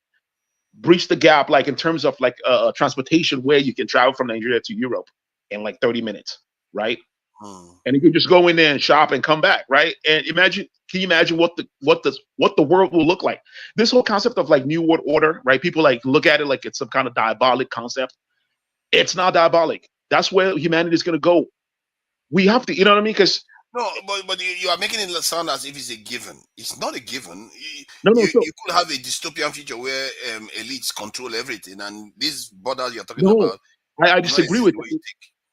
breach the gap, like in terms of like transportation, where you can travel from Nigeria to Europe in like 30 minutes, right? And you can just go in there and shop and come back, right? And can you imagine what the world will look like? This whole concept of like New World Order, right? People like look at it like it's some kind of diabolic concept. It's not diabolic. That's where humanity is going to go. We have to, you know what I mean? Because no, but you are making it sound as if it's a given. It's not a given. You could have a dystopian future where elites control everything, and these borders you're talking about. I disagree with that.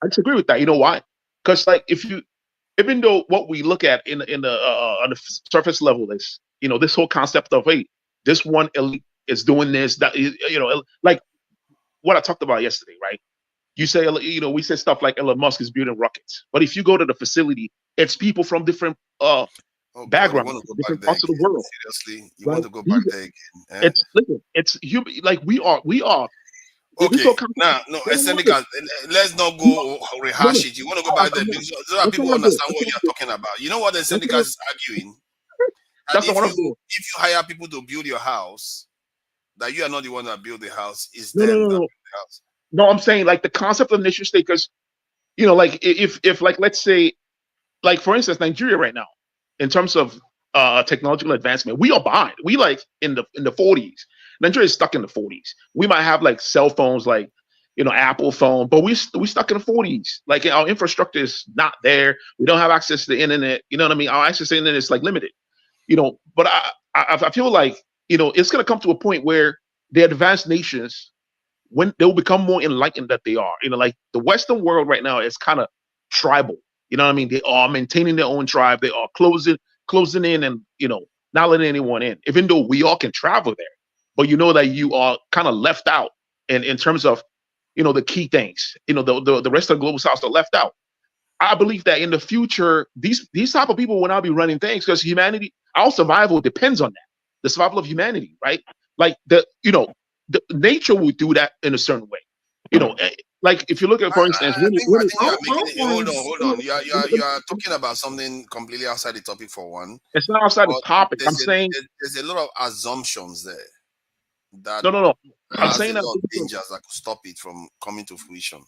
I disagree with that. You know why? Because like even though what we look at on the surface level is this whole concept of this one elite is doing this, that like what I talked about yesterday, right? You say, we said stuff like Elon Musk is building rockets, but if you go to the facility, it's people from different backgrounds, different parts of the world. Seriously, you want to go back there again? It's human. Like we are. Okay, no, Seneca, let's not go rehash it. You want to go back there so that people understand what you're talking about. You know what the Seneca is arguing? That's if you hire people to build your house, that you are not the one that build the house, is them that build the house. No, I'm saying like the concept of nation state, because like if like let's say, like for instance, Nigeria right now, in terms of technological advancement, we are behind. We like in the 40s. Nigeria is stuck in the 40s. We might have like cell phones, like Apple phone, but we stuck in the 40s. Like our infrastructure is not there. We don't have access to the internet. You know what I mean? Our access to the internet is like limited. But I feel like it's gonna come to a point where the advanced nations, when they will become more enlightened that they are, like the Western world right now is kind of tribal. You know what I mean? They are maintaining their own tribe. They are closing in and, not letting anyone in, even though we all can travel there. But that you are kind of left out in terms of, the key things, the rest of the global south are left out. I believe that in the future, these type of people will not be running things because humanity, our survival depends on that. The survival of humanity, right? Like the nature will do that in a certain way. Like if you look at, for instance, hold on. You are talking about something completely outside the topic for one. It's not outside the topic. I'm saying there's a lot of assumptions there. That no. I'm saying a lot of dangers that could stop it from coming to fruition.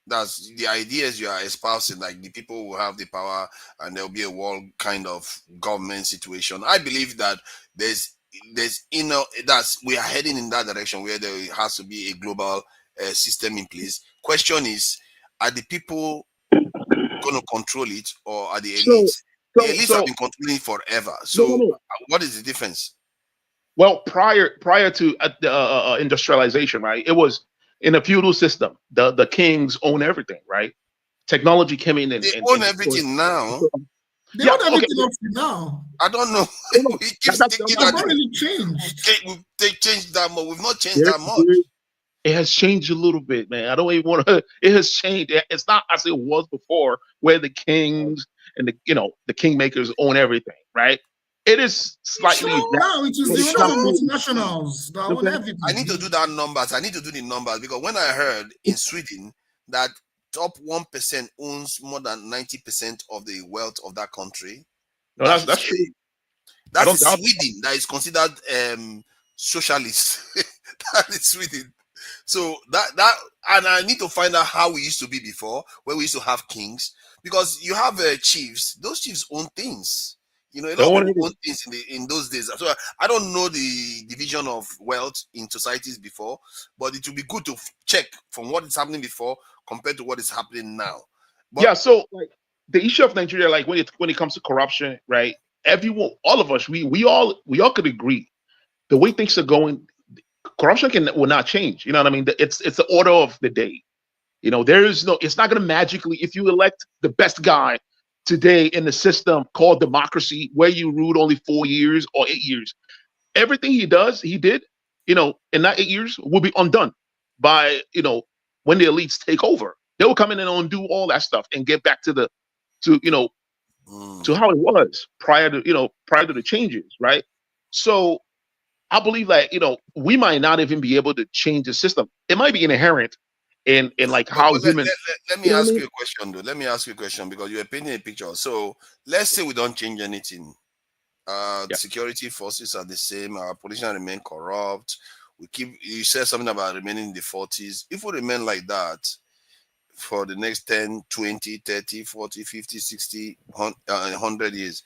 That's the ideas you are espousing, like the people will have the power and there'll be a world kind of government situation. I believe that there's we are heading in that direction where there has to be a global system in place. Question is, are the people going to control it or are the elites? The elites have been controlling it forever. So what is the difference? Well, prior to industrialization, right? It was in a feudal system. The kings own everything, right? Technology came in and they own everything now. They own everything up to now. I don't know. We keep thinking that really changed. They changed that much. We've not changed that much. It has changed a little bit, man. I don't even want to. It has changed. It's not as it was before, where the kings and the kingmakers own everything, right? It is slightly Sure, now it is when the it owners comes of to, multinationals that own okay. everything. I need to do that numbers. I need to do the numbers because when I heard in Sweden that top 1% owns more than 90% of the wealth of that country, No, that's true. That don't is doubt Sweden. That is considered socialist. That is Sweden. So that and I need to find out how we used to be before, where we used to have kings, because you have chiefs. Those chiefs own things. You know, a Don't lot want of people to own things in those days. So I don't know the division of wealth in societies before, but it will be good to check from what is happening before compared to what is happening now. But yeah, so like the issue of Nigeria, like when it comes to corruption, right? Everyone, all of us, we all could agree the way things are going, corruption will not change. You know what I mean? It's the order of the day. You know, it's not going to magically, if you elect the best guy today in the system called democracy, where you ruled only 4 years or 8 years, everything he did, you know, in that 8 years will be undone by, you know, when the elites take over. They will come in and undo all that stuff and get back to to how it was prior to the changes, right? So I believe that, you know, we might not even be able to change the system. It might be inherent in like how humans. Let me ask you a question, though. Let me ask you a question because you're painting a picture. So let's say we don't change anything. Security forces are the same. Our politicians remain corrupt. You said something about remaining in the 40s. If we remain like that for the next 10, 20, 30, 40, 50, 60, 100 years,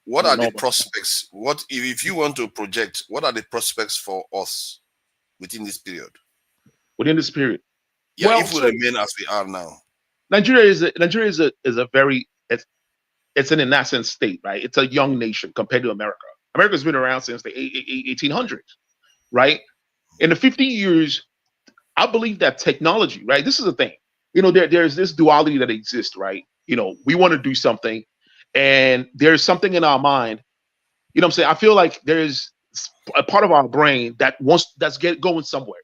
what are the prospects? What if you want to project? What are the prospects for us within this period? Within this period, yeah. Well, if we remain as we are now, Nigeria is a very it's an nascent state, right? It's a young nation compared to America. America's been around since the 1800s, right? In the 50 years, I believe that technology, right? This is the thing, you know, there's this duality that exists, right? You know, we want to do something, and there's something in our mind. You know what I'm saying? I feel like there's a part of our brain that's going somewhere,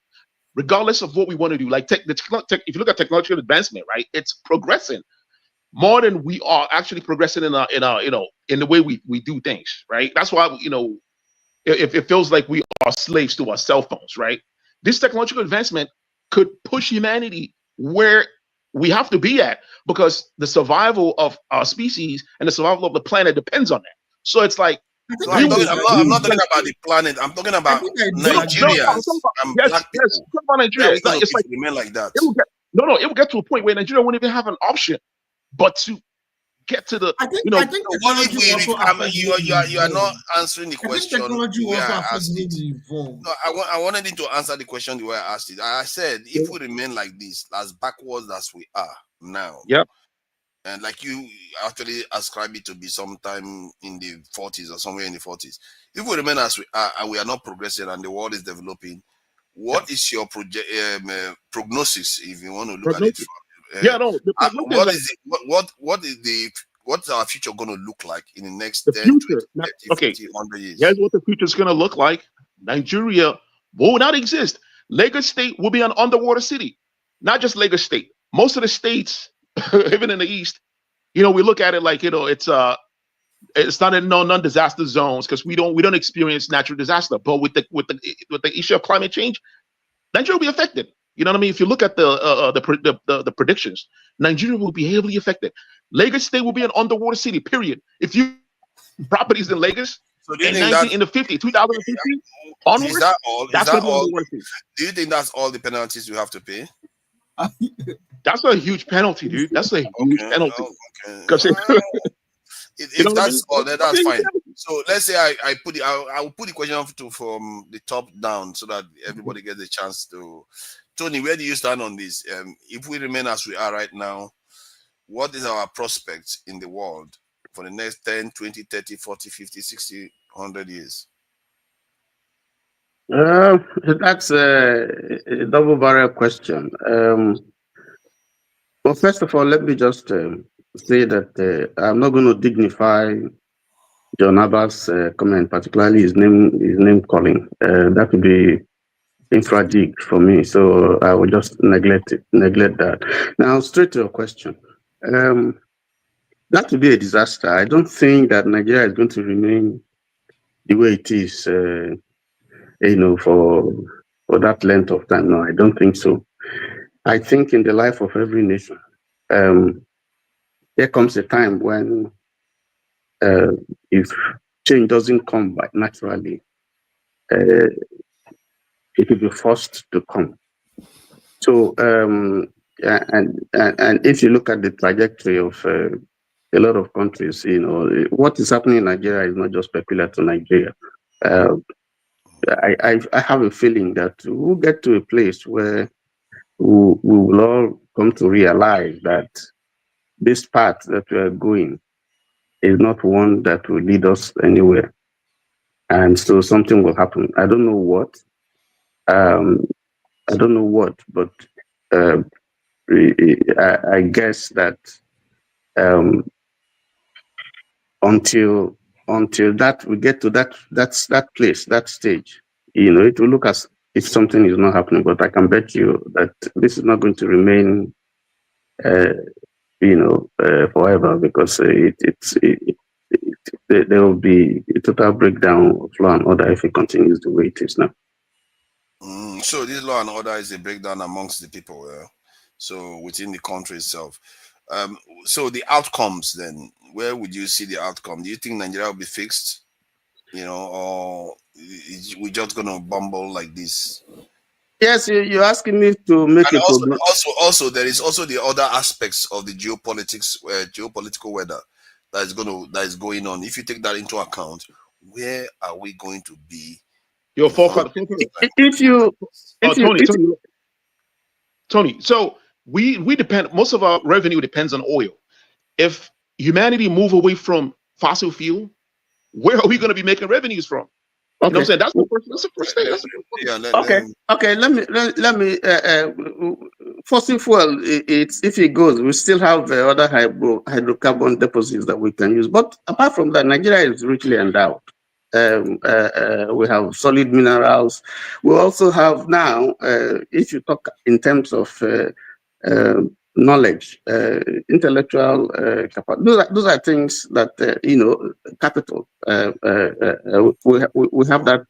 regardless of what we want to do. Like if you look at technological advancement, right? It's progressing more than we are actually progressing in our in the way we do things, right? That's why, you know, it feels like we are slaves to our cell phones, right? This technological advancement could push humanity where we have to be at, because the survival of our species and the survival of the planet depends on that. So it's like, so I'm not talking about the planet. I'm talking about Nigerians and black people. About Nigeria. It's like remain like that. It will get to a point where Nigeria won't even have an option but to get to the. You are not answering the question. No, I wanted you to answer the question the way I asked it. I said, if we remain like this, as backwards as we are now, and like you actually ascribe it to be sometime in the 40s or somewhere in the 40s. If we remain as we are and we are not progressing and the world is developing, what is your prognosis, if you want to look at it? What's our future going to look like in the next 10, 20, 30, 50, 100 years? Here's what the future is going to look like. Nigeria will not exist. Lagos State will be an underwater city. Not just Lagos State. Most of the states, even in the East, you know, we look at it like, you know, it's not in non-disaster zones because we don't experience natural disaster. But with the issue of climate change, Nigeria will be affected. You know what I mean? If you look at the predictions, Nigeria will be heavily affected. Lagos State will be an underwater city, period. If you properties in Lagos in the 2050 onwards, is that all? Do you think that's all the penalties you have to pay? That's a huge penalty, dude. That's a huge penalty. Because if that's all, then that's fine. So let's say I will put the question from the top down so that everybody gets a chance to. Tony, where do you stand on this? If we remain as we are right now, what is our prospects in the world for the next 10, 20, 30, 40, 50, 60, 100 years? That's a double-barrel question. Well, first of all, let me just say that I'm not going to dignify John Abbas' comment, particularly his name calling. That would be infra-dig for me, so I will just neglect that. Now, straight to your question. That would be a disaster. I don't think that Nigeria is going to remain the way it is, for that length of time. No, I don't think so. I think in the life of every nation, there comes a time when if change doesn't come by naturally, it will be forced to come. So, and if you look at the trajectory of a lot of countries, what is happening in Nigeria is not just peculiar to Nigeria. I have a feeling that we'll get to a place where we will all come to realize that this path that we are going is not one that will lead us anywhere. And so something will happen. I don't know what. But I guess that until that we get to that place, that stage, it will look as if something is not happening. But I can bet you that this is not going to remain, forever, because there will be a total breakdown of law and order if it continues the way it is now. So this law and order is a breakdown amongst the people, so within the country itself. So the outcomes then, where would you see the outcome? Do you think Nigeria will be fixed, or we're just gonna bumble like this? Yes, you're asking me to make and a program. also there is also the other aspects of the geopolitical weather that is going on. If you take that into account, where are we going to be? Tony, so we depend, most of our revenue depends on oil. If humanity move away from fossil fuel, where are we going to be making revenues from? Okay. You know what I'm saying? That's the first thing. Okay. Let me. Fossil fuel. If it goes, we still have other hydrocarbon deposits that we can use. But apart from that, Nigeria is richly endowed. We have solid minerals. We also have now, if you talk in terms of knowledge, intellectual capacity, those are things that capital. We have that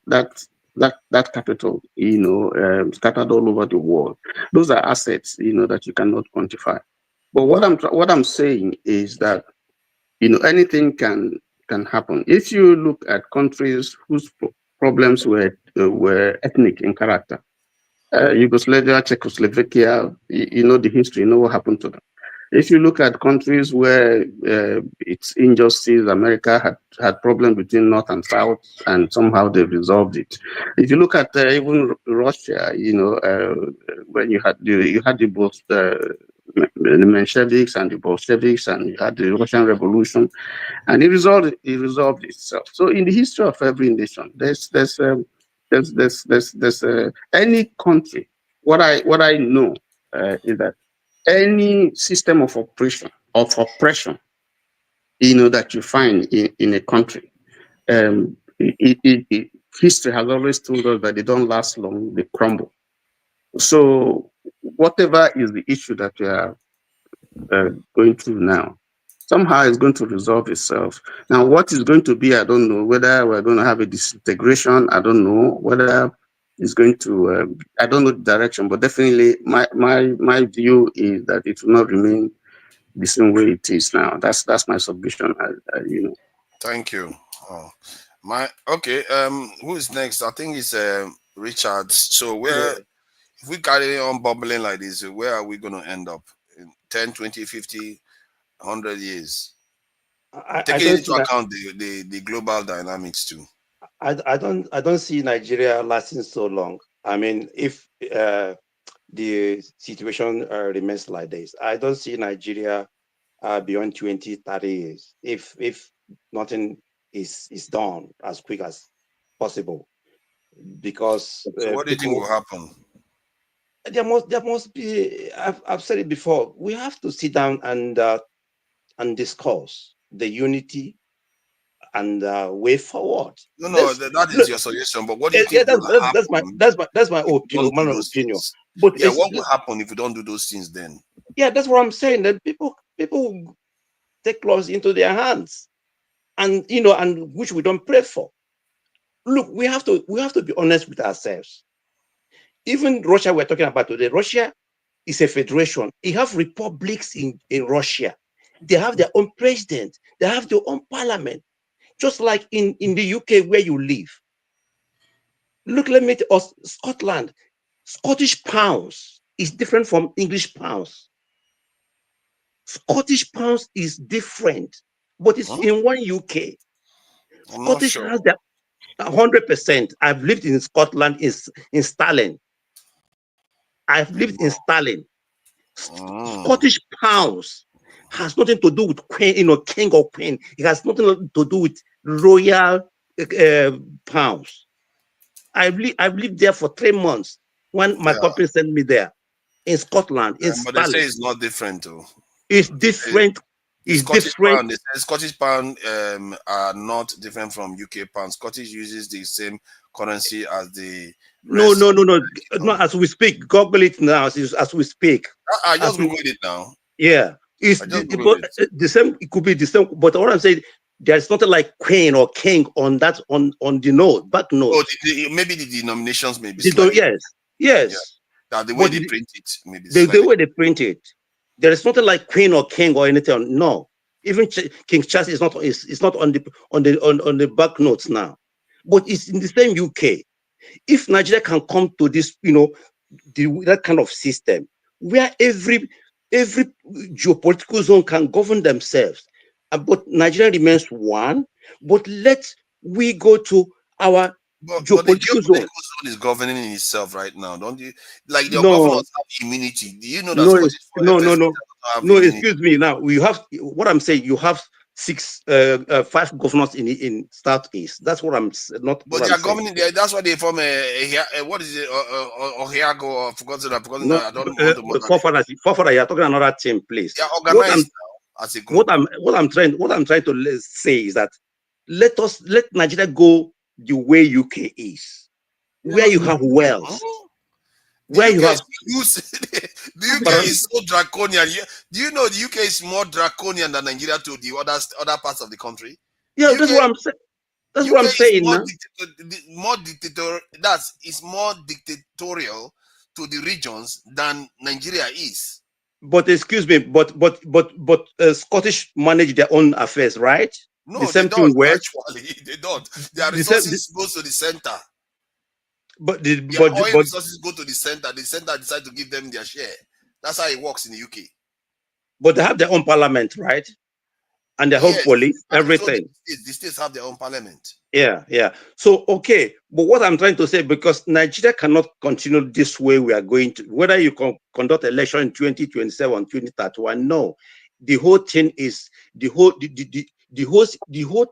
capital, scattered all over the world. Those are assets, that you cannot quantify. But what I'm saying is that anything can happen. If you look at countries whose problems were ethnic in character, Yugoslavia, Czechoslovakia, you know the history, you know what happened to them. If you look at countries where it's injustice, America had problems between North and South, and somehow they resolved it. If you look at even Russia, when you had the Mensheviks and the Bolsheviks, and you had the Russian Revolution, and it resolved itself. So in the history of every nation, there's any country. What I know is that any system of oppression, that you find in a country, history has always told us that they don't last long; they crumble. So whatever is the issue that we are going through now, somehow it's going to resolve itself. Now, what is going to be, I don't know. Whether we're going to have a disintegration, I don't know. Whether it's going to, I don't know the direction, but definitely my view is that it will not remain the same way it is now. That's my submission. Thank you. Okay. Who is next? I think it's Richard. So if we carry on bubbling like this, where are we going to end up in 10, 20, 50, 100 years? Taking into account the global dynamics too. I don't see Nigeria lasting so long. I mean, if the situation remains like this, I don't see Nigeria beyond 20, 30 years if nothing is done as quick as possible. Because so what do you think will happen? There must be. I've said it before. We have to sit down and discuss the unity and way forward. No, that is your suggestion. But what do you think will happen? That's my opinion. But yeah, what will happen if you don't do those things then? Yeah, that's what I'm saying. That people take laws into their hands, and and which we don't pray for. look, we have to be honest with ourselves. Even Russia we're talking about today, Russia is a federation. You have republics in Russia. They have their own president. They have their own parliament. Just like in the UK where you live. Look, let me tell us, Scotland, Scottish pounds is different from English pounds. Scottish pounds is different, but it's in one UK. Scottish has that 100%. I've lived in Scotland, in Stirling. I've lived in Stirling. Scottish pounds has nothing to do with queen, king or queen. It has nothing to do with royal pounds. I've lived there for 3 months when my company sent me there in Scotland. But they say it's not different too. It's different. It's different. Scottish pound are not different from UK pound. Scottish uses the same currency as the. No. As we speak, Google it now. As we speak. I just Googled it now. Yeah, it's the same. It could be the same. But what I'm saying, there's nothing like queen or king on that on the note, back note. Oh, maybe the denominations may be. Yes. Yeah. That the way they print it, maybe. The way they print it. There is nothing like queen or king or anything. No, even King Charles is not on the back notes now, but it's in the same UK. If Nigeria can come to this, that kind of system where every geopolitical zone can govern themselves, but Nigeria remains one. But we go to our geopolitical zone is governing itself right now, don't you? Like the governors have immunity. Do you know that? No. Excuse me. Now we have what I'm saying. You have 5 governors in Southeast. That's what I'm not. But they are governing. That's why they form what is it? Ohiago? I've forgotten. I don't know. Forfara, you're talking another team, please. They are organized now as a group. What I'm trying to say is that let Nigeria go the way UK is, where you have wealth, where you have. The UK is so draconian. Do you know the UK is more draconian than Nigeria to the other parts of the country? Yeah, that's what I'm saying. That's what I'm saying. It's more dictatorial to the regions than Nigeria is. But excuse me, but Scottish manage their own affairs, right? No, the same they don't. Thing Actually, they don't. Their resources goes to the center. But oil resources go to the center. The center decide to give them their share. That's how it works in the UK. But they have their own parliament, right? And their own police, everything. The states have their own parliament. Yeah. So, okay. But what I'm trying to say, because Nigeria cannot continue this way we are going to, whether you can conduct election in 2027, 2031, no. The whole thing is, the whole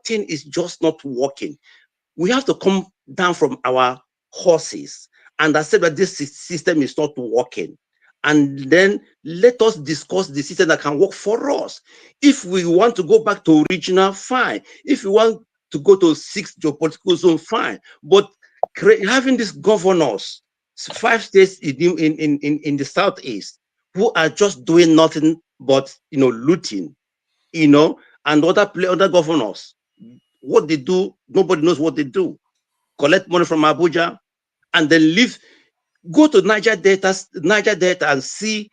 thing is just not working. We have to come down from our horses and accept that this system is not working. And then let us discuss the system that can work for us. If we want to go back to regional, fine. If we want to go to 6 geopolitical zone, fine. But having these governors, 5 states in the Southeast, who are just doing nothing but looting, and other governors, what they do, nobody knows what they do. Collect money from Abuja and then leave. Go to Niger Delta and see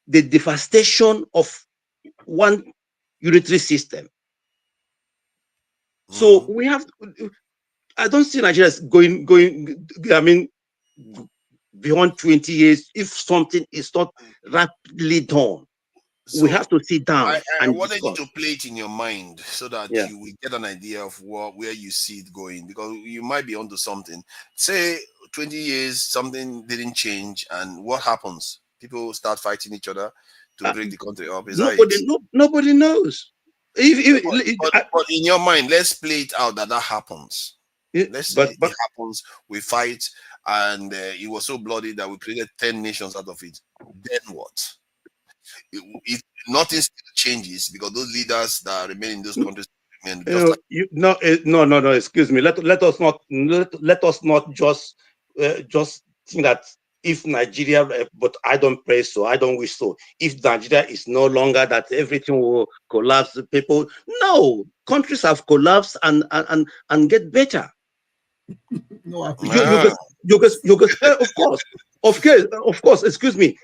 the devastation of one unitary system. So we have. I don't see Nigeria going. I mean, beyond 20 years, if something is not rapidly done. So we have to sit down. I wanted you to play it in your mind so that you will get an idea of where you see it going, because you might be onto something. Say 20 years, something didn't change, and what happens? People start fighting each other to break the country up. Nobody knows. But in your mind, let's play it out that happens. Let's say it happens, we fight, and it was so bloody that we created 10 nations out of it. Then what? If nothing still changes, because those leaders that remain in those countries remain no. Excuse me. Let us not just think that if Nigeria, but I don't pray so, I don't wish so. If Nigeria is no longer, that everything will collapse. People, no, countries have collapsed and get better. No, I of course. Excuse me.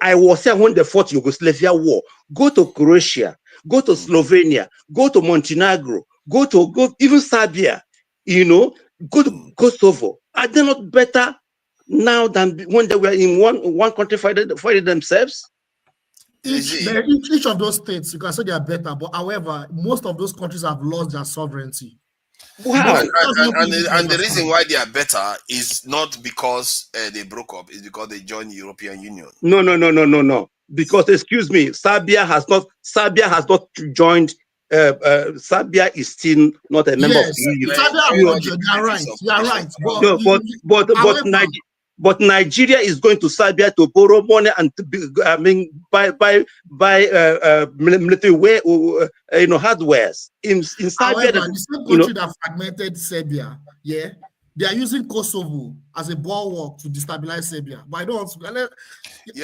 I was here when they fought Yugoslavia war. Go to Croatia. Go to Slovenia. Go to Montenegro. Go even Serbia. Go to Kosovo. Are they not better now than when they were in one country fighting themselves? Each of those states, you can say they are better, but however, most of those countries have lost their sovereignty. Wow. And the reason why they are better is not because they broke up, it's because they joined the European Union. No. Because excuse me, Serbia has not joined. Serbia is still not a member of the EU. But Nigeria is going to Serbia to borrow money and buy military hardwares in Serbia. However, the same country that fragmented Serbia, they are using Kosovo as a bulwark to destabilize Serbia. But I don't.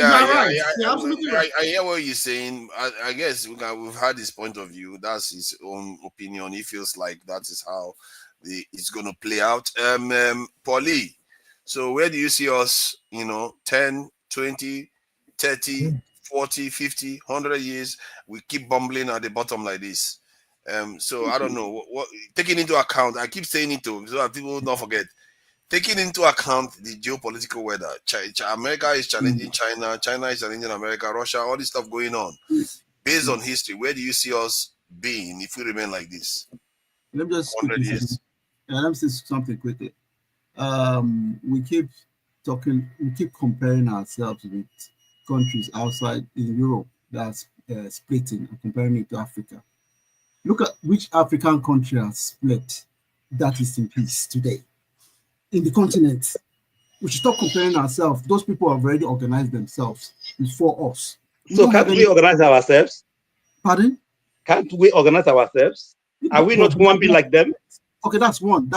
I hear what you're saying. I guess we've had his point of view. That's his own opinion. He feels like that is how it's going to play out. Paulie, so where do you see us, 10, 20, 30, 40, 50, 100 years? We keep bumbling at the bottom like this. So I don't know. What taking into account, I keep saying it so that people don't forget. Taking into account the geopolitical weather, America is challenging China, China is challenging America, Russia, all this stuff going on. Based on history, where do you see us being if we remain like this? Let me just let me say something quickly. We keep comparing ourselves with countries outside in Europe that's splitting and comparing it to Africa. Look at which African country has split that is in peace today. In the continent, we should stop comparing ourselves. Those people have already organized themselves before us. So can't we organize ourselves? Pardon? Can't we organize ourselves? Are we not one being like them? Okay, that's one.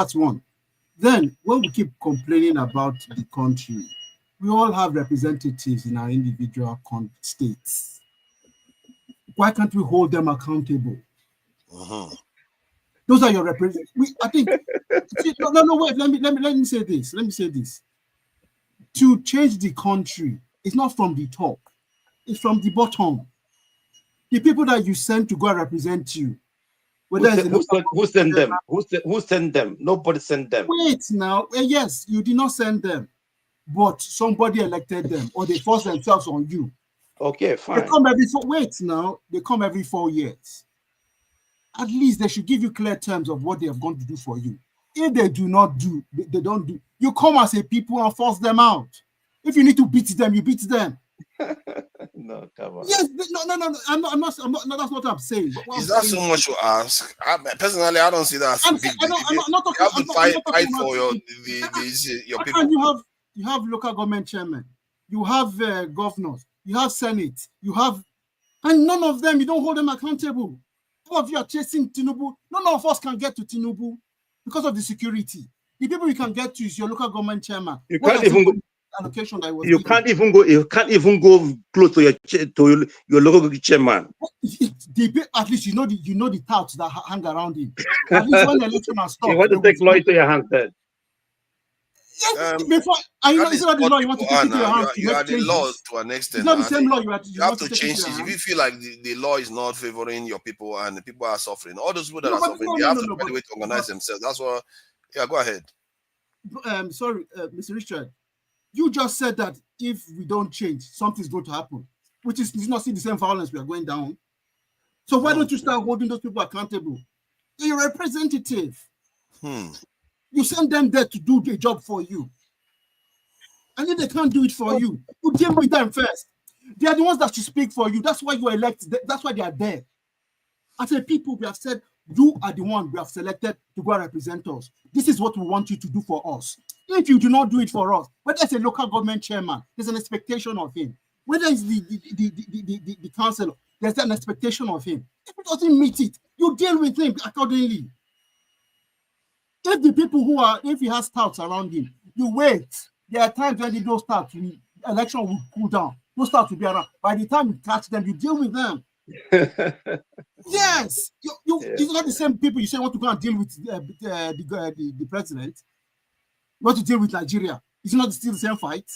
Then when we keep complaining about the country, we all have representatives in our individual states. Why can't we hold them accountable? Those are your representatives. I think. No. Wait. Let me say this. To change the country, it's not from the top. It's from the bottom. The people that you send to go and represent you. Who sent them? Who sent them? Nobody sent them. Wait now. Yes, you did not send them, but somebody elected them, or they forced themselves on you. Okay, fine. They come every 4 years. At least they should give you clear terms of what they have gone to do for you. If they do not do, they don't do. You come as a people and force them out. If you need to beat them, you beat them. No, come on. Yes, no. I'm not. That's what I'm saying. Is that so much to ask? Personally, I don't see that. I'm not talking. You have to fight for your people. And you have local government chairmen, you have governors, you have senate, and none of them, you don't hold them accountable. All of you are chasing Tinubu. None of us can get to Tinubu because of the security. The people you can get to is your local government chairman. You can't even go. Allocation that was. You can't even go. You can't even go close to your local chairman. At least you know the touts that hang around him. At least when the election has stopped. You want to take law into your hands then. Yes, before you know, it's not the law you want to take into your hands. You are the law to an extent. It's not the same law you have to change it. If you feel like the law is not favoring your people and the people are suffering, all those people that are suffering, they have to find a way to organize themselves. That's what. Yeah, go ahead. Sorry, Mr. Richard. You just said that if we don't change, something's going to happen, which is not see the same violence we are going down. So why don't you start holding those people accountable? You're a representative. You send them there to do the job for you. And if they can't do it for you, you deal with them first. They are the ones that should speak for you. That's why you are elected. That's why they are there. As a people, we have said, you are the one we have selected to go and represent us. This is what we want you to do for us. If you do not do it for us, whether it's a local government chairman, there's an expectation of him. Whether it's the councillor, there's an expectation of him. If he doesn't meet it, you deal with him accordingly. If the people if he has touts around him, you wait. There are times when those touts, election will cool down. Those touts will be around. By the time you catch them, you deal with them. Yes, it's not the same people you say want to go and deal with the president. want to deal with Nigeria. It's not still the same fight.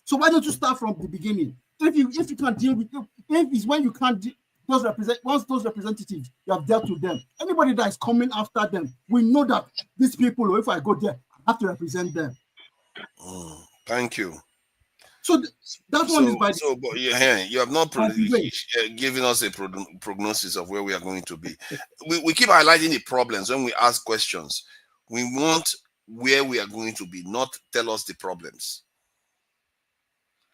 So why don't you start from the beginning? If you can't deal with them, if it's when you can't once those representatives, you have dealt with them. Anybody that is coming after them, we know that these people, if I go there, I have to represent them. Thank you. So that one is by. So, but you have not given us a prognosis of where we are going to be. We keep highlighting the problems when we ask questions. We want where we are going to be, not tell us the problems.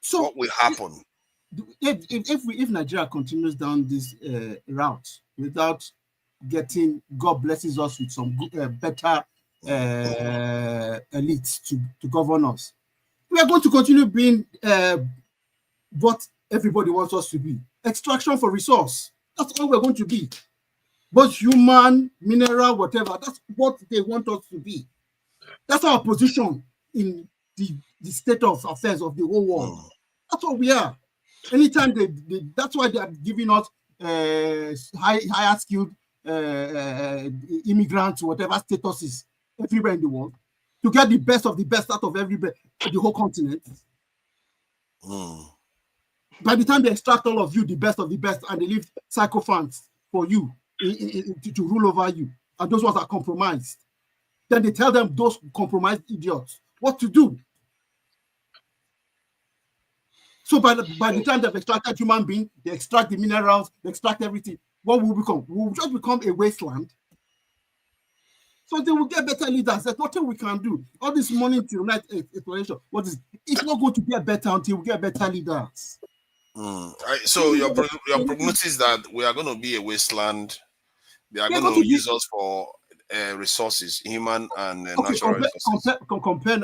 So what will happen? If Nigeria continues down this route without getting, God blesses us with some good, better elites to govern us, we are going to continue being what everybody wants us to be. Extraction for resource. That's all we're going to be. Both human, mineral, whatever. That's what they want us to be. That's our position in the state of affairs of the whole world. That's what we are. Anytime that's why they are giving us higher skilled immigrants, whatever statuses, everywhere in the world, to get the best of the best out of everybody, the whole continent. By the time they extract all of you, the best of the best, and they leave sycophants for you to rule over you, and those ones are compromised, then they tell them, those compromised idiots, what to do. So by the time they've extracted human beings, they extract the minerals, they extract everything, what will we become? We will just become a wasteland. So they will get better leaders. There's nothing we can do. All this money to unite explanation, it's not going to get better until we get better leaders. So your prognosis that we are going to be a wasteland, they are going to use us for resources, human and natural resources.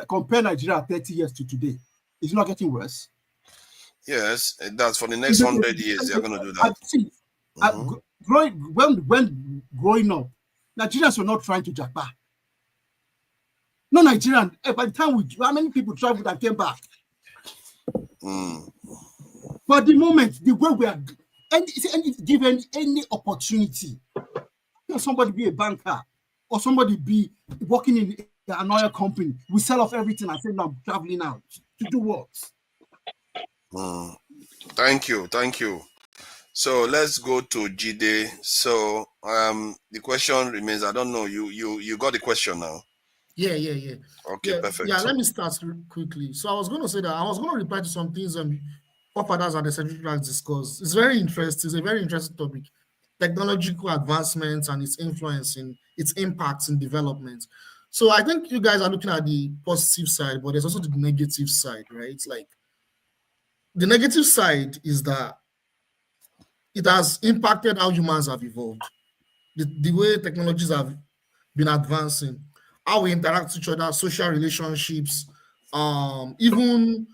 Compare Nigeria 30 years to today. It's not getting worse. Yes, that's for the next 100 years. They are going to do that. When growing up, Nigerians were not trying to japa. No Nigerian. By the time how many people traveled and came back? But at the moment, the way we are, given any opportunity, somebody be a banker or somebody be working in an oil company, we sell off everything and say, no, I'm traveling out to do what? Thank you. So let's go to Jide. So the question remains, I don't know, you got the question now. Yeah. Okay, perfect. Yeah, let me start quickly. So I was going to say that I was going to reply to some things forefathers and the central discussed. It's very interesting. It's a very interesting topic. Technological advancements and its influence in its impacts in development. So I think you guys are looking at the positive side, but there's also the negative side, right? It's like the negative side is that it has impacted how humans have evolved. The way technologies have been advancing, how we interact with each other, social relationships, even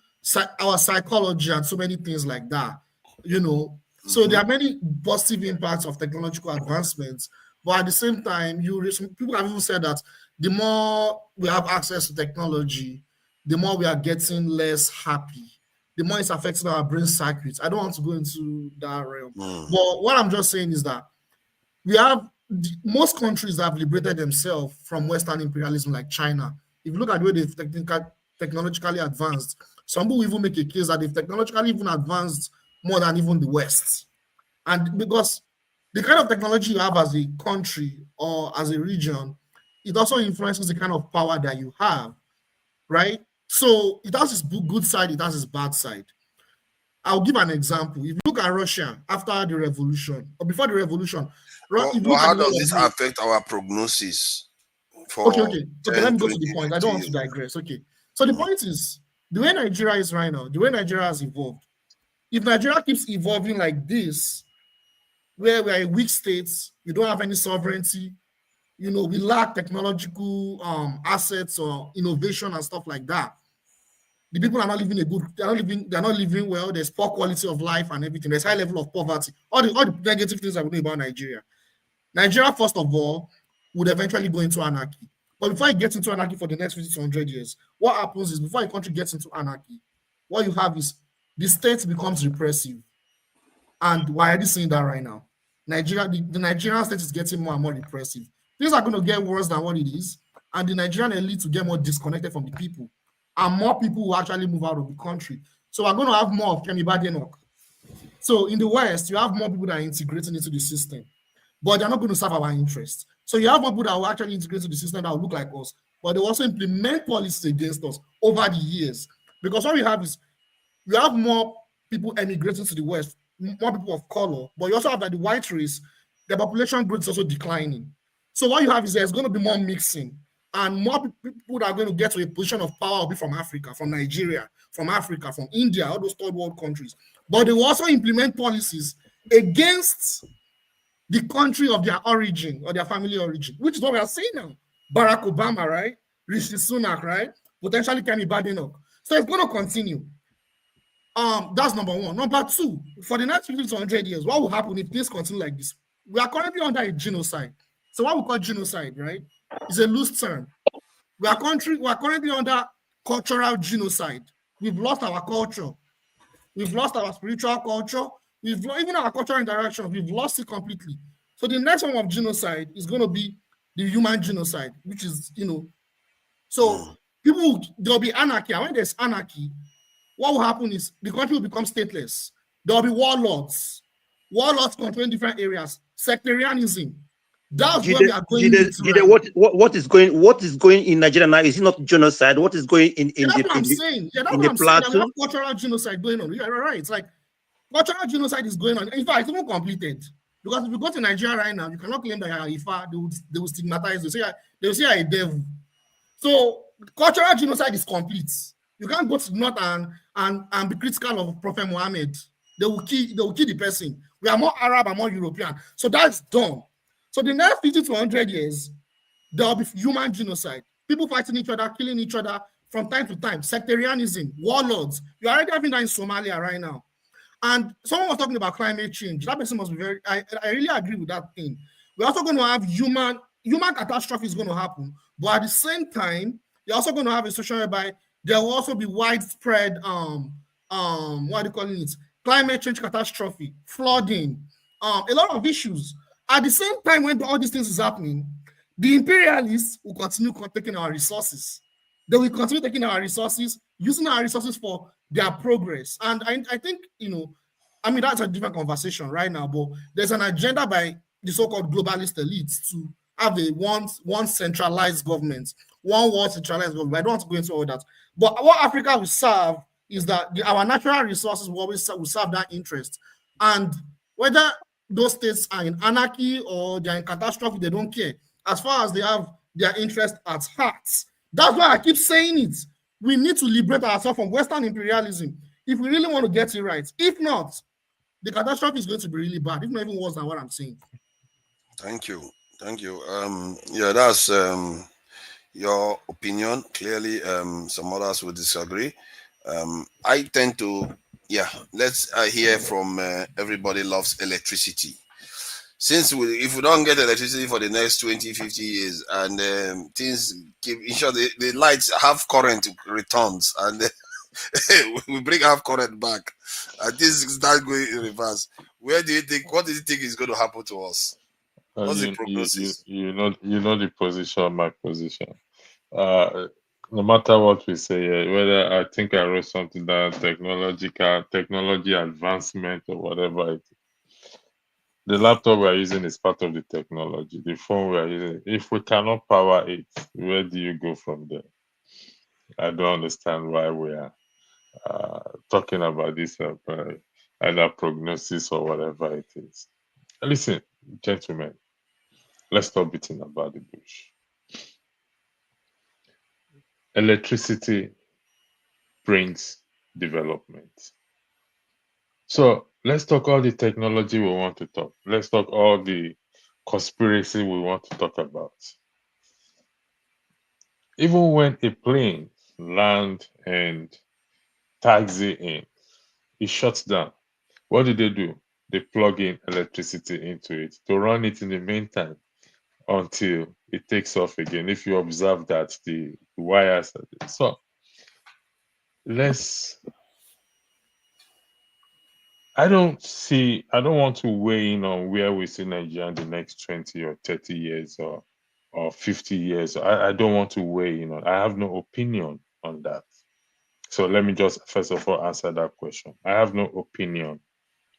our psychology and so many things like that, So there are many positive impacts of technological advancements, but at the same time, people have even said that the more we have access to technology, the more we are getting less happy, the more it's affecting our brain circuits. I don't want to go into that realm. But what I'm just saying is that we have most countries that have liberated themselves from Western imperialism, like China. If you look at the way they've technologically advanced, some people even make a case that they've technologically even advanced more than even the West. And because the kind of technology you have as a country or as a region, it also influences the kind of power that you have, right? So it has its good side, it has its bad side. I'll give an example. If you look at Russia after the revolution, or before the revolution, how does this affect our prognosis? Okay, let me go to the point. I don't want to digress. Okay. So the point is, the way Nigeria is right now, the way Nigeria has evolved, if Nigeria keeps evolving like this, where we are a weak state, we don't have any sovereignty, we lack technological assets or innovation and stuff like that. The people are not living they're not living well. There's poor quality of life and everything. There's high level of poverty. All the negative things that we know about Nigeria. Nigeria, first of all, would eventually go into anarchy. But before it gets into anarchy for the next 50 to 100 years, what happens is before a country gets into anarchy, what you have is the state becomes repressive. And we're already seeing that right now. The Nigerian state is getting more and more repressive. Things are going to get worse than what it is. and the Nigerian elite will get more disconnected from the people, and more people will actually move out of the country. So we're going to have more of Kemi Badenoch. So in the West, you have more people that are integrating into the system, but they're not going to serve our interests. So you have more people that will actually integrate into the system that will look like us, but they also implement policies against us over the years. Because what we have is, you have more people emigrating to the West, more people of color, but you also have that the white race, the population growth is also declining. So what you have is there's going to be more mixing, and more people that are going to get to a position of power will be from Africa, from Nigeria, from Africa, from India, all those third world countries. But they will also implement policies against the country of their origin or their family origin, which is what we are seeing now. Barack Obama, right? Rishi Sunak, right? Potentially Kemi Badenoch. So it's going to continue. That's number one. Number two, for the next 50 to 100 years, what will happen if things continue like this? We are currently under a genocide. So what we call genocide, right, is a loose term. We are currently under cultural genocide. We've lost our culture. We've lost our spiritual culture. Even our cultural interaction, we've lost it completely. So the next form of genocide is going to be the human genocide, which is, so there'll be anarchy. And when there's anarchy, what will happen is the country will become stateless. There'll be warlords. Warlords controlling different areas. Sectarianism. That's where we are going. What is going in Nigeria now? Is it not genocide? What is going in the plateau? We have cultural genocide going on. Yeah, right. It's like cultural genocide is going on. In fact, it's even completed. Because if you go to Nigeria right now, you cannot claim that you are Ifa. They will stigmatize you. They will say you are a devil. So cultural genocide is complete. You can't go to the north and be critical of Prophet Muhammad. They will kill the person. We are more Arab and more European. So that's done. So the next 50 to 100 years, there will be human genocide. People fighting each other, killing each other from time to time. Sectarianism, warlords. You're already having that in Somalia right now. And someone was talking about climate change. That person must be I really agree with that thing. We're also going to have human catastrophe is going to happen. But at the same time, you're also going to have a situation whereby there will also be widespread what are you calling it? Climate change catastrophe, flooding, a lot of issues. At the same time, when all these things is happening, the imperialists will continue taking our resources. They will continue taking our resources, using our resources for their progress. And I think, that's a different conversation right now, but there's an agenda by the so-called globalist elites to have a one centralized government, one world centralized government. I don't want to go into all that. But what Africa will serve is that our natural resources will always serve that interest. And whether those states are in anarchy or they're in catastrophe, they don't care. As far as they have their interest at heart. That's why I keep saying it. We need to liberate ourselves from Western imperialism if we really want to get it right. If not, the catastrophe is going to be really bad, if not even worse than what I'm saying. Thank you. Yeah, that's your opinion. Clearly, some others will disagree. I tend to, let's hear from everybody loves electricity. Since if we don't get electricity for the next 20, 50 years, and things keep, the lights have current returns, and we bring half current back, and things start going in reverse. What do you think is going to happen to us? What's the prognosis? You know the position of my position. No matter what we say, whether I think I wrote something that technology advancement or whatever it is. The laptop we are using is part of the technology. The phone we are using, if we cannot power it, where do you go from there? I don't understand why we are talking about this either prognosis or whatever it is. Listen, gentlemen, let's stop beating about the bush. Electricity brings development. So let's talk all the technology we want to talk. Let's talk all the conspiracy we want to talk about. Even when a plane lands and taxi in, it shuts down. What do? They plug in electricity into it to run it in the meantime until it takes off again. If you observe that, the wires are there. So I don't want to weigh in on where we see Nigeria in the next 20 or 30 years or or 50 years. I don't want to weigh in on. I have no opinion on that. So let me just first of all answer that question. I have no opinion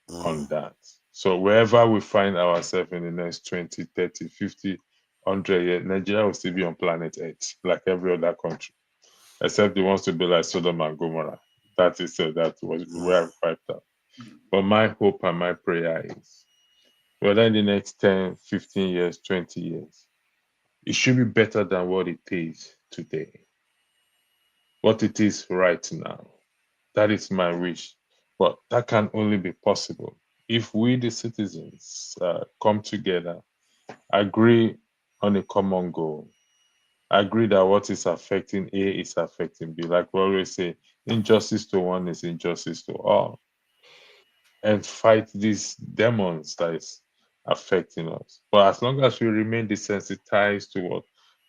on that. So wherever we find ourselves in the next 20, 30, 50, 100 years, Nigeria will still be on planet Earth like every other country, except it wants to be like Sodom and Gomorrah. That is that was where I wiped out. But my hope and my prayer is whether in the next 10, 15 years, 20 years, it should be better than what it is today. What it is right now. That is my wish. But that can only be possible if we, the citizens, come together, agree on a common goal, agree that what is affecting A is affecting B. Like we always say, injustice to one is injustice to all. And fight these demons that is affecting us. But as long as we remain desensitized to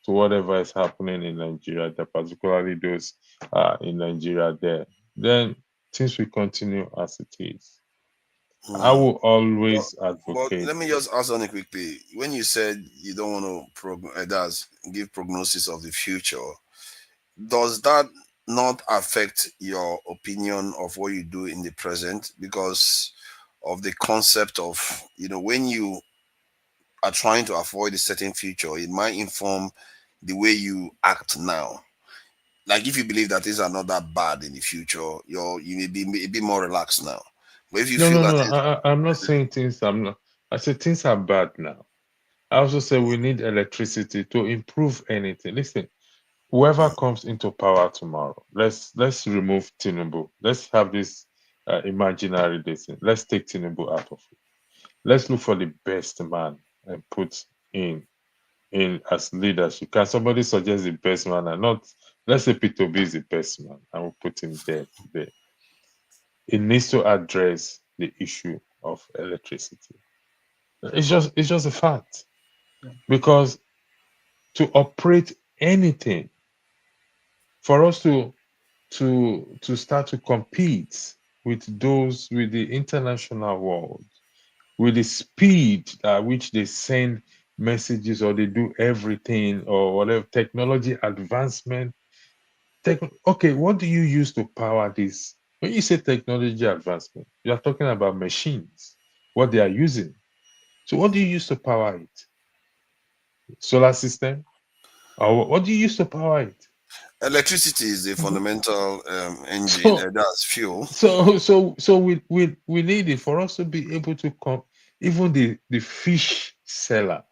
whatever is happening in Nigeria, particularly those in Nigeria there, then things will continue as it is. I will always But advocate. let me just ask on it quickly. When you said you don't want to give prognosis of the future, does that not affect your opinion of what you do in the present because of the concept of, when you are trying to avoid a certain future, it might inform the way you act now. Like if you believe that things are not that bad in the future, you may be a bit more relaxed now. But if you feel that I'm not saying things. I say things are bad now. I also say we need electricity to improve anything. Listen, whoever comes into power tomorrow, let's remove Tinubu. Let's have this imaginary thing. Let's take Tinubu out of it. Let's look for the best man and put in as leadership. Can somebody suggest the best man and not? Let's say Peter B is the best man, and we'll put him there today. It needs to address the issue of electricity. It's just a fact. Because to operate anything, for us to start to compete with the international world, with the speed at which they send messages or they do everything or whatever, technology advancement. Okay, what do you use to power this? When you say technology advancement, you are talking about machines, what they are using. So what do you use to power it? Solar system? Or what do you use to power it? electricity is a fundamental engine, that's fuel. So we need it for us to be able to come. Even the fish seller,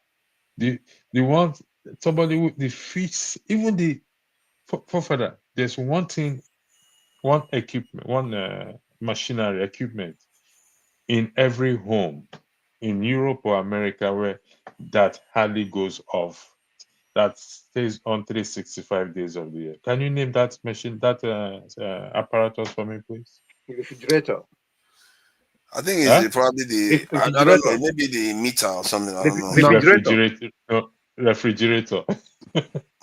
the one, somebody with the fish, even the for further, there's one thing, one equipment, one machinery equipment in every home in Europe or America where that hardly goes off, that stays on 365 days of the year. Can you name that machine, that apparatus for me, please? Refrigerator. I think it's probably the, I don't know, maybe the meter or something. I don't know. Refrigerator. No, refrigerator.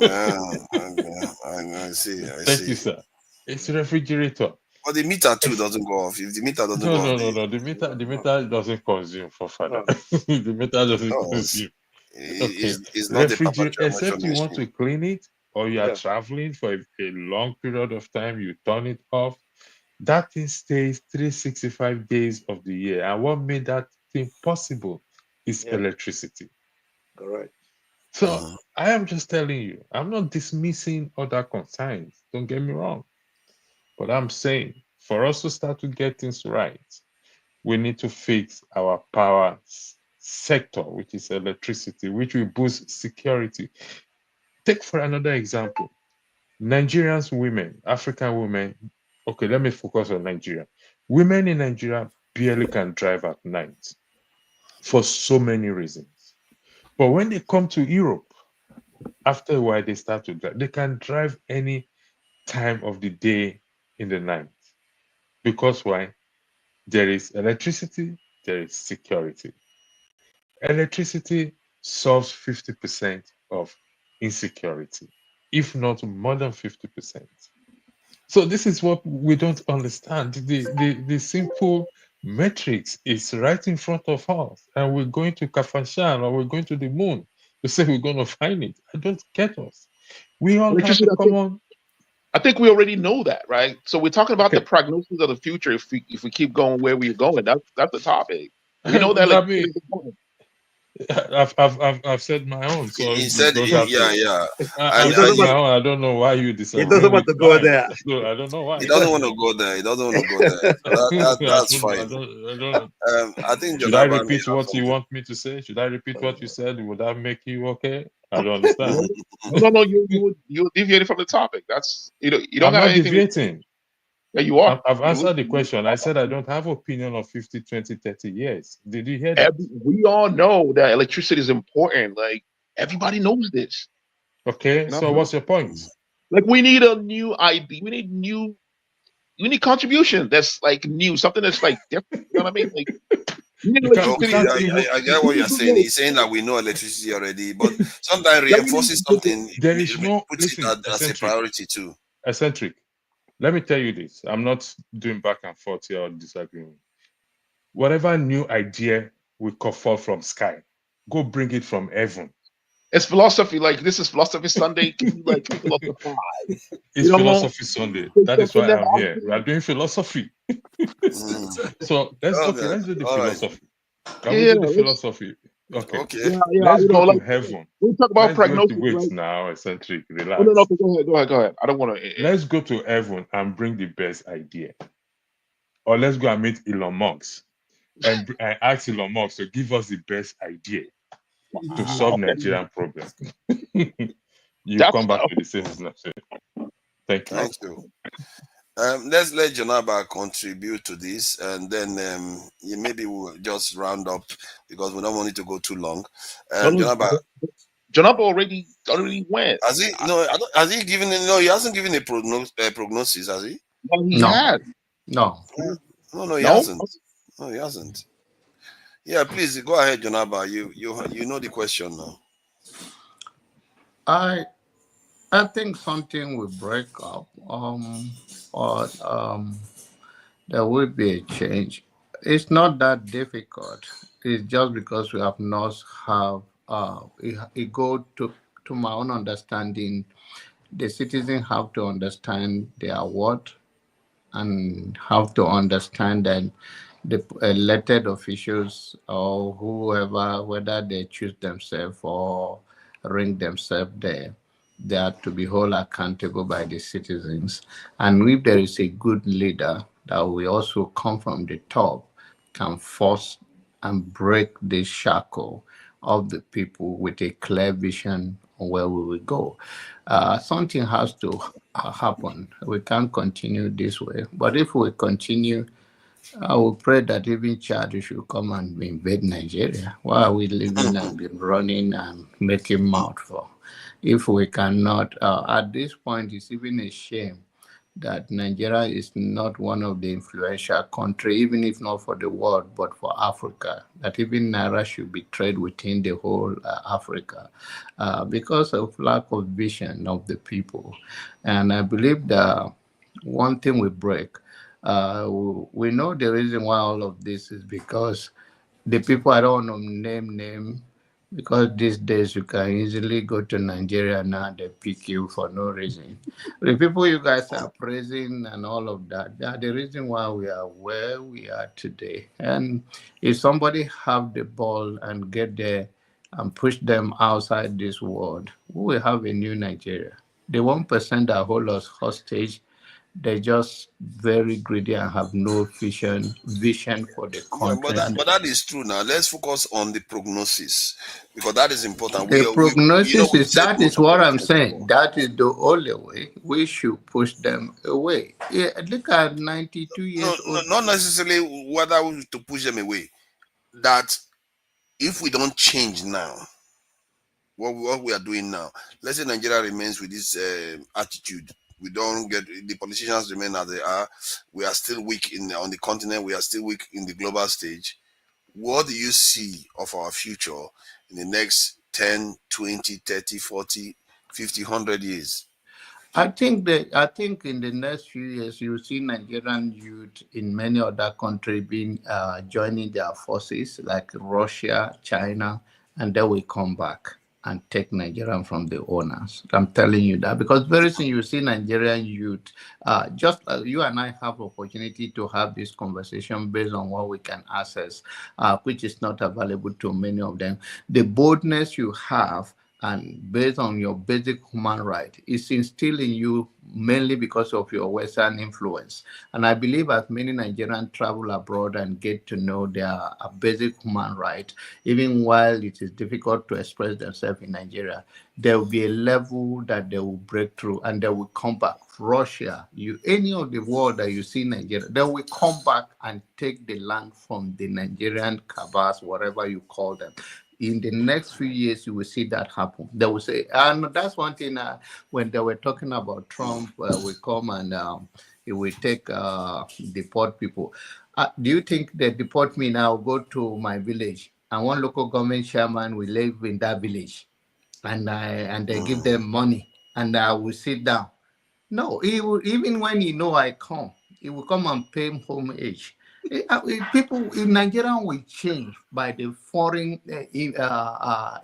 I see. Thank you, sir. It's a refrigerator. But the meter too doesn't go off. If the meter doesn't go off, no. The meter doesn't consume for further. The meter doesn't consume. Okay. It's not a perpetual except motion you want machine. to clean it or you are traveling for a long period of time, you turn it off. That thing stays 365 days of the year. And what made that thing possible is electricity. Correct. So I am just telling you, I'm not dismissing other concerns. Don't get me wrong. But I'm saying for us to start to get things right, we need to fix our power sector, which is electricity, which will boost security. Take for another example, Nigerians women, African women. Okay, let me focus on Nigeria. Women in Nigeria barely can drive at night for so many reasons. But when they come to Europe, after a while, they start to drive. They can drive any time of the day in the night. Because why? There is electricity, there is security. Electricity solves 50% of insecurity, if not more than 50%. So this is what we don't understand. The simple metrics is right in front of us, and we're going to Kafashan or we're going to the moon to say we're going to find it. I don't get us. We all have Electricity, a common. I think we already know that, right? So we're talking about the Okay. prognosis of the future. If we keep going where we're going, that's the topic. We know that I electricity mean, is important. I've said my own, so He you said, don't have yeah, to. yeah. I've He And said doesn't my want. own. I don't know why you He disagree doesn't want with to go mine. there. So I don't know why. he doesn't want to go there. He doesn't want to go there. That's fine. I don't. I think Should I Jonaba may repeat have what you something. want me to say? Should I repeat what you said? Would that make you okay? I don't understand. No. You deviated from the topic. That's you don't I'm got not anything. deviating. Yeah, you are. I've answered the question. I said I don't have opinion of 50, 20, 30 years. Did you hear that? We all know that electricity is important. Like everybody knows this. Okay, so what's your point? Like we need a new ID. We need contribution that's like new, something that's like different. You know what I mean? Like we need You can't electricity. Okay, I get what you're saying. He's saying that we know electricity already, but sometimes reinforcing something, There is no puts it listen, as a eccentric. priority too. Eccentric. Let me tell you this. I'm not doing back and forth here or disagreeing. Whatever new idea will fall from sky, go bring it from heaven. It's philosophy. Like this is philosophy Sunday. Can you like philosophize? It's philosophy Sunday. That is why I'm here. We are doing philosophy. So let's do the philosophy. Can we do the philosophy? Okay. Let's go to heaven. We talk about prognosis. Wait now, eccentric. Relax. No. Go ahead. I don't want to. Let's go to heaven and bring the best idea. Or let's go and meet Elon Musk and ask Elon Musk to give us the best idea to solve Nigerian problem. You come back to the same business. Thank you. Thank you. Let's let Jonaba contribute to this, and then maybe we'll just round up because we don't want it to go too long. Jonaba already went. Has he? No, has he given? No, he hasn't given a prognosis, has he? No. No, he hasn't. No, he hasn't. Yeah, please go ahead, Jonaba. You know the question now. I think something will break up, or there will be a change. It's not that difficult. It's just because we have not have it go to my own understanding. The citizens have to understand their what and have to understand that the elected officials or whoever, whether they choose themselves or ring themselves there, they are to be held accountable by the citizens. And if there is a good leader that will also come from the top, can force and break the shackle of the people with a clear vision on where we will go. Something has to happen. We can't continue this way. But if we continue, I will pray that even Chad should come and invade Nigeria. Why are we living and been running and making mouth for? If we cannot, at this point, it's even a shame that Nigeria is not one of the influential countries, even if not for the world, but for Africa, that even Naira should be traded within the whole Africa because of lack of vision of the people. And I believe that one thing we break, we know the reason why all of this is because the people, I don't want to name, because these days you can easily go to Nigeria now, they pick you for no reason. The people you guys are praising and all of that, they are the reason why we are where we are today. And if somebody have the ball and get there and push them outside this world, we will have a new Nigeria. The 1% that hold us hostage, they're just very greedy and have no vision for the country. But that is true. Now let's focus on the prognosis because that is important. The prognosis that is what I'm saying. That is the only way. We should push them away. Yeah, look at 92 years old. Not necessarily whether we to push them away. That if we don't change now, what we are doing now, let's say Nigeria remains with this attitude. We don't get the politicians remain as they are. We are still weak on the continent. We are still weak in the global stage. What do you see of our future in the next 10, 20, 30, 40, 50, 100 years? I think in the next few years you will see Nigerian youth in many other countries being joining their forces like Russia, China, and then we come back. and take Nigerian from the owners. I'm telling you that because very soon you see Nigerian youth, just you and I have opportunity to have this conversation based on what we can access, which is not available to many of them. The boldness you have and based on your basic human right is instilled in you mainly because of your Western influence. And I believe as many Nigerians travel abroad and get to know their basic human right, even while it is difficult to express themselves in Nigeria, there will be a level that they will break through and they will come back. Russia, any of the world that you see in Nigeria, they will come back and take the land from the Nigerian cabals, whatever you call them. In the next few years, you will see that happen. They will say, and that's one thing when they were talking about Trump will come and he will take deport people. Do you think they deport me now, go to my village, and one local government chairman will live in that village, and they give them money, and I will sit down? No, he will, even when he know I come, he will come and pay homage. People in Nigeria will change by the foreign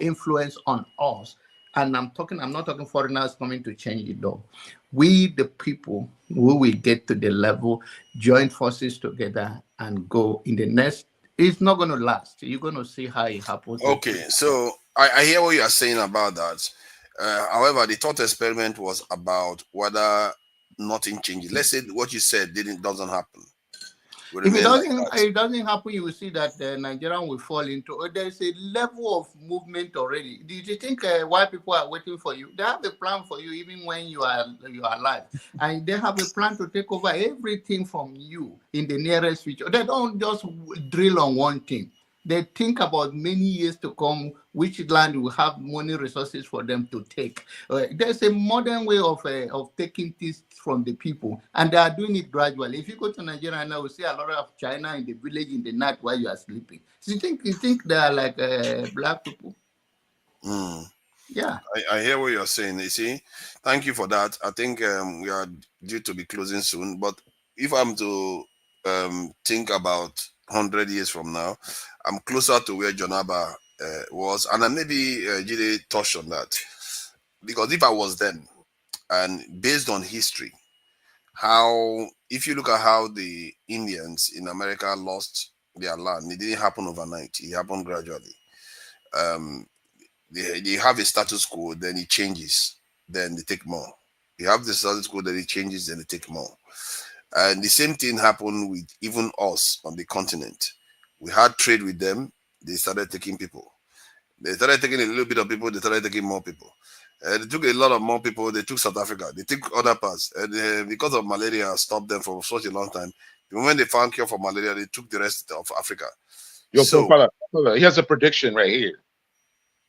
influence on us. And I'm not talking foreigners coming to change it though. We, the people, we will get to the level, join forces together and go in the next. It's not going to last. You're going to see how it happens. Okay, so I hear what you are saying about that. However, the thought experiment was about whether nothing changes. Let's say what you said doesn't happen. If it doesn't happen, you will see that the Nigerian will fall into. There's a level of movement already. Do you think why people are waiting for you? They have a plan for you even when you are alive, and they have a plan to take over everything from you in the nearest future. They don't just drill on one thing. They think about many years to come, which land will have money resources for them to take. There's a modern way of taking things from the people, and they are doing it gradually. If you go to Nigeria now, we see a lot of China in the village in the night while you are sleeping. So you think they are like black people? Yeah. I hear what you're saying. You see, thank you for that. I think we are due to be closing soon, but if I'm to think about 100 years from now, I'm closer to where John Abba was, and then maybe Jide touched on that, because if I was then, and based on history, if you look at how the Indians in America lost their land, it didn't happen overnight. It happened gradually. They have a status quo, then it changes, then they take more. You have the status quo, then it changes, then they take more. And the same thing happened with even us on the continent. We had trade with them. They started taking people. They started taking a little bit of people. They started taking more people. They took a lot of more people. They took South Africa. They took other parts. And because of malaria, stopped them for such a long time. When they found cure for malaria, they took the rest of Africa. Father, here's a prediction right here.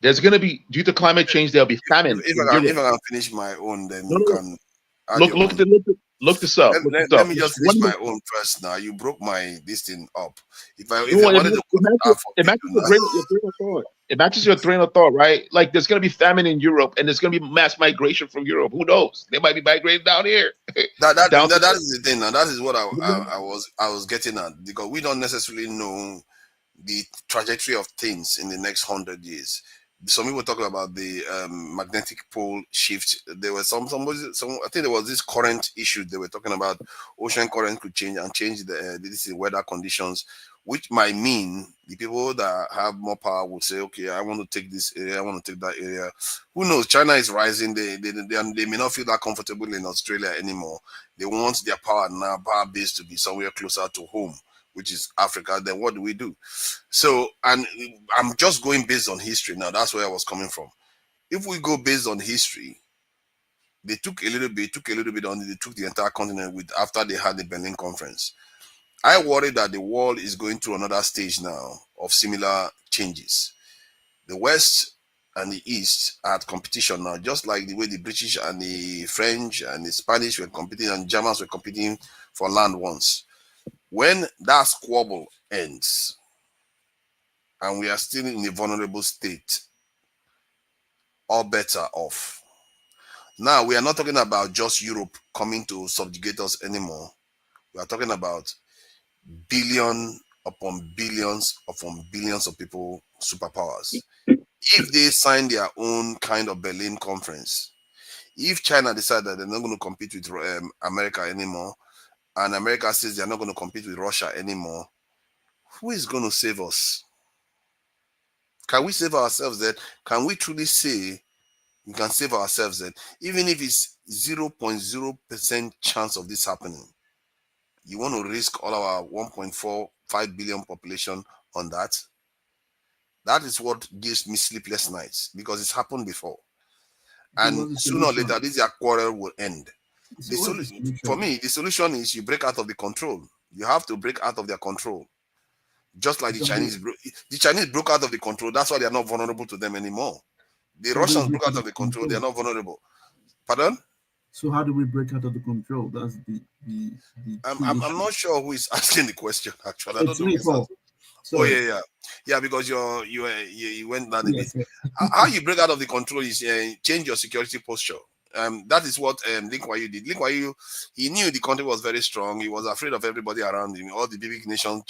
There's going to be, due to climate change, there'll be famine. If I can finish my own, then you can. Look this up. Let me just finish my own first. Now you broke this thing up. If I wanted to it matches your train of thought, right? Like there's going to be famine in Europe, and there's going to be mass migration from Europe. Who knows? They might be migrating down here. That is the thing. Now that is what I was getting at, because we don't necessarily know the trajectory of things in the next 100 years. Some people talking about the magnetic pole shift. There was some. I think there was this current issue they were talking about. Ocean current could change the weather conditions, which might mean the people that have more power would say, okay, I want to take this area, I want to take that area. Who knows? China is rising. They may not feel that comfortable in Australia anymore. They want their power base to be somewhere closer to home, which is Africa. Then what do we do? So, and I'm just going based on history now. That's where I was coming from. If we go based on history, they took a little bit, they took the entire continent after they had the Berlin Conference. I worry that the world is going through another stage now of similar changes. The West and the East are at competition now, just like the way the British and the French and the Spanish were competing and Germans were competing for land once. When that squabble ends and we are still in a vulnerable state, all better off. Now, we are not talking about just Europe coming to subjugate us anymore. We are talking about billion upon billions upon billions of people, superpowers. if they sign their own kind of Berlin conference, if China decide that they're not going to compete with America anymore, and America says they're not going to compete with Russia anymore, who is going to save us? Can we save ourselves then? Can we truly say we can save ourselves then? Even if it's 0.0% chance of this happening, you want to risk all our 1.45 billion population on that? That is what gives me sleepless nights, because it's happened before. And sooner or later, this quarrel will end. The solution, for me, the solution is you break out of the control. You have to break out of their control. Just like the Chinese broke out of the control. That's why they are not vulnerable to them anymore. The Russians broke out of the control. They are not vulnerable. Pardon? So how do we break out of the control? That's the I'm not sure who is asking the question. Actually, I don't know. Me, Paul. Oh yeah, because you went down a bit. How you break out of the control is change your security posture. That is what Lee Kuan Yew did. Lee Kuan Yew, he knew the country was very strong. He was afraid of everybody around him. All the big nations,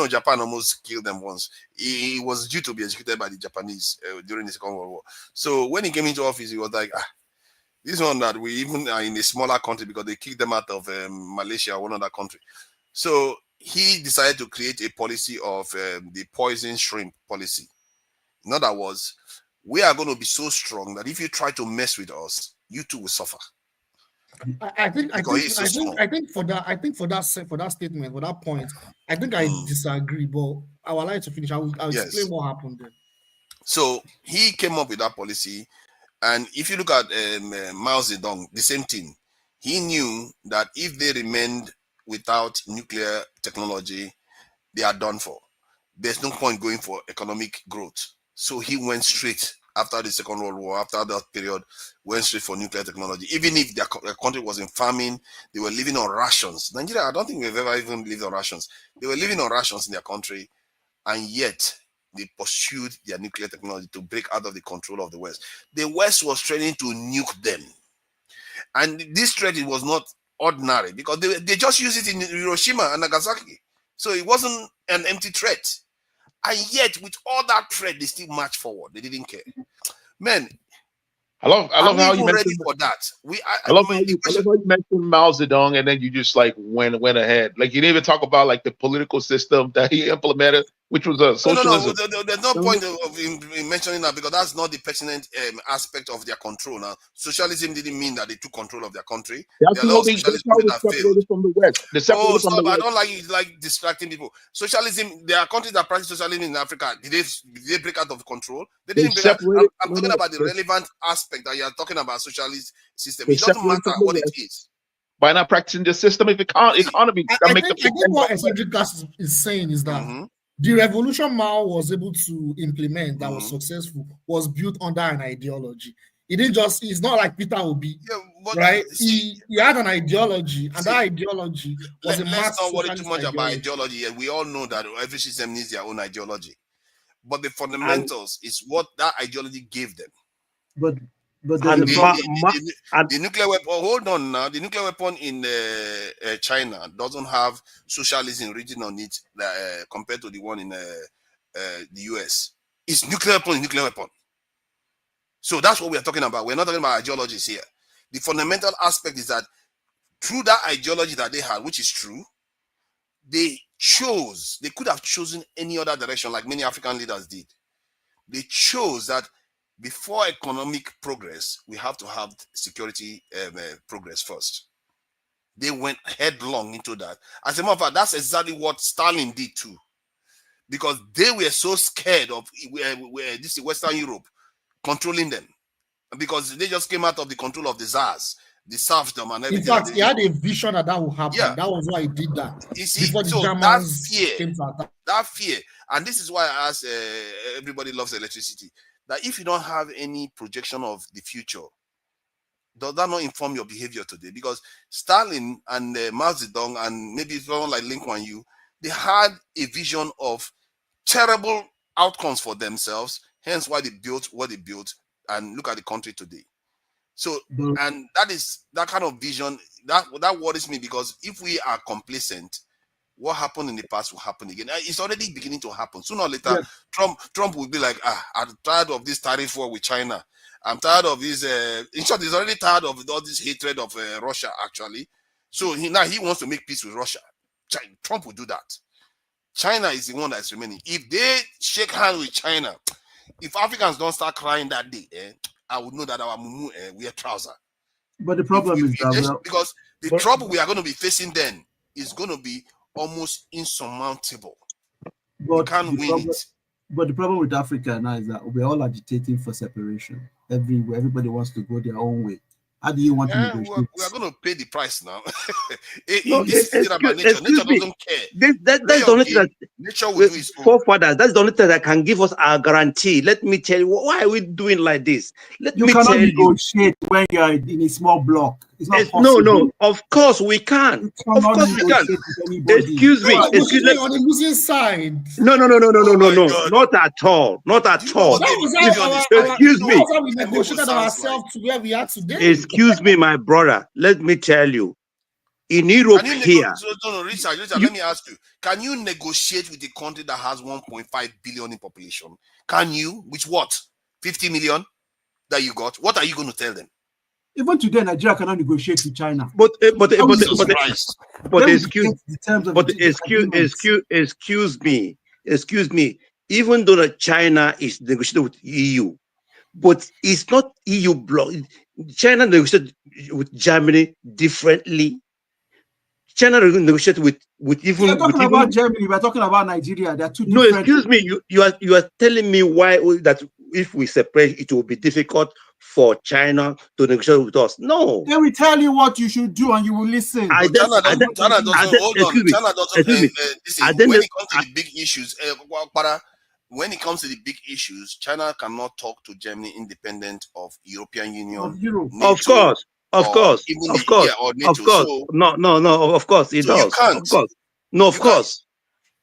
Japan almost killed them once. He was due to be executed by the Japanese during the Second World War. So when he came into office, he was like, this one that we even are in a smaller country because they kicked them out of Malaysia or one other country. So he decided to create a policy of the poison shrimp policy. In other words, we are going to be so strong that if you try to mess with us, you too will suffer. I think for that statement, for that point, I think I disagree, but I would like to finish. I'll explain what happened there. So he came up with that policy, and if you look at Mao Zedong, the same thing. He knew that if they remained without nuclear technology, they are done for. There's no point going for economic growth. So he went straight after the Second World War, after that period, went straight for nuclear technology. Even if their country was in famine, they were living on rations. Nigeria, I don't think we've ever even lived on rations. They were living on rations in their country, and yet they pursued their nuclear technology to break out of the control of the West. The West was training to nuke them. And this threat, it was not ordinary, because they just used it in Hiroshima and Nagasaki. So it wasn't an empty threat. And yet, with all that threat, they still marched forward. They didn't care. Man, I love how you mentioned ready for that. I love how you mentioned Mao Zedong, and then you just like went ahead. Like you didn't even talk about like the political system that he implemented, which was a socialism. No, there's no point of in mentioning that, because that's not the pertinent aspect of their control. Now, socialism didn't mean that they took control of their country. That's how they separated from the West. I don't like distracting people. Socialism, there are countries that practice socialism in Africa. Did they break out of control? They didn't break out. I'm talking about the relevant aspect that you are talking about, socialist system. It doesn't matter what it is. By not practicing the system, if economy I think what Eccentric Gas is saying is that the revolution Mao was able to implement that was successful was built under an ideology. It didn't just, it's not like Peter Obi, right? He had an ideology, and that ideology was let's not worry too much about ideology. And we all know that every system needs their own ideology. But the fundamentals is what that ideology gave them. But the nuclear weapon, hold on now, the nuclear weapon in China doesn't have socialism written on it compared to the one in the US. It's nuclear weapon. So that's what we are talking about. We're not talking about ideologies here. The fundamental aspect is that through that ideology that they had, which is true, they could have chosen any other direction like many African leaders did. They chose that before economic progress, we have to have security progress first. They went headlong into that. As a matter of fact, that's exactly what Stalin did too. Because they were so scared of this Western Europe controlling them. Because they just came out of the control of the Tsars, the serfdom and everything. In fact, he had a vision that would happen. Yeah. That was why he did that. You see, before the Germans came to attack. That fear. And this is why I ask everybody loves electricity. That if you don't have any projection of the future, does that not inform your behavior today? Because Stalin and Mao Zedong and maybe someone like Lee Kuan Yew, they had a vision of terrible outcomes for themselves, hence why they built what they built, and look at the country today. So, and that kind of vision, that worries me, because if we are complacent, what happened in the past will happen again. It's already beginning to happen. Sooner or later, Trump will be like, I'm tired of this tariff war with China. I'm tired of this. In short, he's already tired of all this hatred of Russia, actually. So now he wants to make peace with Russia. Trump will do that. China is the one that's remaining. If they shake hands with China, if Africans don't start crying that day, I would know that our mumu wear trouser. But the problem is that because the trouble we are going to be facing then is going to be almost insurmountable. We can't win it. But the problem with Africa now is that we're all agitating for separation everywhere. Everybody wants to go their own way. How do you want to negotiate? We are going to pay the price now. No, this is about nature. Nature doesn't care. That's the only thing that nature will do its own. Forefathers, that's the only thing that can give us our guarantee. Let me tell you, why are we doing like this? You cannot negotiate when you are in a small block. It's not possible. No, of course we can. Of course we can. Excuse me. Excuse me. On the losing side. No. Not at all. Not at all. Excuse me. That's how we negotiated ourselves to where we are today. Excuse me, my brother. Let me tell you. In Europe here. Richard, let me ask you. Can you negotiate with a country that has 1.5 billion in population? Can you? Which what? 50 million that you got? What are you going to tell them? Even today, Nigeria cannot negotiate with China. Excuse me. Even though China is negotiating with EU, but it's not EU bloc. China negotiated with Germany differently. China negotiated with even. We're talking about Germany. We're talking about Nigeria. There are two different. No, excuse me. You are telling me why that if we separate, it will be difficult for China to negotiate with us. No. They will tell you what you should do and you will listen. China doesn't. When it comes to the big issues, when it comes to the big issues, China cannot talk to Germany independent of European Union. NATO, of course. No, of course, it does. You can't. Of course. No, of course.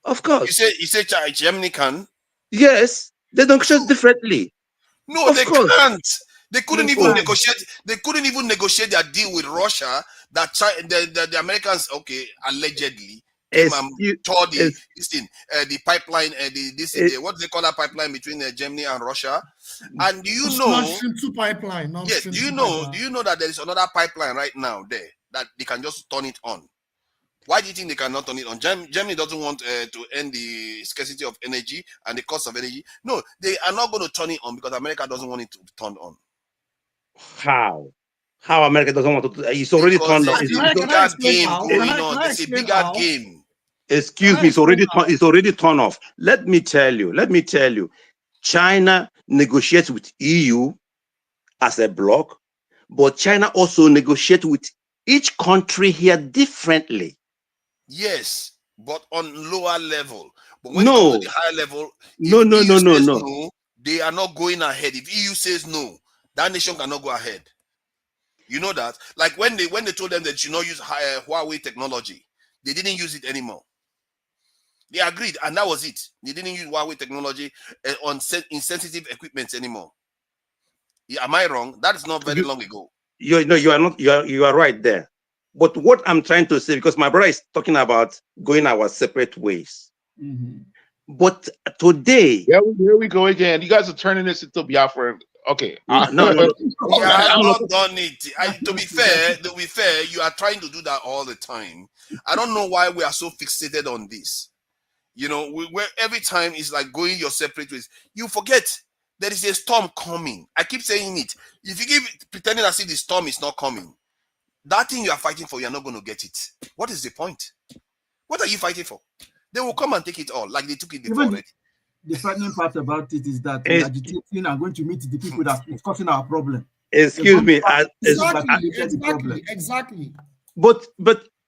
Of course. You say Germany can? Yes, they negotiate differently. No, they can't. They couldn't even negotiate. They couldn't even negotiate their deal with Russia. That the Americans, allegedly, tore the pipeline. What do they call that pipeline between Germany and Russia? And do you know? Pipeline. Yes. Do you know that there is another pipeline right now there that they can just turn it on? Why do you think they cannot turn it on? Germany doesn't want to end the scarcity of energy and the cost of energy. No, they are not going to turn it on because America doesn't want it to be turned on. How America doesn't want to? It's already turned on. There's a bigger game going on. There's a bigger game. Excuse me, it's already turned off. Let me tell you. China negotiates with EU as a bloc, but China also negotiates with each country here differently. Yes, but on lower level. But when it comes to the higher level, no. They are not going ahead. If EU says no, that nation cannot go ahead. You know that? Like when they told them that you should not use Huawei technology, they didn't use it anymore. They agreed, and that was it. They didn't use Huawei technology in sensitive equipment anymore. Yeah, am I wrong? That is not very long ago. You are not. You are right there. But what I'm trying to say, because my brother is talking about going our separate ways. Mm-hmm. But today, here we go again. You guys are turning this into Biafra. Okay. No. I have not done it. To be fair, you are trying to do that all the time. I don't know why we are so fixated on this. You know, where every time it's like going your separate ways. You forget there is a storm coming. I keep saying it. If you keep pretending as if the storm is not coming, that thing you are fighting for, you are not going to get it. What is the point? What are you fighting for? They will come and take it all, like they took it before already. The frightening part about it is that we're agitating and going to meet the people that is causing our problem. Excuse me. Exactly. But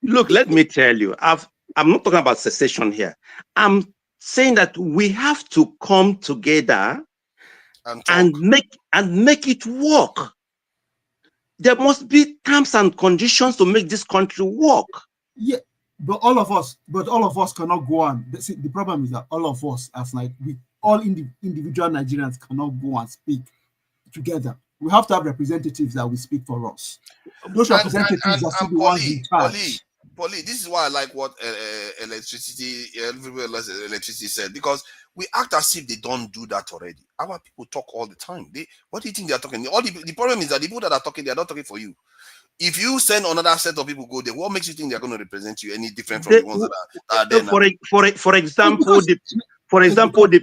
look, let me tell you, I'm not talking about secession here. I'm saying that we have to come together and make it work. There must be terms and conditions to make this country work. Yeah, but all of us cannot go on. The problem is that all of us, as like all individual Nigerians, cannot go and speak together. We have to have representatives that will speak for us. Those representatives are still the ones in charge. Polly, this is why I like what electricity said, because we act as if they don't do that already. Our people talk all the time. What do you think they are talking? All the problem is that the people that are talking, they are not talking for you. If you send another set of people go there, what makes you think they're going to represent you any different from the ones that are there now? For example, the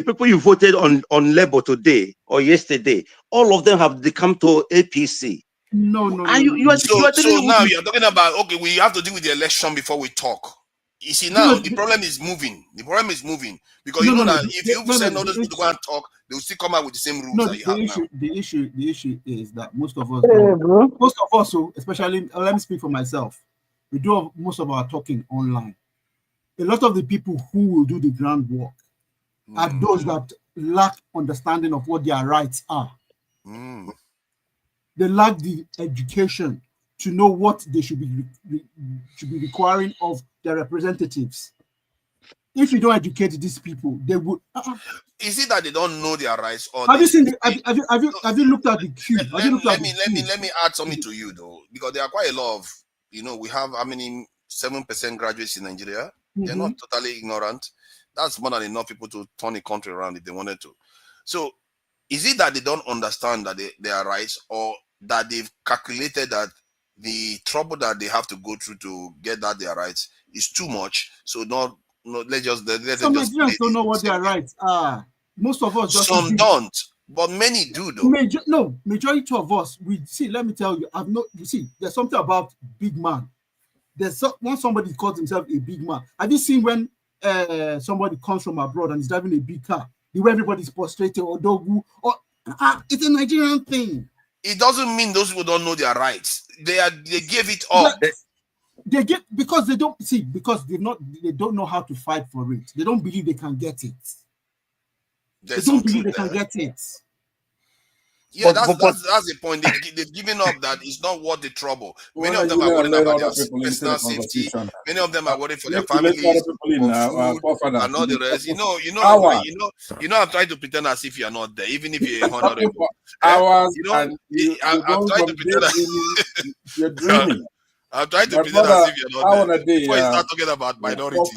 people you voted on Labour today or yesterday, all of them have come to APC. No. So now you're talking about, okay, we have to deal with the election before we talk. You see, now the problem is moving. The problem is moving because you know that if you send all those people to go and talk, they will still come out with the same rules that you have now. The issue is that most of us, especially, let me speak for myself, we do most of our talking online. A lot of the people who will do the groundwork are those that lack understanding of what their rights are. They lack the education to know what they should be requiring of their representatives. If you don't educate these people, they would. Is it that they don't know their rights? Or have you seen? Have you looked at the queue? Let me add something to you though, because there are quite a lot of, we have how many 7% graduates in Nigeria. They're not totally ignorant. That's more than enough people to turn the country around if they wanted to. So, is it that they don't understand that their rights, or that they've calculated that the trouble that they have to go through to get their rights is too much? So let's just some Nigerians don't know what their rights are. Most of us just some don't, but many do though. Majority of us, we see. Let me tell you, you see, there's something about big man. When somebody calls himself a big man, have you seen when somebody comes from abroad and is driving a big car, the way everybody's prostrated or dogu, or it's a Nigerian thing. It doesn't mean those people don't know their rights. They gave it up. They get because they don't see, because they don't know how to fight for it. They don't believe they can get it. They don't believe they can get it. Yeah, that's the point. They've given up that it's not worth the trouble. Many of them are worried about their personal safety. Many of them are worried for their families, food, and all the rest. I'm trying to pretend as if you are not there, even if you're honorable. I'm trying to pretend that you're dreaming. I'm trying to pretend as if you're not there. Before you start talking about minorities,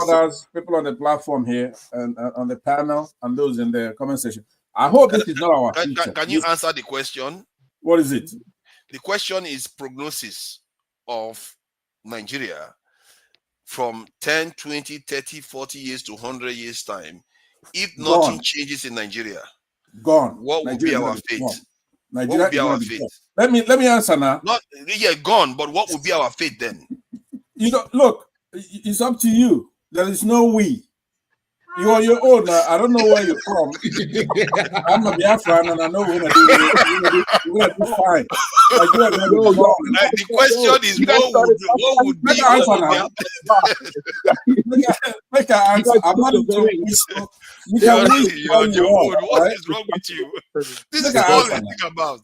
people on the platform here and on the panel and those in the comment section. I hope this is not our future. Can you answer the question? What is it? The question is prognosis of Nigeria from 10, 20, 30, 40 years to 100 years time. If nothing changes in Nigeria, what will be our fate? What will be our fate? Let me answer now. Gone, but what will be our fate then? Look, it's up to you. There is no we. You are your own. I don't know where you're from. I'm a Biafran, and I know we're gonna do fine. The question is, what would be? Make an answer. I'm not into whistle. What is wrong with you? This is all you think about.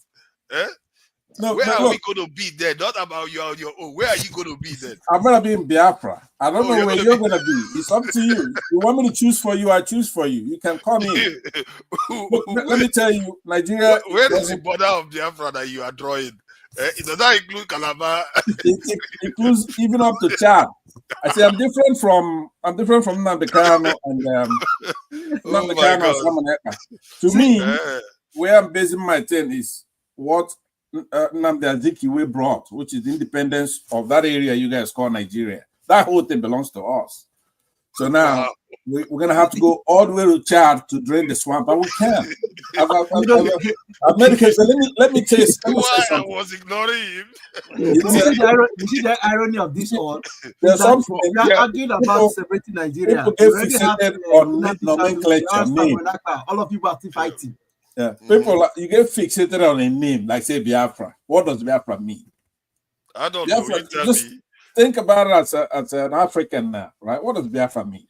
Where are we going to be then? Not about you on your own. Where are you going to be then? I'm going to be in Biafra. I don't know where you're going to be. It's up to you. You want me to choose for you, I choose for you. You can come in. Let me tell you, Nigeria... Where is the border of Biafra that you are drawing? It does not include Calabar. It includes even up to Chad. I say I'm different from Nnamdi Kanu and Nnamdi Kanu and Samaneka. To me, where I'm basing my thing is what Nnamdi Azikiwe brought, which is the independence of that area you guys call Nigeria. That whole thing belongs to us. So now we're going to have to go all the way to Chad to drain the swamp, but we can. Let me tell you something. I was ignoring him. You see the irony of this all? There's something. We are arguing about separating Nigeria. People get fixated on nomenclature, name. All of people are still fighting. Yeah, people, you get fixated on a name, like say Biafra. What does Biafra mean? I don't Biafra, know. Just think about it as an African now, right? What does Biafra mean?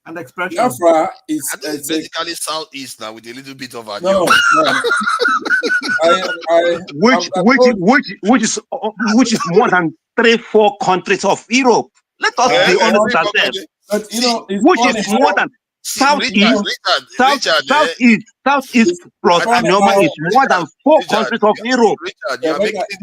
An expression. Biafra is basically southeast now with a little bit of a which is more than 3-4 countries of Europe. Let us be honest ourselves. But which is more than Southeast plus Anioma is more than 4 countries of Europe. Richard,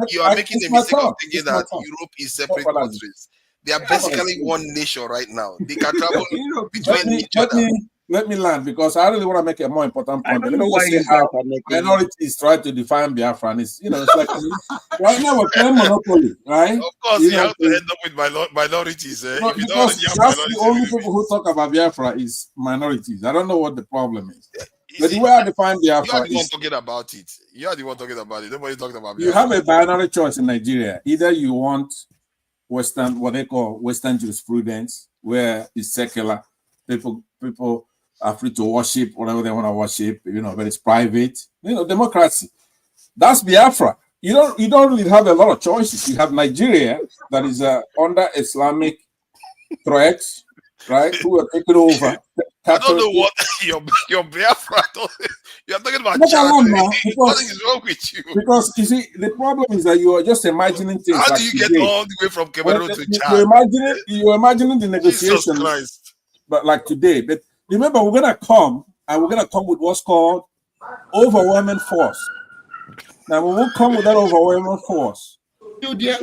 you are making the mistake of thinking that Europe is separate countries. They are basically one nation right now. They can travel between each other. Let me land, because I really want to make a more important point. Let me just say how minorities try to define Biafra. And it's, it's like right now we're playing Monopoly, right? Of course, you have to end up with minorities. No, because just the only people who talk about Biafra is minorities. I don't know what the problem is. But the way I define Biafra, you are the one talking about it. You are the one talking about it. Nobody talking about Biafra. You have a binary choice in Nigeria. Either you want Western, what they call Western jurisprudence, where it's secular. People are free to worship whatever they want to worship, but it's private. Democracy. That's Biafra. You don't really have a lot of choices. You have Nigeria that is under Islamic threat, right? Who are taking over. I don't know what your Biafra. You're talking about what is wrong with you? Because you see, the problem is that you are just imagining things. How like do you get today. all the way from Cameroon to Chad? You're imagining the negotiation, but like today. But remember, we're gonna come with what's called overwhelming force. Now we won't come with that overwhelming force. We'll be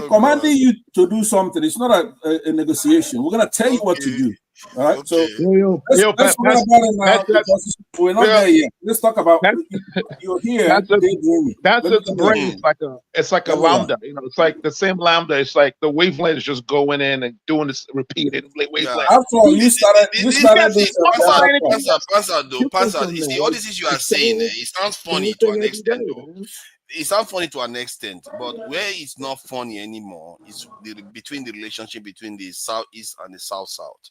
commanding you to do something. It's not a negotiation. We're gonna tell you what to do. All right. So let's talk about it now, because we're not there yet. Let's talk about you're here. That's its brain. It's like a lambda. It's like the same lambda. It's like the wavelength is just going in and doing this repeated wavelength. After all, you started this. Pastor, you see, all these things you are saying, it sounds funny to an extent, though. It sounds funny to an extent, but where it's not funny anymore is between the relationship between the Southeast and the South-South.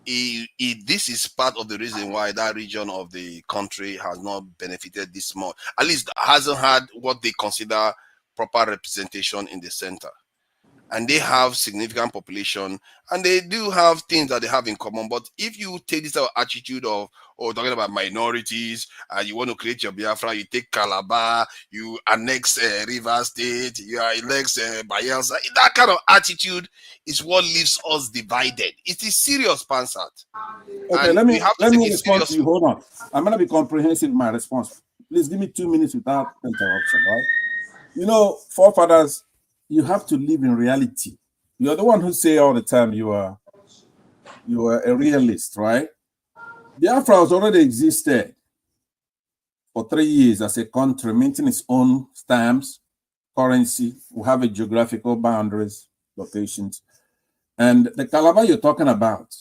This is part of the reason why that region of the country has not benefited this much. At least hasn't had what they consider proper representation in the center. And they have significant population, and they do have things that they have in common. But if you take this attitude of talking about minorities, and you want to create your Biafra, you take Calabar, you annex Rivers State, you annex Bayelsa. That kind of attitude is what leaves us divided. It is serious, Pansat. Okay, let me respond to you. Hold on. I'm going to be comprehensive in my response. Please give me 2 minutes without interruption, right? Forefathers, you have to live in reality. You're the one who say all the time you are a realist, right? Biafra has already existed for 3 years as a country, minting its own stamps, currency. We have a geographical boundaries, locations. And the Calabar you're talking about,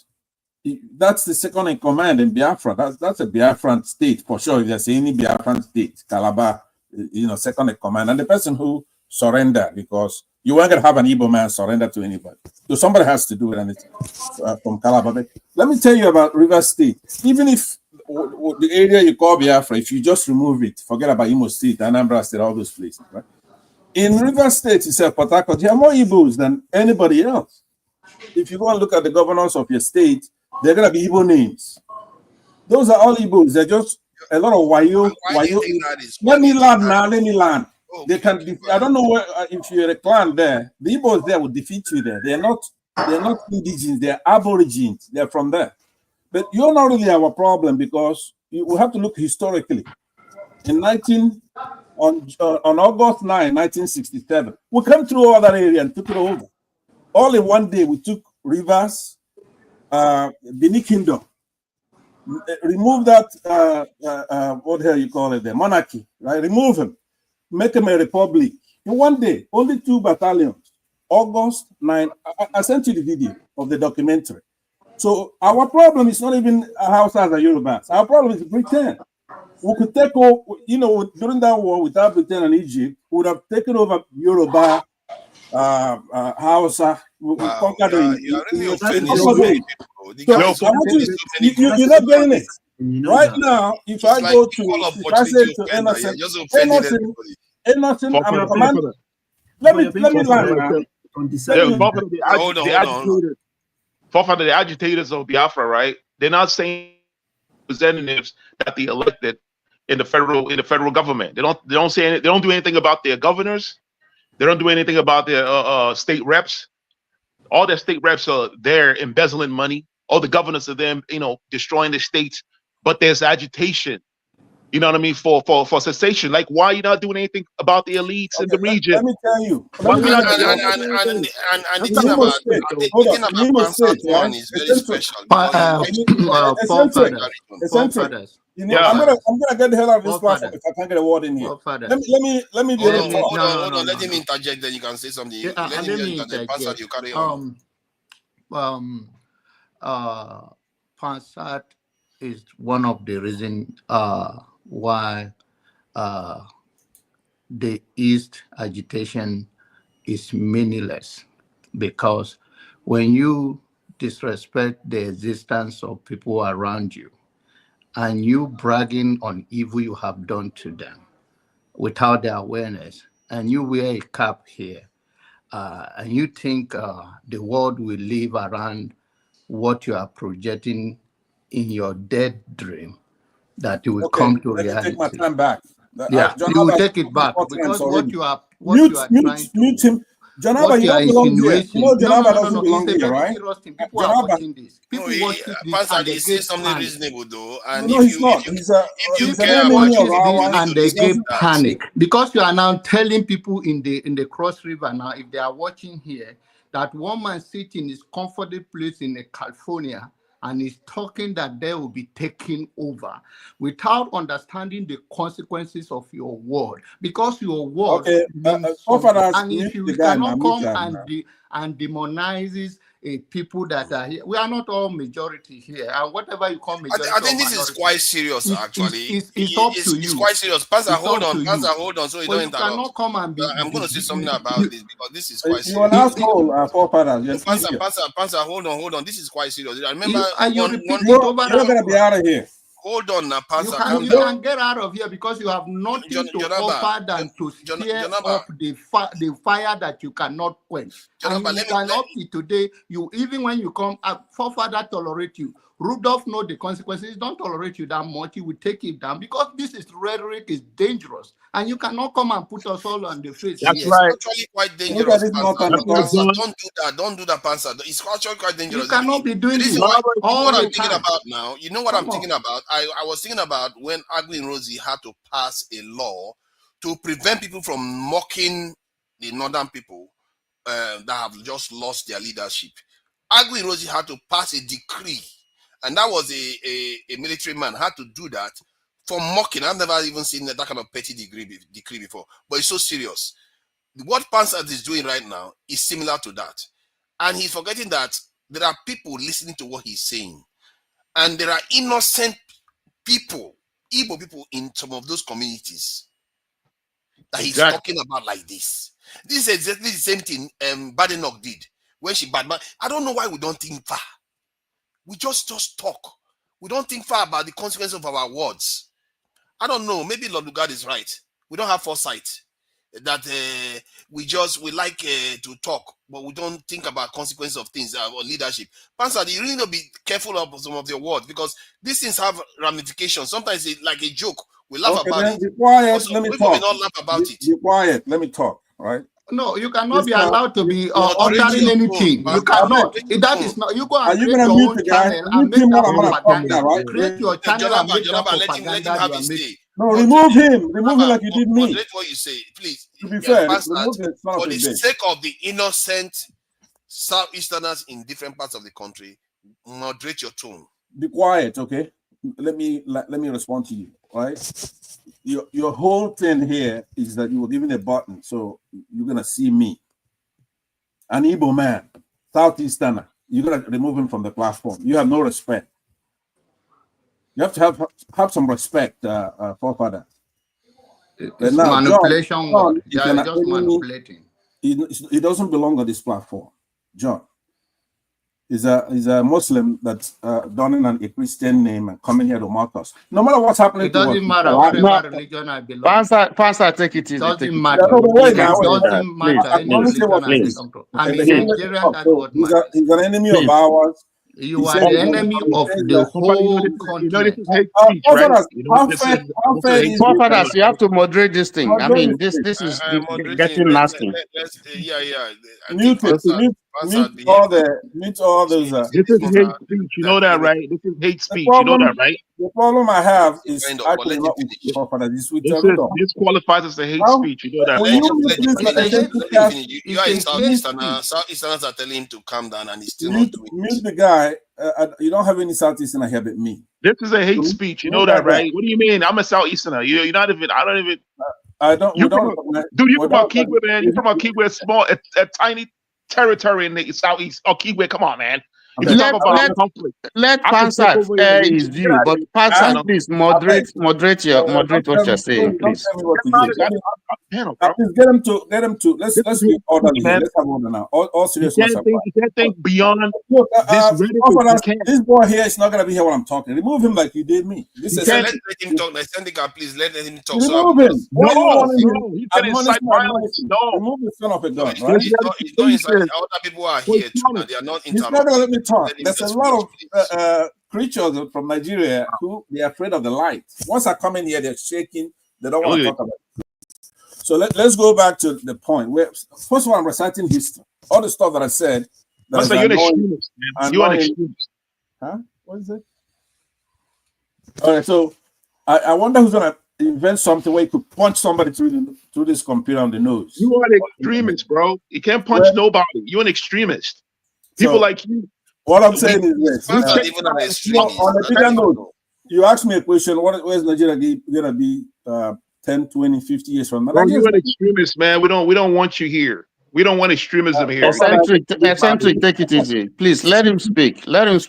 that's the second in command in Biafra. That's a Biafran state, for sure. If there's any Biafran state, Calabar, second in command. And the person who surrender, because you weren't going to have an Igbo man surrender to anybody. So somebody has to do it, and it's from Calabar. But let me tell you about Rivers State. Even if the area you call Biafra, if you just remove it, forget about Imo State, Anambra State, all those places, right? In Rivers State itself, Port Harcourt, there are more Igbos than anybody else. If you go and look at the governors of your state, they're going to be Igbo names. Those are all Igbos. They're just a lot of Wayo. Let me land. They can. I don't know if you're a clan there. The Igbos there will defeat you there. They're not indigenous. They're aborigines. They're from there. But you're not really our problem, because we have to look historically. On August 9, 1967, we came through all that area and took it over. All in one day, we took Rivers, Benin Kingdom, remove that what the hell you call it, the monarchy, right? Remove him. Make them a republic. In one day, only 2 battalions. August 9. I sent you the video of the documentary. So our problem is not even Hausas or Yorubas. Our problem is Britain. We could take over, during that war without Britain and Egypt, we would have taken over Yoruba, Hausa. We conquered you're not getting it. Right now, if I go to, I say to Emerson, I'm commanding. Let me land. Hold on. The agitators of Biafra, right? They're not saying representatives that they elected in the federal government. They don't say anything. They don't do anything about their governors. They don't do anything about their state reps. All their state reps are there embezzling money. all the governors of them, destroying the states, but there's agitation. You know what I mean? For cessation. Like, why are you not doing anything about the elites in the region? Let me tell you. Why are we not doing And the thing about Pansa is very special. Forefathers. I'm gonna get the hell out of this platform if I can't get a word in here. Let me be able to talk. Hold on. Let him interject, then you can say something. Let me interject. You carry on. Pansat is one of the reasons why the East agitation is meaningless, because when you disrespect the existence of people around you and you bragging on evil you have done to them without their awareness, and you wear a cap here, and you think the world will live around what you are projecting in your dead dream, that you will come to reality. Take my time back. You will take it back, because what you are mute him. Janaba, you don't belong here. You know Janaba doesn't belong here, right? People are watching this. People watching this and they get something reasonable though. And no, he's not. He's an enemy of ours. And they get panic because you are now telling people in the Cross River now, if they are watching here, that one man sitting in his comfortable place in California and is talking that they will be taking over without understanding the consequences of your word, because your word and if you cannot come and demonizes people that are here. We are not all majority here, and whatever you call majority, I think this is quite serious. Actually, it's up to you. It's quite serious. Pansa, hold on. So you don't interrupt. Cannot come and be. I'm going to say something about this because this is quite serious. You're an asshole, forefathers. Pansa, hold on. This is quite serious. I remember you're not going to be out of here. Hold on now, Pansa. You can get out of here because you have nothing to offer than to stir up the fire that you cannot quench. And you cannot be today. Even when you come, forefather tolerate you. Rudolph know the consequences. Don't tolerate you that much. He will take it down because this rhetoric is dangerous, and you cannot come and put us all on the face. That's right. It's actually quite dangerous. Don't do that, Pansa. It's actually quite dangerous. You cannot be doing this. What I'm thinking about now, you know what I'm thinking about? I was thinking about when Agui Nwozi had to pass a law to prevent people from mocking the northern people that have just lost their leadership. Agui Nwozi had to pass a decree. And that was a military man had to do that for mocking. I've never even seen that kind of petty decree before. But it's so serious. What Pansa is doing right now is similar to that. And he's forgetting that there are people listening to what he's saying. And there are innocent people, Igbo people in some of those communities that he's talking about like this. This is exactly the same thing Badenoch did when she badman. I don't know why we don't think far. We just talk. We don't think far about the consequences of our words. I don't know. Maybe Lord Lugard is right. We don't have foresight. That we like to talk, but we don't think about consequences of things or leadership. Pansa, you really need to be careful of some of your words because these things have ramifications. Sometimes it's like a joke. We laugh about it. Be quiet. Let me talk. May not laugh about it. Be quiet. Let me talk. Right. No, you cannot be allowed to be uttering anything. You cannot. That is not. You go and create your own channel and make that propaganda. Create your channel and make that propaganda you are making. No, remove him. Remove him like you did me. Moderate what you say, please. To be fair, for the sake of the innocent Southeasterners in different parts of the country, moderate your tone. Be quiet, okay? Let me respond to you. Right? Your whole thing here is that you were given a button, so you're gonna see me, an Igbo man, Southeasterner. You're gonna remove him from the platform. You have no respect. You have to have some respect, forefather. It's now, manipulation. John, just manipulating. He doesn't belong on this platform. John is a Muslim that's donning a Christian name and coming here to mock us. No matter what's happening, it doesn't matter whatever religion I belong. Pastor, take it easy. It doesn't matter. It doesn't matter any religion I belong to. I'm a Nigerian. That's what matters. He's an enemy of ours. You are the enemy of the whole country. Forefathers, you have to moderate this thing. I mean, this is getting nasty. Mute mute all those. This is hate speech. You know that, right? This is hate speech. You know that, right? The problem I have is actually not with Forefather. It's with Rudolph. This qualifies as a hate speech. You know that. Southeasterners are telling him to calm down, and he's still not doing it. Mute the guy. You don't have any Southeasterner here but me. This is a hate speech. You know that, right? What do you mean? I'm a Southeasterner. You're not even. I don't even. Dude, you from Kigwe, man. You from Kigwe, a tiny territory in the southeast. Kigwe, come on, man. Let Pansat air his view, but Pansat, please moderate what you're saying, please. Get him to. Let's be orderly. Let's have order now. All seriousness. You can't think beyond this boy here is not gonna be here when I'm talking. Remove him like you did me. Let him talk. Please let him talk. Remove him. No, he's gonna incite violence. No, remove the son of a gun. He's not inciting. Other people are here too. They are not. He's not gonna let me talk. There's a lot of creatures from Nigeria who they're afraid of the light. Once I come in here, they're shaking. They don't want to talk about it. So let's go back to the point where first of all, I'm reciting history. All the stuff that I said. You're an extremist, man. You're an extremist. Huh? What is it? All right. So I wonder who's gonna invent something where you could punch somebody through this computer on the nose. You are an extremist, bro. You can't punch nobody. You're an extremist. People like you. What I'm saying is this. On a bigger note, you asked me a question, where's Nigeria gonna be 10, 20, 50 years from now? Bro, you're an extremist, man. We don't want you here. We don't want extremism here. Eccentric, take it easy. Please let him speak. Please.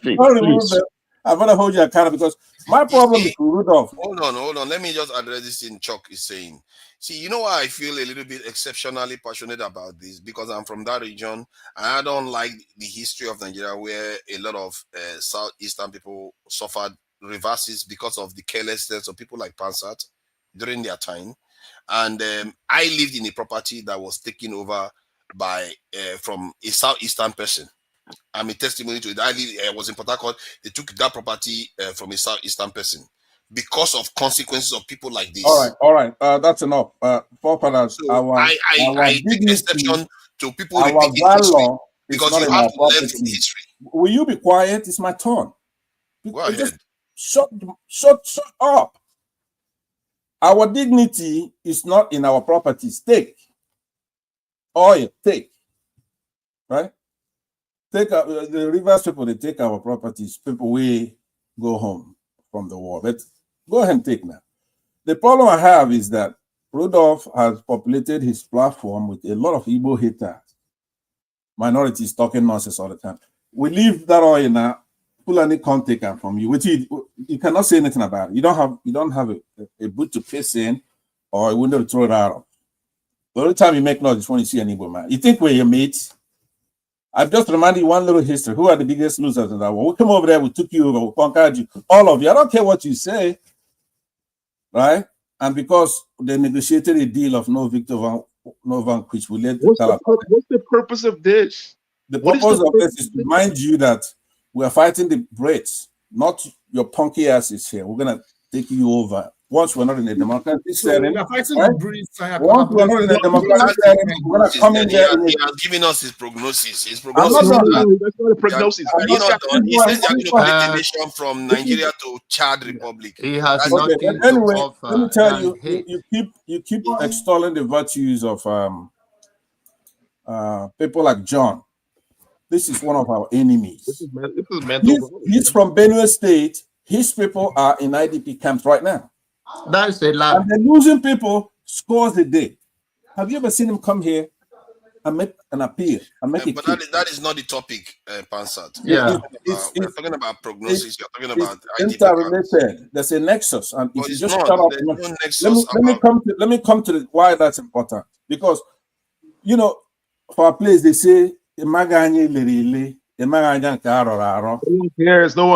I'm gonna hold you accountable because my problem is Rudolph. Hold on. Let me just address this thing Chuck is saying. See, you know why I feel a little bit exceptionally passionate about this? Because I'm from that region and I don't like the history of Nigeria where a lot of Southeastern people suffered reverses because of the carelessness of people like Pansat during their time. And I lived in a property that was taken over by from a Southeastern person. I'm a testimony to it. I was in Port Harcourt. They took that property from a Southeastern person because of consequences of people like this. All right. That's enough. Forefathers, so I take exception to people repeating history because you have to learn from history. Will you be quiet? It's my turn. Go ahead. Shut up. Our dignity is not in our properties. Take. Right? Take the reverse people, they take our properties. People, we go home from the war. But go ahead and take now. The problem I have is that Rudolph has populated his platform with a lot of Igbo haters. Minorities talking nonsense all the time. We leave that oil now. Fulani can't take it from you. Which you cannot say anything about it. You don't have a boot to piss in or a window to throw it out of. The only time you make noise is when you see an Igbo man. You think we're your mates? I've just reminded you one little history. Who are the biggest losers in that war? We came over there, we took you over, we conquered you. All of you. I don't care what you say. Right? And because they negotiated a deal of no victor, no vanquish, we let what's the purpose of this? The purpose of this is to remind you that we are fighting the Brits, not your punky asses here. We're going to take you over. Once we're not in a democratic setting, once we're not in a democratic setting, we're going to come in there. He has given us his prognosis. That's not a prognosis. He says they're going to split the nation from Nigeria to Chad Republic. He has anyway, let me tell you, you keep extolling the virtues of people like John. This is one of our enemies. This is mental. He's from Benue State. His people are in IDP camps right now. That's a lie. And they're losing people scores a day. Have you ever seen him come here and make an appeal and make but that is not the topic, Pansat. Yeah, we're talking about prognosis. You're talking about interrelated. There's a nexus, and if you just shut up, let me come to why that's important. Because for a place they say no one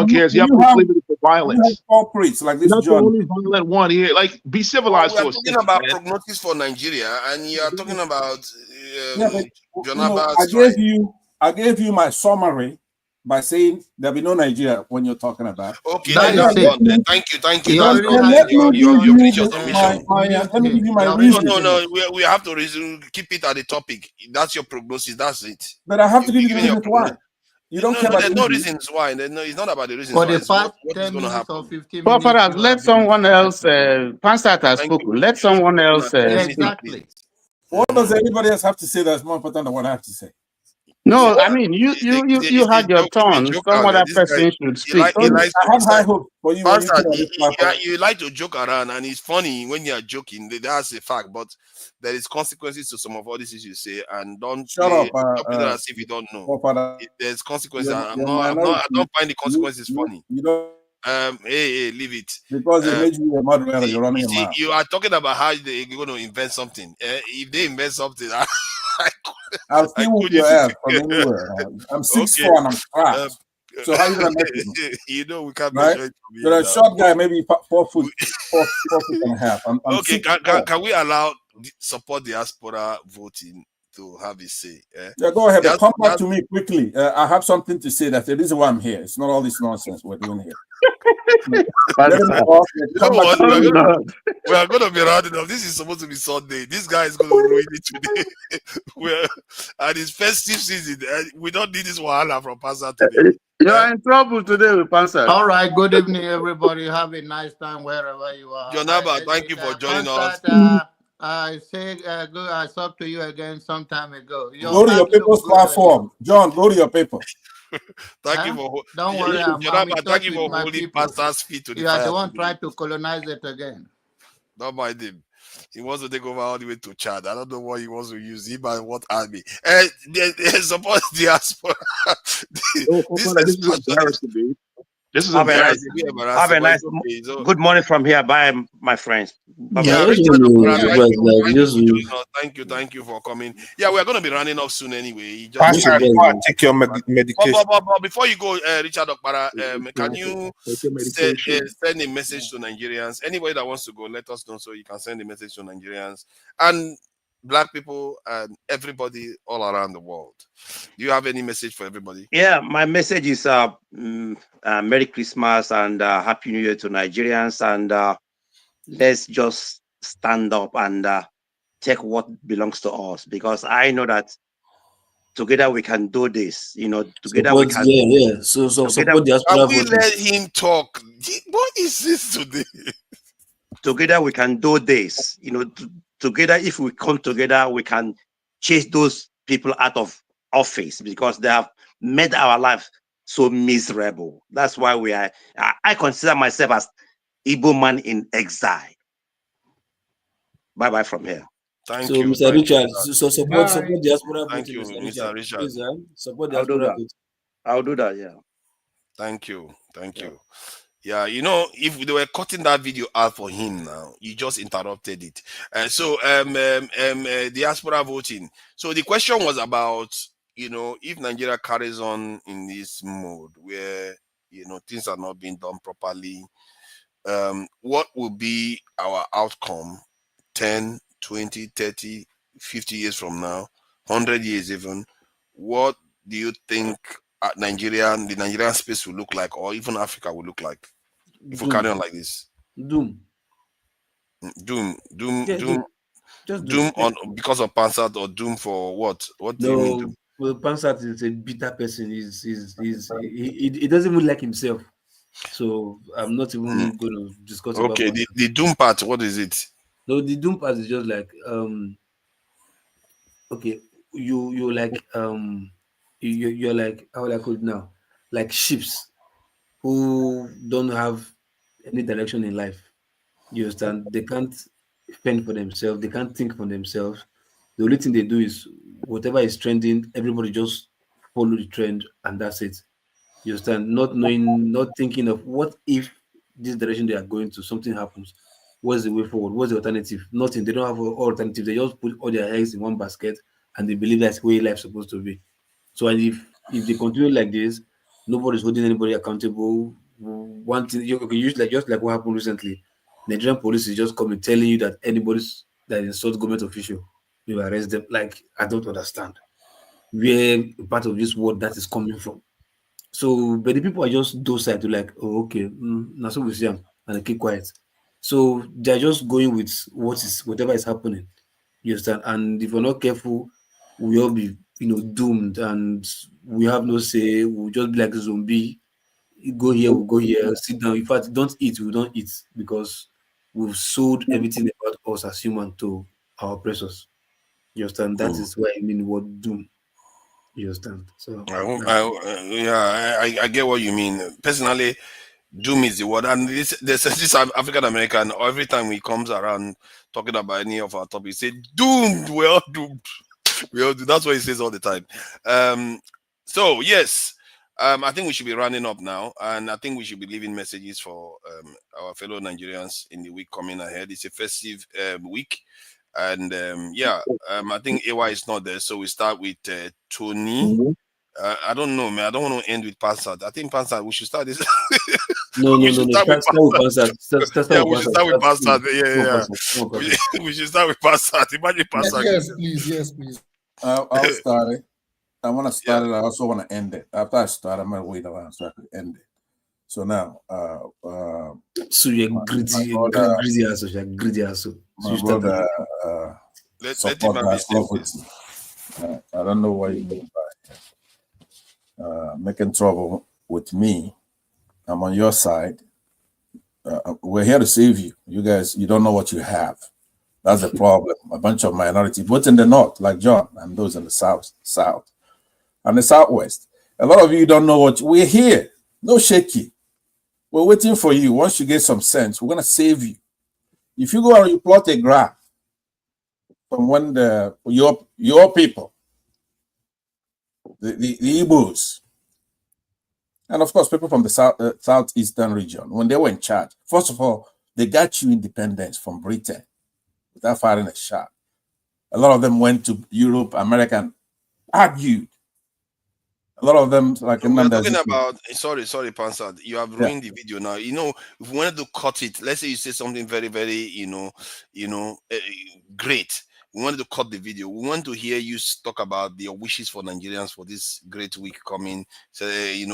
cares. You have to leave it for violence. Corporates like this. Not the only violent one here. Like, be civilized. We're talking about prognosis for Nigeria, and you are talking about. I gave you my summary by saying there'll be no Nigeria when you're talking about. Okay, Thank you. Thank you. Let me give you my reason. No. We have to keep it at the topic. That's your prognosis. That's it. But I have to give you the reasons why. You don't care about there's no reasons why. It's not about the reasons For why. the past what is 10 going to minutes or happen. 15 Well, minutes. perhaps let someone else. Pansat has spoken. Let someone else. Exactly. What does everybody else have to say that's more important than what I have to say? No, I mean you had your turn. Some other person should speak. I have high hope for you. You like to joke around, and it's funny when you are joking. That's a fact, but there is consequences to some of all these issues you say, and don't shut up. As if you don't know. There's consequences. I don't find the consequences funny. You don't. Hey, leave it. Because it made you a moderator. You're running your mouth. You are talking about how they're going to invent something. If they invent something, I'll still whoop your ass from anywhere. I'm 6'4" and I'm fat. So how you gonna make it? You know we can't right? You're a short guy, maybe 4 foot and a half. I'm okay. Can we allow support diaspora voting to have a say? Yeah, go ahead. But come back to me quickly. I have something to say. That the reason why I'm here. It's not all this nonsense we're doing here. We are going to be rounding up. This is supposed to be Sunday. This guy is going to ruin it today. And it's festive season. We don't need this wahala from Pansat today. You are in trouble today with Pansat. All right. Good evening, everybody. Have a nice time wherever you are. Jonaba, thank you for joining us. I say, I talked to you again some time ago. Go to your people's platform. John, go to your paper. Thank you for don't worry. Thank you for holding Pastor's feet to the fire. You are fire the one trying to colonize it again. Don't mind him. He wants to take over all the way to Chad. I don't know what he wants to use. Him and what army? Support diaspora. This is have a nice good morning from here. Bye, my friends. Thank you for coming. Yeah, we're going to be running off soon anyway. Pastor, take your medication. But before you go, Richard Okpara, can you send a message to Nigerians? Anybody that wants to go, let us know so you can send a message to Nigerians and Black people and everybody all around the world. Do you have any message for everybody? Yeah, my message is Merry Christmas and Happy New Year to Nigerians, and let's just stand up and take what belongs to us, because I know that together we can do this. You know, together we can. Yeah. So support diaspora. We let him talk. What is this today? Together we can do this. You know, together, if we come together, we can chase those people out of office, because they have made our life so miserable. That's why I consider myself as Igbo man in exile. Bye from here. Thank you, Mr. Richard. So support diaspora. Thank you, Mr. Richard. Please, support diaspora. I'll do that. Yeah. Thank you. Yeah, you know, if they were cutting that video out for him now, you just interrupted it. Diaspora voting. So the question was about, you know, if Nigeria carries on in this mode where, you know, things are not being done properly, what will be our outcome 10, 20, 30, 50 years from now, 100 years even? What do you think the Nigerian space will look like, or even Africa will look like? If we carry on like this, doom on because of Pansat, or doom for what? What do you mean? Doom? Well, Pansat is a bitter person. He doesn't even like himself. So I'm not even going to discuss. Okay, about the doom part. What is it? No, the doom part is just like okay, you're like you're like, how will I call it now? Like ships who don't have any direction in life. You understand? They can't fend for themselves. They can't think for themselves. The only thing they do is whatever is trending, everybody just follow the trend, and that's it. You understand? Not knowing, not thinking of what if this direction they are going to, something happens. What's the way forward? What's the alternative? Nothing. They don't have an alternative. They just put all their eggs in one basket, and they believe that's the way life's supposed to be. So, and if they continue like this, nobody's holding anybody accountable. One thing, usually just like what happened recently, Nigerian police is just coming telling you that anybody that insults government official, you arrest them. Like, I don't understand where part of this world that is coming from. So, but the people are just docile to like, oh, okay, now so we see them and they keep quiet. So they're just going with whatever is happening. You understand? And if we're not careful, we all be doomed, and we have no say. We'll just be like a zombie. You go here, we'll go here, sit down. In fact, don't eat, we don't eat because we've sold everything about us as human to our oppressors. You understand? That is why I mean what doom. You understand? So I get what you mean. Personally, doom is the word, and this African American. Every time he comes around talking about any of our topics, say doomed. We're all doomed. We all do. That's what he says all the time. So yes, I think we should be rounding up now, and I think we should be leaving messages for our fellow Nigerians in the week coming ahead. It's a festive week. And I think AY is not there, so we start with Tony. I don't know, man. I don't want to end with Pansat. I think Pansat, we should start this. No. Start with Pansat. We should start with Pansat. Yeah. We should start with Pansat. Imagine Pansat. Yes, please. I'll start it. I want to start it. I also want to end it. After I start, I'm going to wait around so I can end it. So now, so you're greedy asshole. You're greedy asshole. My brother, support my property. I don't know what you mean by making trouble with me. I'm on your side. We're here to save you. You guys, you don't know what you have. That's the problem. A bunch of minority, both in the north, like John, and those in the south, and the southwest. A lot of you don't know what we're here. No shaky. We're waiting for you. Once you get some sense, we're gonna save you. If you go and you plot a graph from when your people, the Igbos, and of course people from the southeastern region, when they were in charge, first of all, they got you independence from Britain without firing a shot. A lot of them went to Europe, America, and argued. A lot of them, like we're talking about. Sorry, Pansat. You have ruined the video now. If we wanted to cut it, let's say you say something very, very, great. We wanted to cut the video. We want to hear you talk about your wishes for Nigerians for this great week coming. So,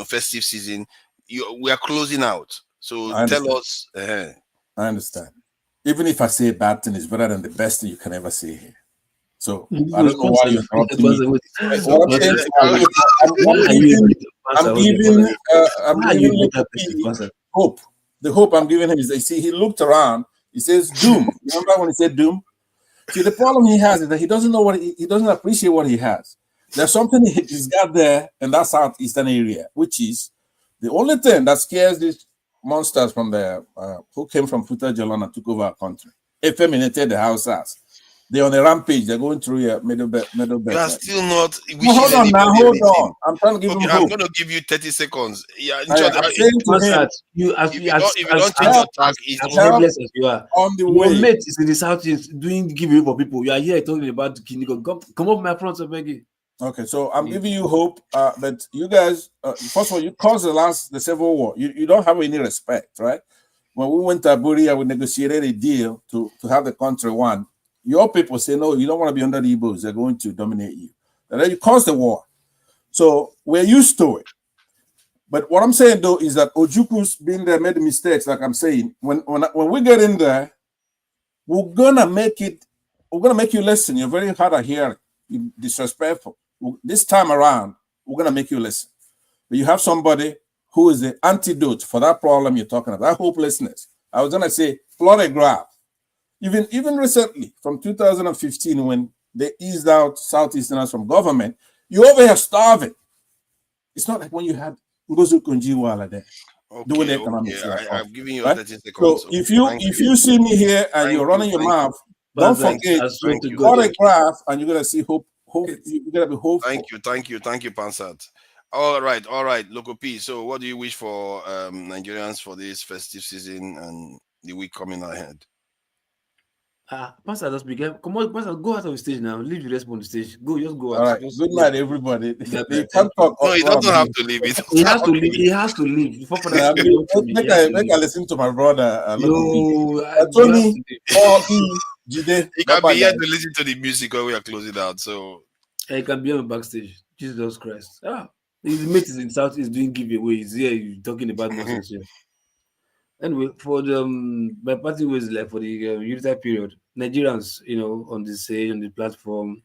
festive season. We are closing out. So tell us. I understand. Even if I say a bad thing, it's better than the best thing you can ever say here. So I don't know why you're interrupting me. I'm giving hope. The hope I'm giving him is he looked around, he says doom. Remember when he said doom? See, the problem he has is that he doesn't know he doesn't appreciate what he has. There's something he's got there in that southeastern area, which is the only thing that scares these monsters from the who came from Futa Jalan and took over our country, effeminated the Hausas. They're on a rampage. They're going through your middle belt. You are still not. Hold on. I'm trying to give him hope. I'm going to give you 30 seconds. Yeah, if you don't change your tag, as helpless as you are. On the way, your mate is in the southeast doing giving for people. You are here talking about Kinigo. Come up my front, I beg you. Okay, so I'm giving you hope. But you guys, first of all, you caused the Civil War. You don't have any respect, right? When we went to Abuja, we negotiated a deal to have the country won. Your people say, no, you don't want to be under the Igbos. They're going to dominate you. And then you caused the war. So we're used to it. But what I'm saying, though, is that Ojuku's been there, made mistakes, like I'm saying. When we get in there, we're going to make you listen. You're very hard of hearing. You're disrespectful. This time around, we're going to make you listen. But you have somebody who is the antidote for that problem you're talking about, that hopelessness. I was going to say, plot a graph. Even recently, from 2015, when they eased out Southeasterners from government, you over here starving. It's not like when you had Ngozi Okonjo-Iweala there doing the economics. I'm giving you 30 seconds. So if you see me here and you're running your mouth, don't forget to cut a graph and you're gonna see hope. You're gonna be hopeful. Thank you, Pansat. All right, Loco P. So, what do you wish for Nigerians for this festive season and the week coming ahead? Pastor, just begin. Come on, Pastor, go out of the stage now. Leave the rest on the stage. Just go out. All right. Good night, everybody. They can't talk. No, he doesn't have to leave. He has to leave. He has to leave. Make I listen to my brother. Tony, he can be here to listen to the music when we are closing out. So he can be on backstage. Jesus Christ. His mate is in South is doing giveaways. Here you're talking about nonsense here. Anyway, for the my party was like for the unitary period, Nigerians, on the stage, on the platform,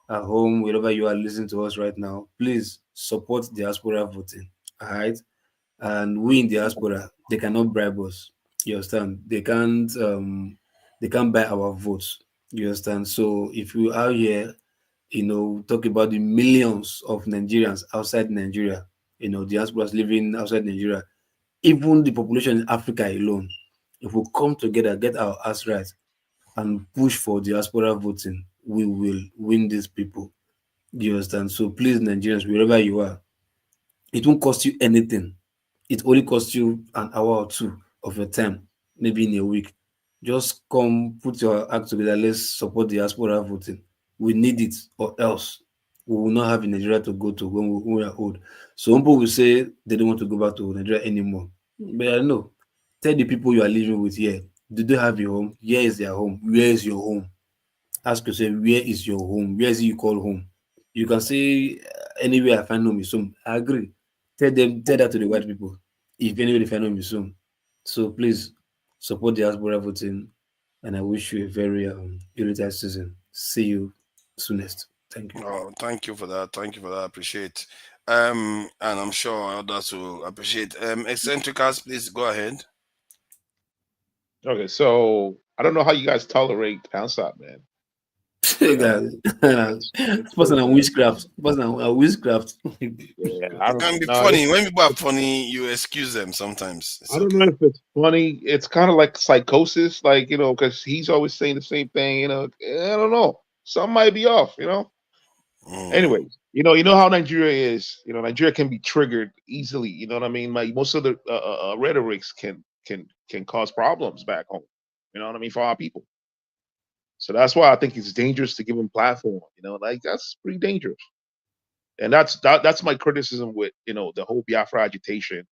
at home, wherever you are listening to us right now, please support diaspora voting. All right. And we in diaspora, they cannot bribe us. You understand? They can't buy our votes. You understand? So if you are here, talk about the millions of Nigerians outside Nigeria, diasporas living outside Nigeria, even the population in Africa alone, if we come together, get our ass right, and push for diaspora voting, we will win these people. You understand? So please, Nigerians, wherever you are, it won't cost you anything. It only costs you an hour or two of your time, maybe in a week. Just come, put your act together. Let's support diaspora voting. We need it, or else we will not have in Nigeria to go to when we are old. So people will say they don't want to go back to Nigeria anymore. But I know, tell the people you are living with here, do they have a home? Here is their home. Where is your home? Ask yourself, where is your home? Where is it you call home? You can say anywhere I find home is home. I agree. Tell that to the white people. If anywhere they find home is home. So please support diaspora voting, and I wish you a very unitary season. See you soonest. Thank you. Oh, thank you for that. Thank you for that. I appreciate. And I'm sure others will appreciate. Eccentricals, please go ahead. Okay, so I don't know how you guys tolerate Pansat, man. Person on witchcraft. Witchcraft. It can be funny. When people are funny, you excuse them sometimes. I don't know if it's funny. It's kind of like psychosis, like, because he's always saying the same thing, I don't know. Something might be off, Anyways, you know how Nigeria is. Nigeria can be triggered easily. You know what I mean? Most of the rhetorics can cause problems back home. You know what I mean, for our people. So that's why I think it's dangerous to give them platform. That's pretty dangerous. And that's my criticism with the whole Biafra agitation,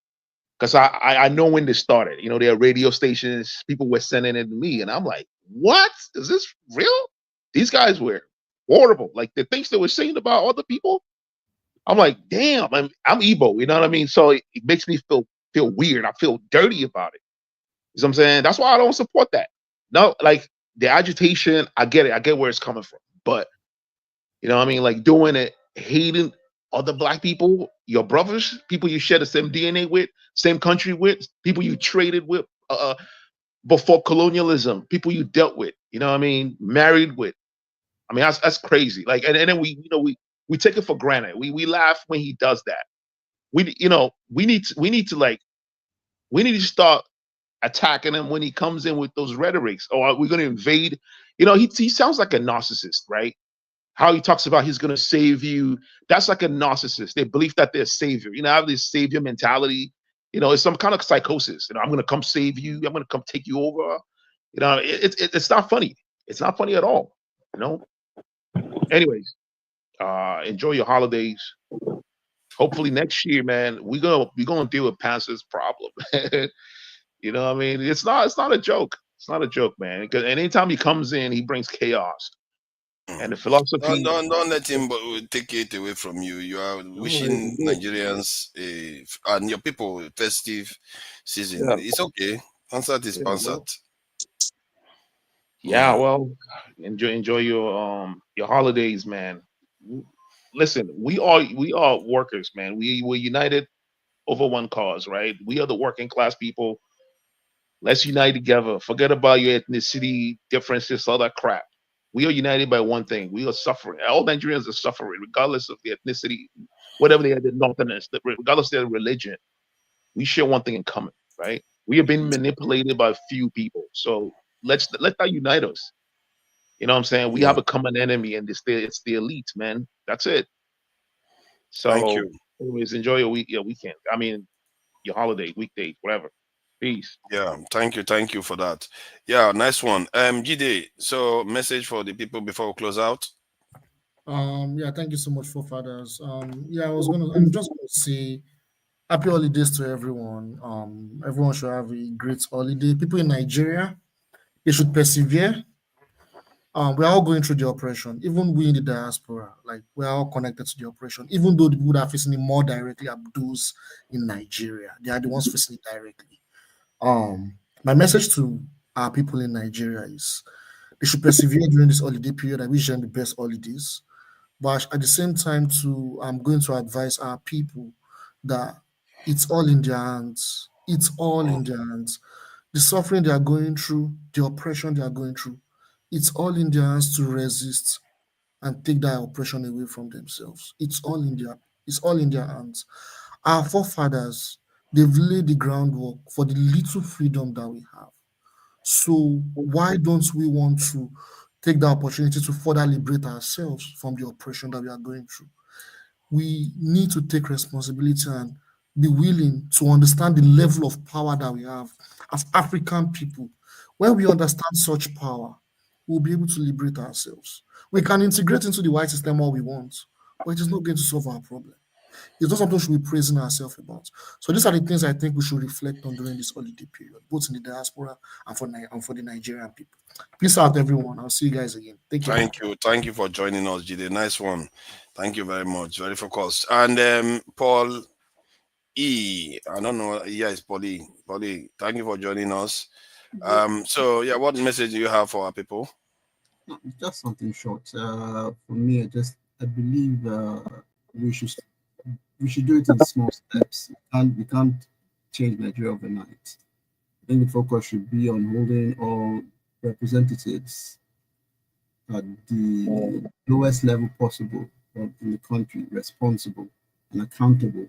because I know when this started. There are radio stations, people were sending it to me, and I'm like, what? Is this real? These guys were horrible. Like the things they were saying about other people. I'm like, damn, I'm Igbo, you know what I mean? So it makes me feel weird. I feel dirty about it. You know what I'm saying? That's why I don't support that. No, like the agitation, I get it. I get where it's coming from. But you know what I mean? Like doing it, hating other black people, your brothers, people you share the same DNA with, same country with, people you traded with before colonialism, people you dealt with, you know what I mean? Married with. I mean, that's crazy. Like, and then we take it for granted. We laugh when he does that. We need to start attacking him when he comes in with those rhetorics. Or are we going to invade? He sounds like a narcissist, right? How he talks about he's going to save you. That's like a narcissist. They believe that they're savior. I have this savior mentality. It's some kind of psychosis. I'm going to come save you. I'm going to come take you over. It's not funny. It's not funny at all. Anyways, enjoy your holidays. Hopefully next year, man, we're gonna deal with Pansa's problem. You know what I mean? It's not a joke. It's not a joke, man. Because anytime he comes in, he brings chaos. And the philosophy. Don't let him take it away from you. You are wishing Nigerians and your people festive season. Yeah. It's okay. Pansat is Pansat. Yeah, well, enjoy your holidays, man. Listen, we are workers, man. We're united over one cause, right? We are the working class people. Let's unite together. Forget about your ethnicity differences, all that crap. We are united by one thing. We are suffering. All Nigerians are suffering, regardless of the ethnicity, whatever they are, the northerners, regardless of their religion. We share one thing in common, right? We have been manipulated by a few people. So let that unite us. You know what I'm saying? We have a common enemy, and it's the elite, man. That's it. So, thank you. Anyways, enjoy your weekend. I mean, your holiday, weekdays, whatever. Peace. Yeah, thank you for that. Yeah, nice one. Jide, so message for the people before we close out. Yeah, thank you so much, forefathers. I'm just gonna say happy holidays to everyone. Everyone should have a great holiday. People in Nigeria, they should persevere. we are all going through the oppression, even we in the diaspora. Like, we are all connected to the oppression, even though the people that are facing it more directly are those in Nigeria. They are the ones facing it directly. My message to our people in Nigeria is they should persevere during this holiday period. I wish them the best holidays. But at the same time, too, I'm going to advise our people that it's all in their hands. It's all in their hands. The suffering they are going through, the oppression they are going through, it's all in their hands to resist and take that oppression away from themselves. It's all in their hands. Our forefathers, they've laid the groundwork for the little freedom that we have. So why don't we want to take the opportunity to further liberate ourselves from the oppression that we are going through? We need to take responsibility and be willing to understand the level of power that we have as African people. When we understand such power, we'll be able to liberate ourselves. We can integrate into the white system all we want, but it is not going to solve our problem. It's not something we should be praising ourselves about. So these are the things I think we should reflect on during this holiday period, both in the diaspora and for the Nigerian people. Peace out, everyone. I'll see you guys again. Take care. Thank you for joining us, Jide. Nice one. Thank you very much. Very focused. And Paul E. I don't know. Yes, Paul E. Paul E. Thank you for joining us. So yeah, what message do you have for our people? Just something short. For me, I believe we should do it in small steps. We can't change Nigeria overnight. I think the focus should be on holding all representatives at the lowest level possible in the country responsible and accountable.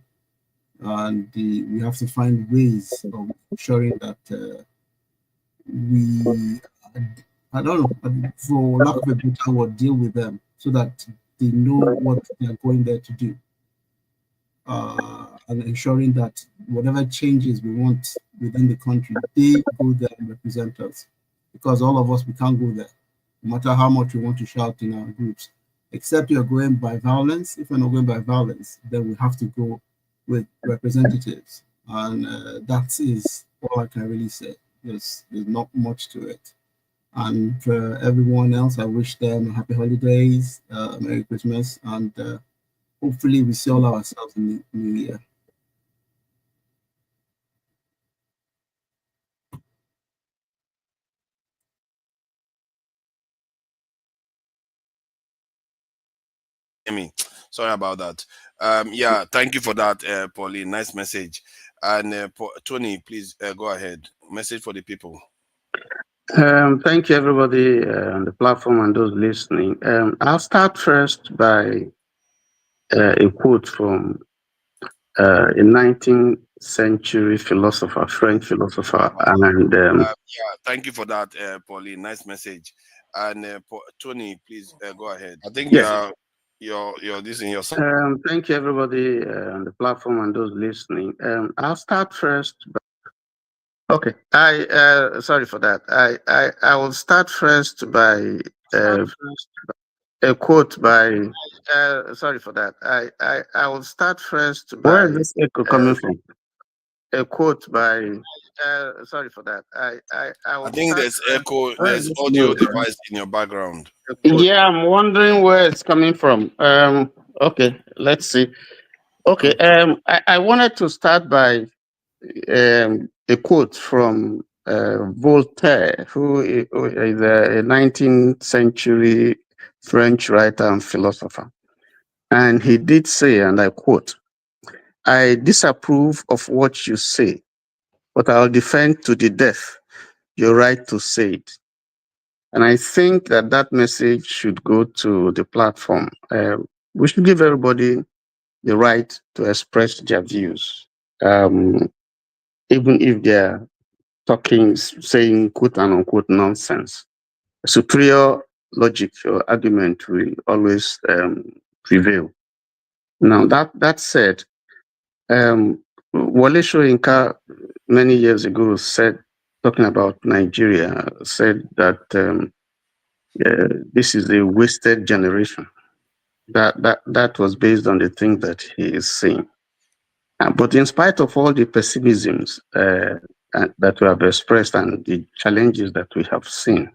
And we have to find ways of ensuring that I don't know, for lack of a better word, deal with them so that they know what they are going there to do. And ensuring that whatever changes we want within the country, they go there and represent us. Because all of us, we can't go there, no matter how much we want to shout in our groups. Except you're going by violence. If we're not going by violence, then we have to go with representatives. And that is all I can really say. There's not much to it. And for everyone else, I wish them happy holidays, Merry Christmas, and hopefully we see all ourselves in the new year. Sorry about that. Yeah, thank you for that, Pauline. Nice message. And Tony, please go ahead. Message for the people. Thank you, everybody on the platform and those listening. I'll start first by a quote from a 19th century philosopher, French philosopher. And yeah, thank you for that, Pauline. Nice message. And Tony, please go ahead. I think yes. You're this in your. Thank you, everybody on the platform and those listening. I'll start first. Okay, sorry for that. I will start first by a quote by. Sorry for that. I will start first by. Where is this echo coming from? A quote by. Sorry for that. I think there's echo. There's audio device in your background. Yeah, I'm wondering where it's coming from. Okay, let's see. Okay, I wanted to start by a quote from Voltaire, who is a 19th century French writer and philosopher. And he did say, and I quote, "I disapprove of what you say, but I'll defend to the death your right to say it." And I think that message should go to the platform. We should give everybody the right to express their views, even if they're saying quote and unquote nonsense. Superior logic or argument will always prevail. Now, that said, Wole Soyinka many years ago said, talking about Nigeria, said that this is a wasted generation. That was based on the thing that he is saying. But in spite of all the pessimisms that we have expressed and the challenges that we have seen,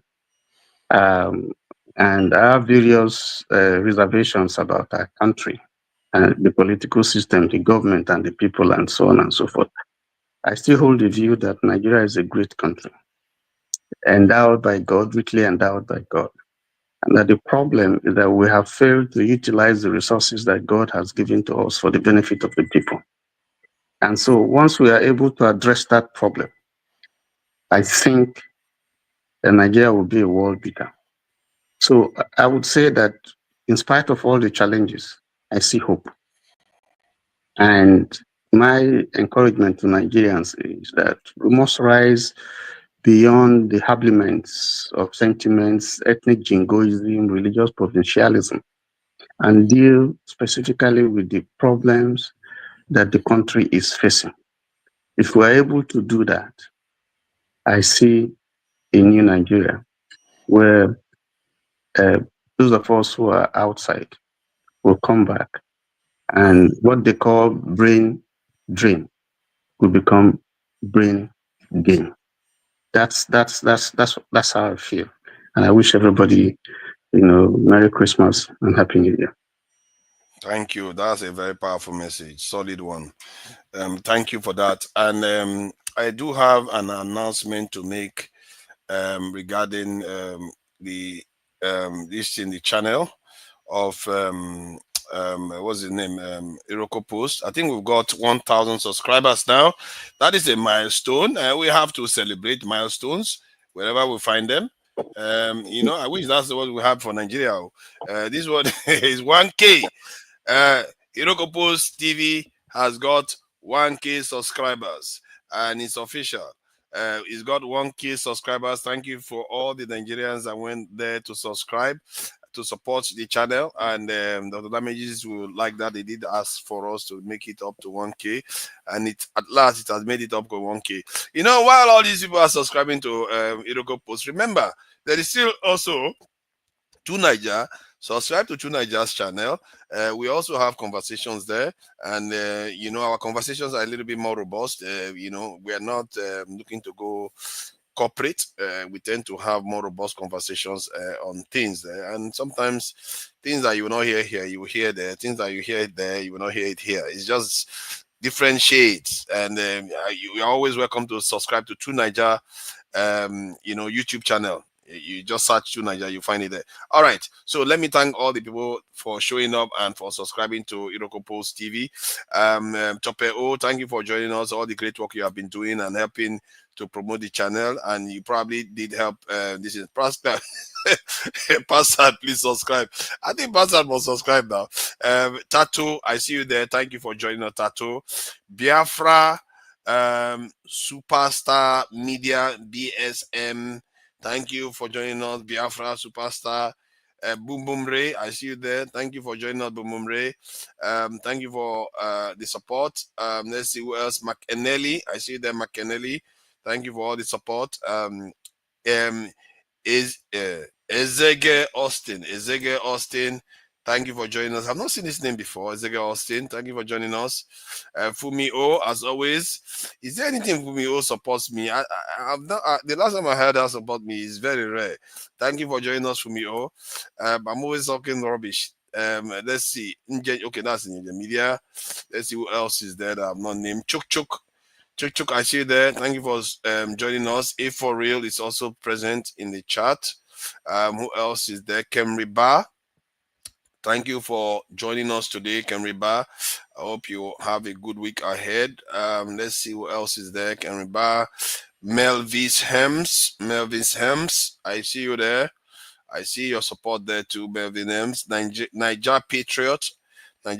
And I have various reservations about our country and the political system, the government and the people and so on and so forth. I still hold the view that Nigeria is a great country, endowed by God, richly endowed by God. And that the problem is that we have failed to utilize the resources that God has given to us for the benefit of the people. And so once we are able to address that problem, I think that Nigeria will be a world beater. So I would say that in spite of all the challenges, I see hope. And my encouragement to Nigerians is that we must rise beyond the habiliments of sentiments, ethnic jingoism, religious provincialism, and deal specifically with the problems that the country is facing. If we're able to do that, I see a new Nigeria where those of us who are outside will come back and what they call brain drain will become brain gain. That's how I feel. And I wish everybody, Merry Christmas and Happy New Year. Thank you. That's a very powerful message. Solid one. Thank you for that. And I do have an announcement to make regarding this in the channel of what's his name, Iroko Post. I think we've got 1,000 subscribers now. That is a milestone. We have to celebrate milestones wherever we find them. I wish that's what we have for Nigeria. This one is 1K. Iroko Post TV has got 1K subscribers, and it's official. It's got 1K subscribers. Thank you for all the Nigerians that went there to subscribe, to support the channel. And Dr. Damages will like that. They did ask for us to make it up to 1K, and at last it has made it up to 1K. While all these people are subscribing to Iroko Post, remember there is still also True Naija. Subscribe to True Naija's channel. We also have conversations there, and our conversations are a little bit more robust. We are not looking to go corporate. We tend to have more robust conversations on things there, and sometimes things that you will not hear here, you will hear there. Things that you hear there, you will not hear it here. It's just different shades, and you are always welcome to subscribe to True Naija, YouTube channel. You just search True Naija, you find it there. All right. So let me thank all the people for showing up and for subscribing to Iroko Post TV. Chope, thank you for joining us. All the great work you have been doing and helping to promote the channel. And you probably did help. This is Pastor. Pastor, please subscribe. I think Pastor must subscribe now. Tato, I see you there. Thank you for joining us, Tato. Biafra, Superstar Media, BSM. Thank you for joining us, Biafra Superstar. Boom Boom Ray, I see you there. Thank you for joining us, Boom Boom Ray. Thank you for the support. Let's see who else. McEnelly, I see you there, McEnelly. Thank you for all the support. Ezege Austin. Thank you for joining us. I've not seen this name before. Ezege Austin. Thank you for joining us. Fumio, as always. Is there anything Fumio supports me? I've not, the last time I heard her support me is very rare. Thank you for joining us, Fumio. I'm always talking rubbish. Let's see. Okay, that's in the media. Let's see who else is there that I've not named. Chuk, I see you there. Thank you for joining us. A for Real is also present in the chat. Who else is there? Kemri Bar. Thank you for joining us today, Kemri Bar. I hope you have a good week ahead. Let's see who else is there. Kemri Bar. Melvis Hems. I see you there. I see your support there too, Melvin Hems. Niger Patriot. I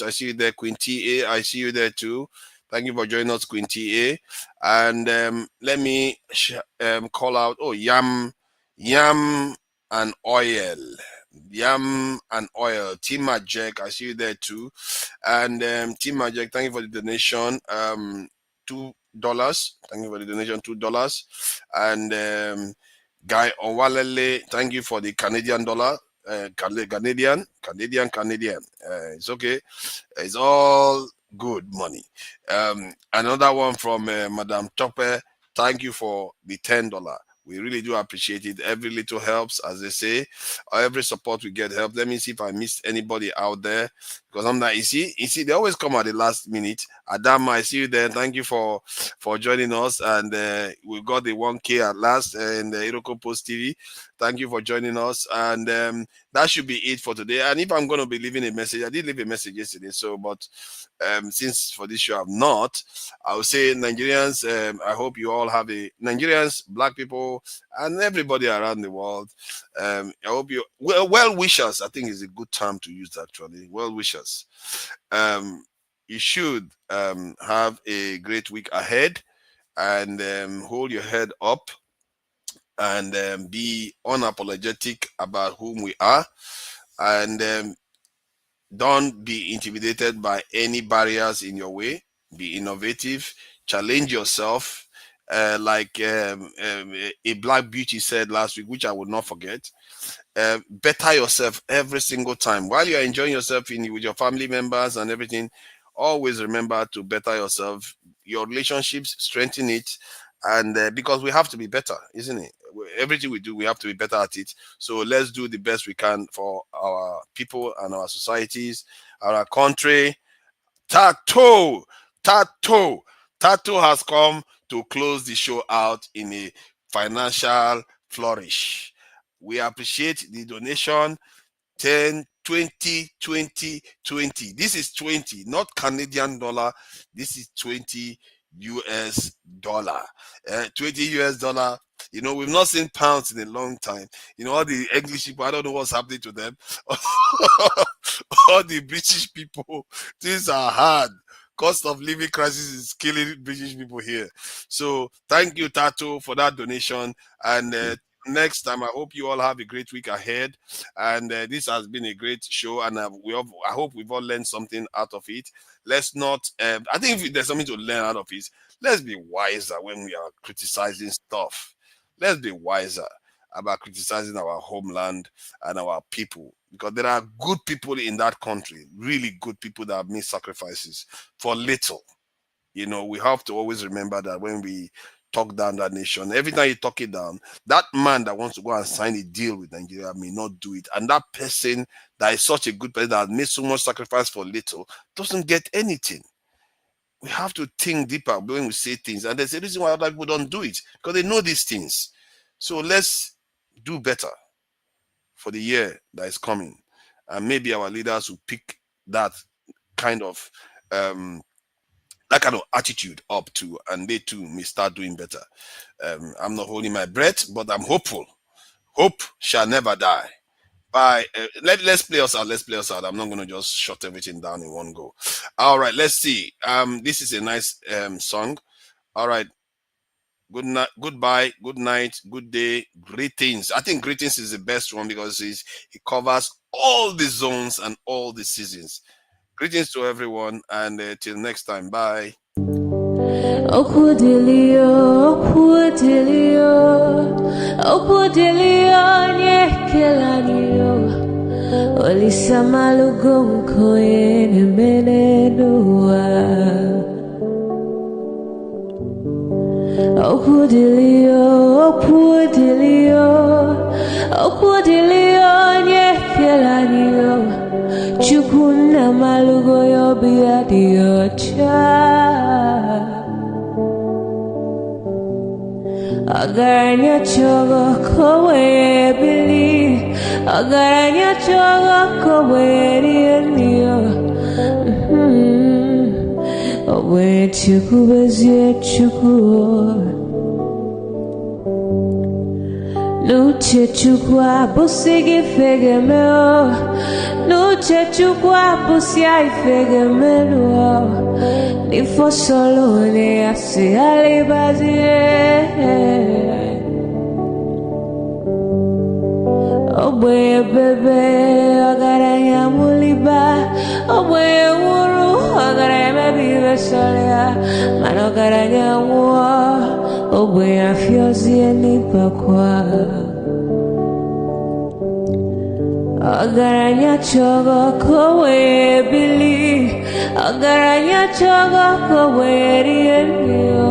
see you there. Quinty A. I see you there too. Thank you for joining us, Quinty A. And let me call out, Yam and Oil. Yam and Oil. Team Majek, I see you there too. And Team Majek, thank you for the donation. $2. Thank you for the donation, $2. And Guy Owalele, thank you for the Canadian dollar. Canadian. It's okay. It's all good money. Another one from Madame Tope. Thank you for the $10. We really do appreciate it. Every little helps, as they say. Every support we get helps. Let me see if I missed anybody out there. Because I'm not, you see, they always come at the last minute. Adam, I see you there. Thank you for joining us. And we got the 1K at last in the Iroko Post TV. Thank you for joining us. And that should be it for today. And if I'm going to be leaving a message, I did leave a message yesterday. So, but since for this show I'm not, I would say Nigerians, I hope you all have Nigerians, black people, and everybody around the world. I hope you, well wishers, I think is a good term to use actually, well wishers. You should have a great week ahead and hold your head up and be unapologetic about whom we are, and don't be intimidated by any barriers in your way. Be innovative, challenge yourself, like a Black Beauty said last week, which I would not forget. Better yourself every single time while you're enjoying yourself with your family members and everything. Always remember to better yourself, your relationships, strengthen it, and because we have to be better, isn't it? Everything we do, we have to be better at it. So let's do the best we can for our people and our societies, our country. Tattoo has come to close the show out in a financial flourish. We appreciate the donation. 10, 20, 20, 20. This is 20, not Canadian dollar. This is 20 US dollar. 20 US dollar. You know, we've not seen pounds in a long time. You know, all the English people, I don't know what's happening to them. All the British people, things are hard. Cost of living crisis is killing British people here. So thank you, Tato, for that donation. And next time, I hope you all have a great week ahead. And this has been a great show. And I hope we've all learned something out of it. Let's not, I think if there's something to learn out of it, let's be wiser when we are criticizing stuff. Let's be wiser about criticizing our homeland and our people, because there are good people in that country, really good people that have made sacrifices for little. You know, we have to always remember that when we talk down that nation, every time you talk it down, that man that wants to go and sign a deal with Nigeria may not do it. And that person that is such a good person that has made so much sacrifice for little doesn't get anything. We have to think deeper when we say things. And there's a reason why other people don't do it, because they know these things. So let's do better for the year that is coming. And maybe our leaders will pick that kind of attitude up to, and they too may start doing better. I'm not holding my breath, but I'm hopeful. Hope shall never die. Bye. Let's play us out. Let's play us out. I'm not going to just shut everything down in one go. All right, let's see. This is a nice song. All right. Good night, goodbye, good night, good day, greetings. I think greetings is the best one because it covers all the zones and all the seasons. Greetings to everyone, and till next time. Bye. Chukuna malugo yo biadio cha Agaranya chogo kowe bili Agaranya chogo kowe rienio Owe chuku bezie chuku Nuche chukwa busigi fegemeo Nuche chukwa busia ifegemeo Nifo solo ne asi alibazie Oboye bebe agaranya muliba Oboye wuru agaranya mebibe solea Mano agaranya mua Oboye afyozie nipakwa Agaranya chogo kowe bili Agaranya chogo kowe rienyo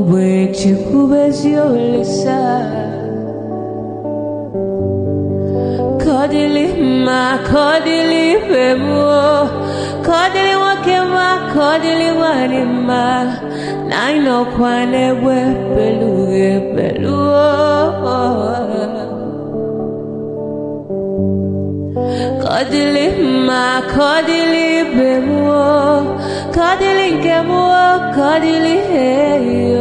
Owe chikubezi olisa Kodili ma kodili bemo Kodili wakema kodili wanima Naino kwane we beluge beluo Kodili ma kodili bemo Kodili kemo kodili hey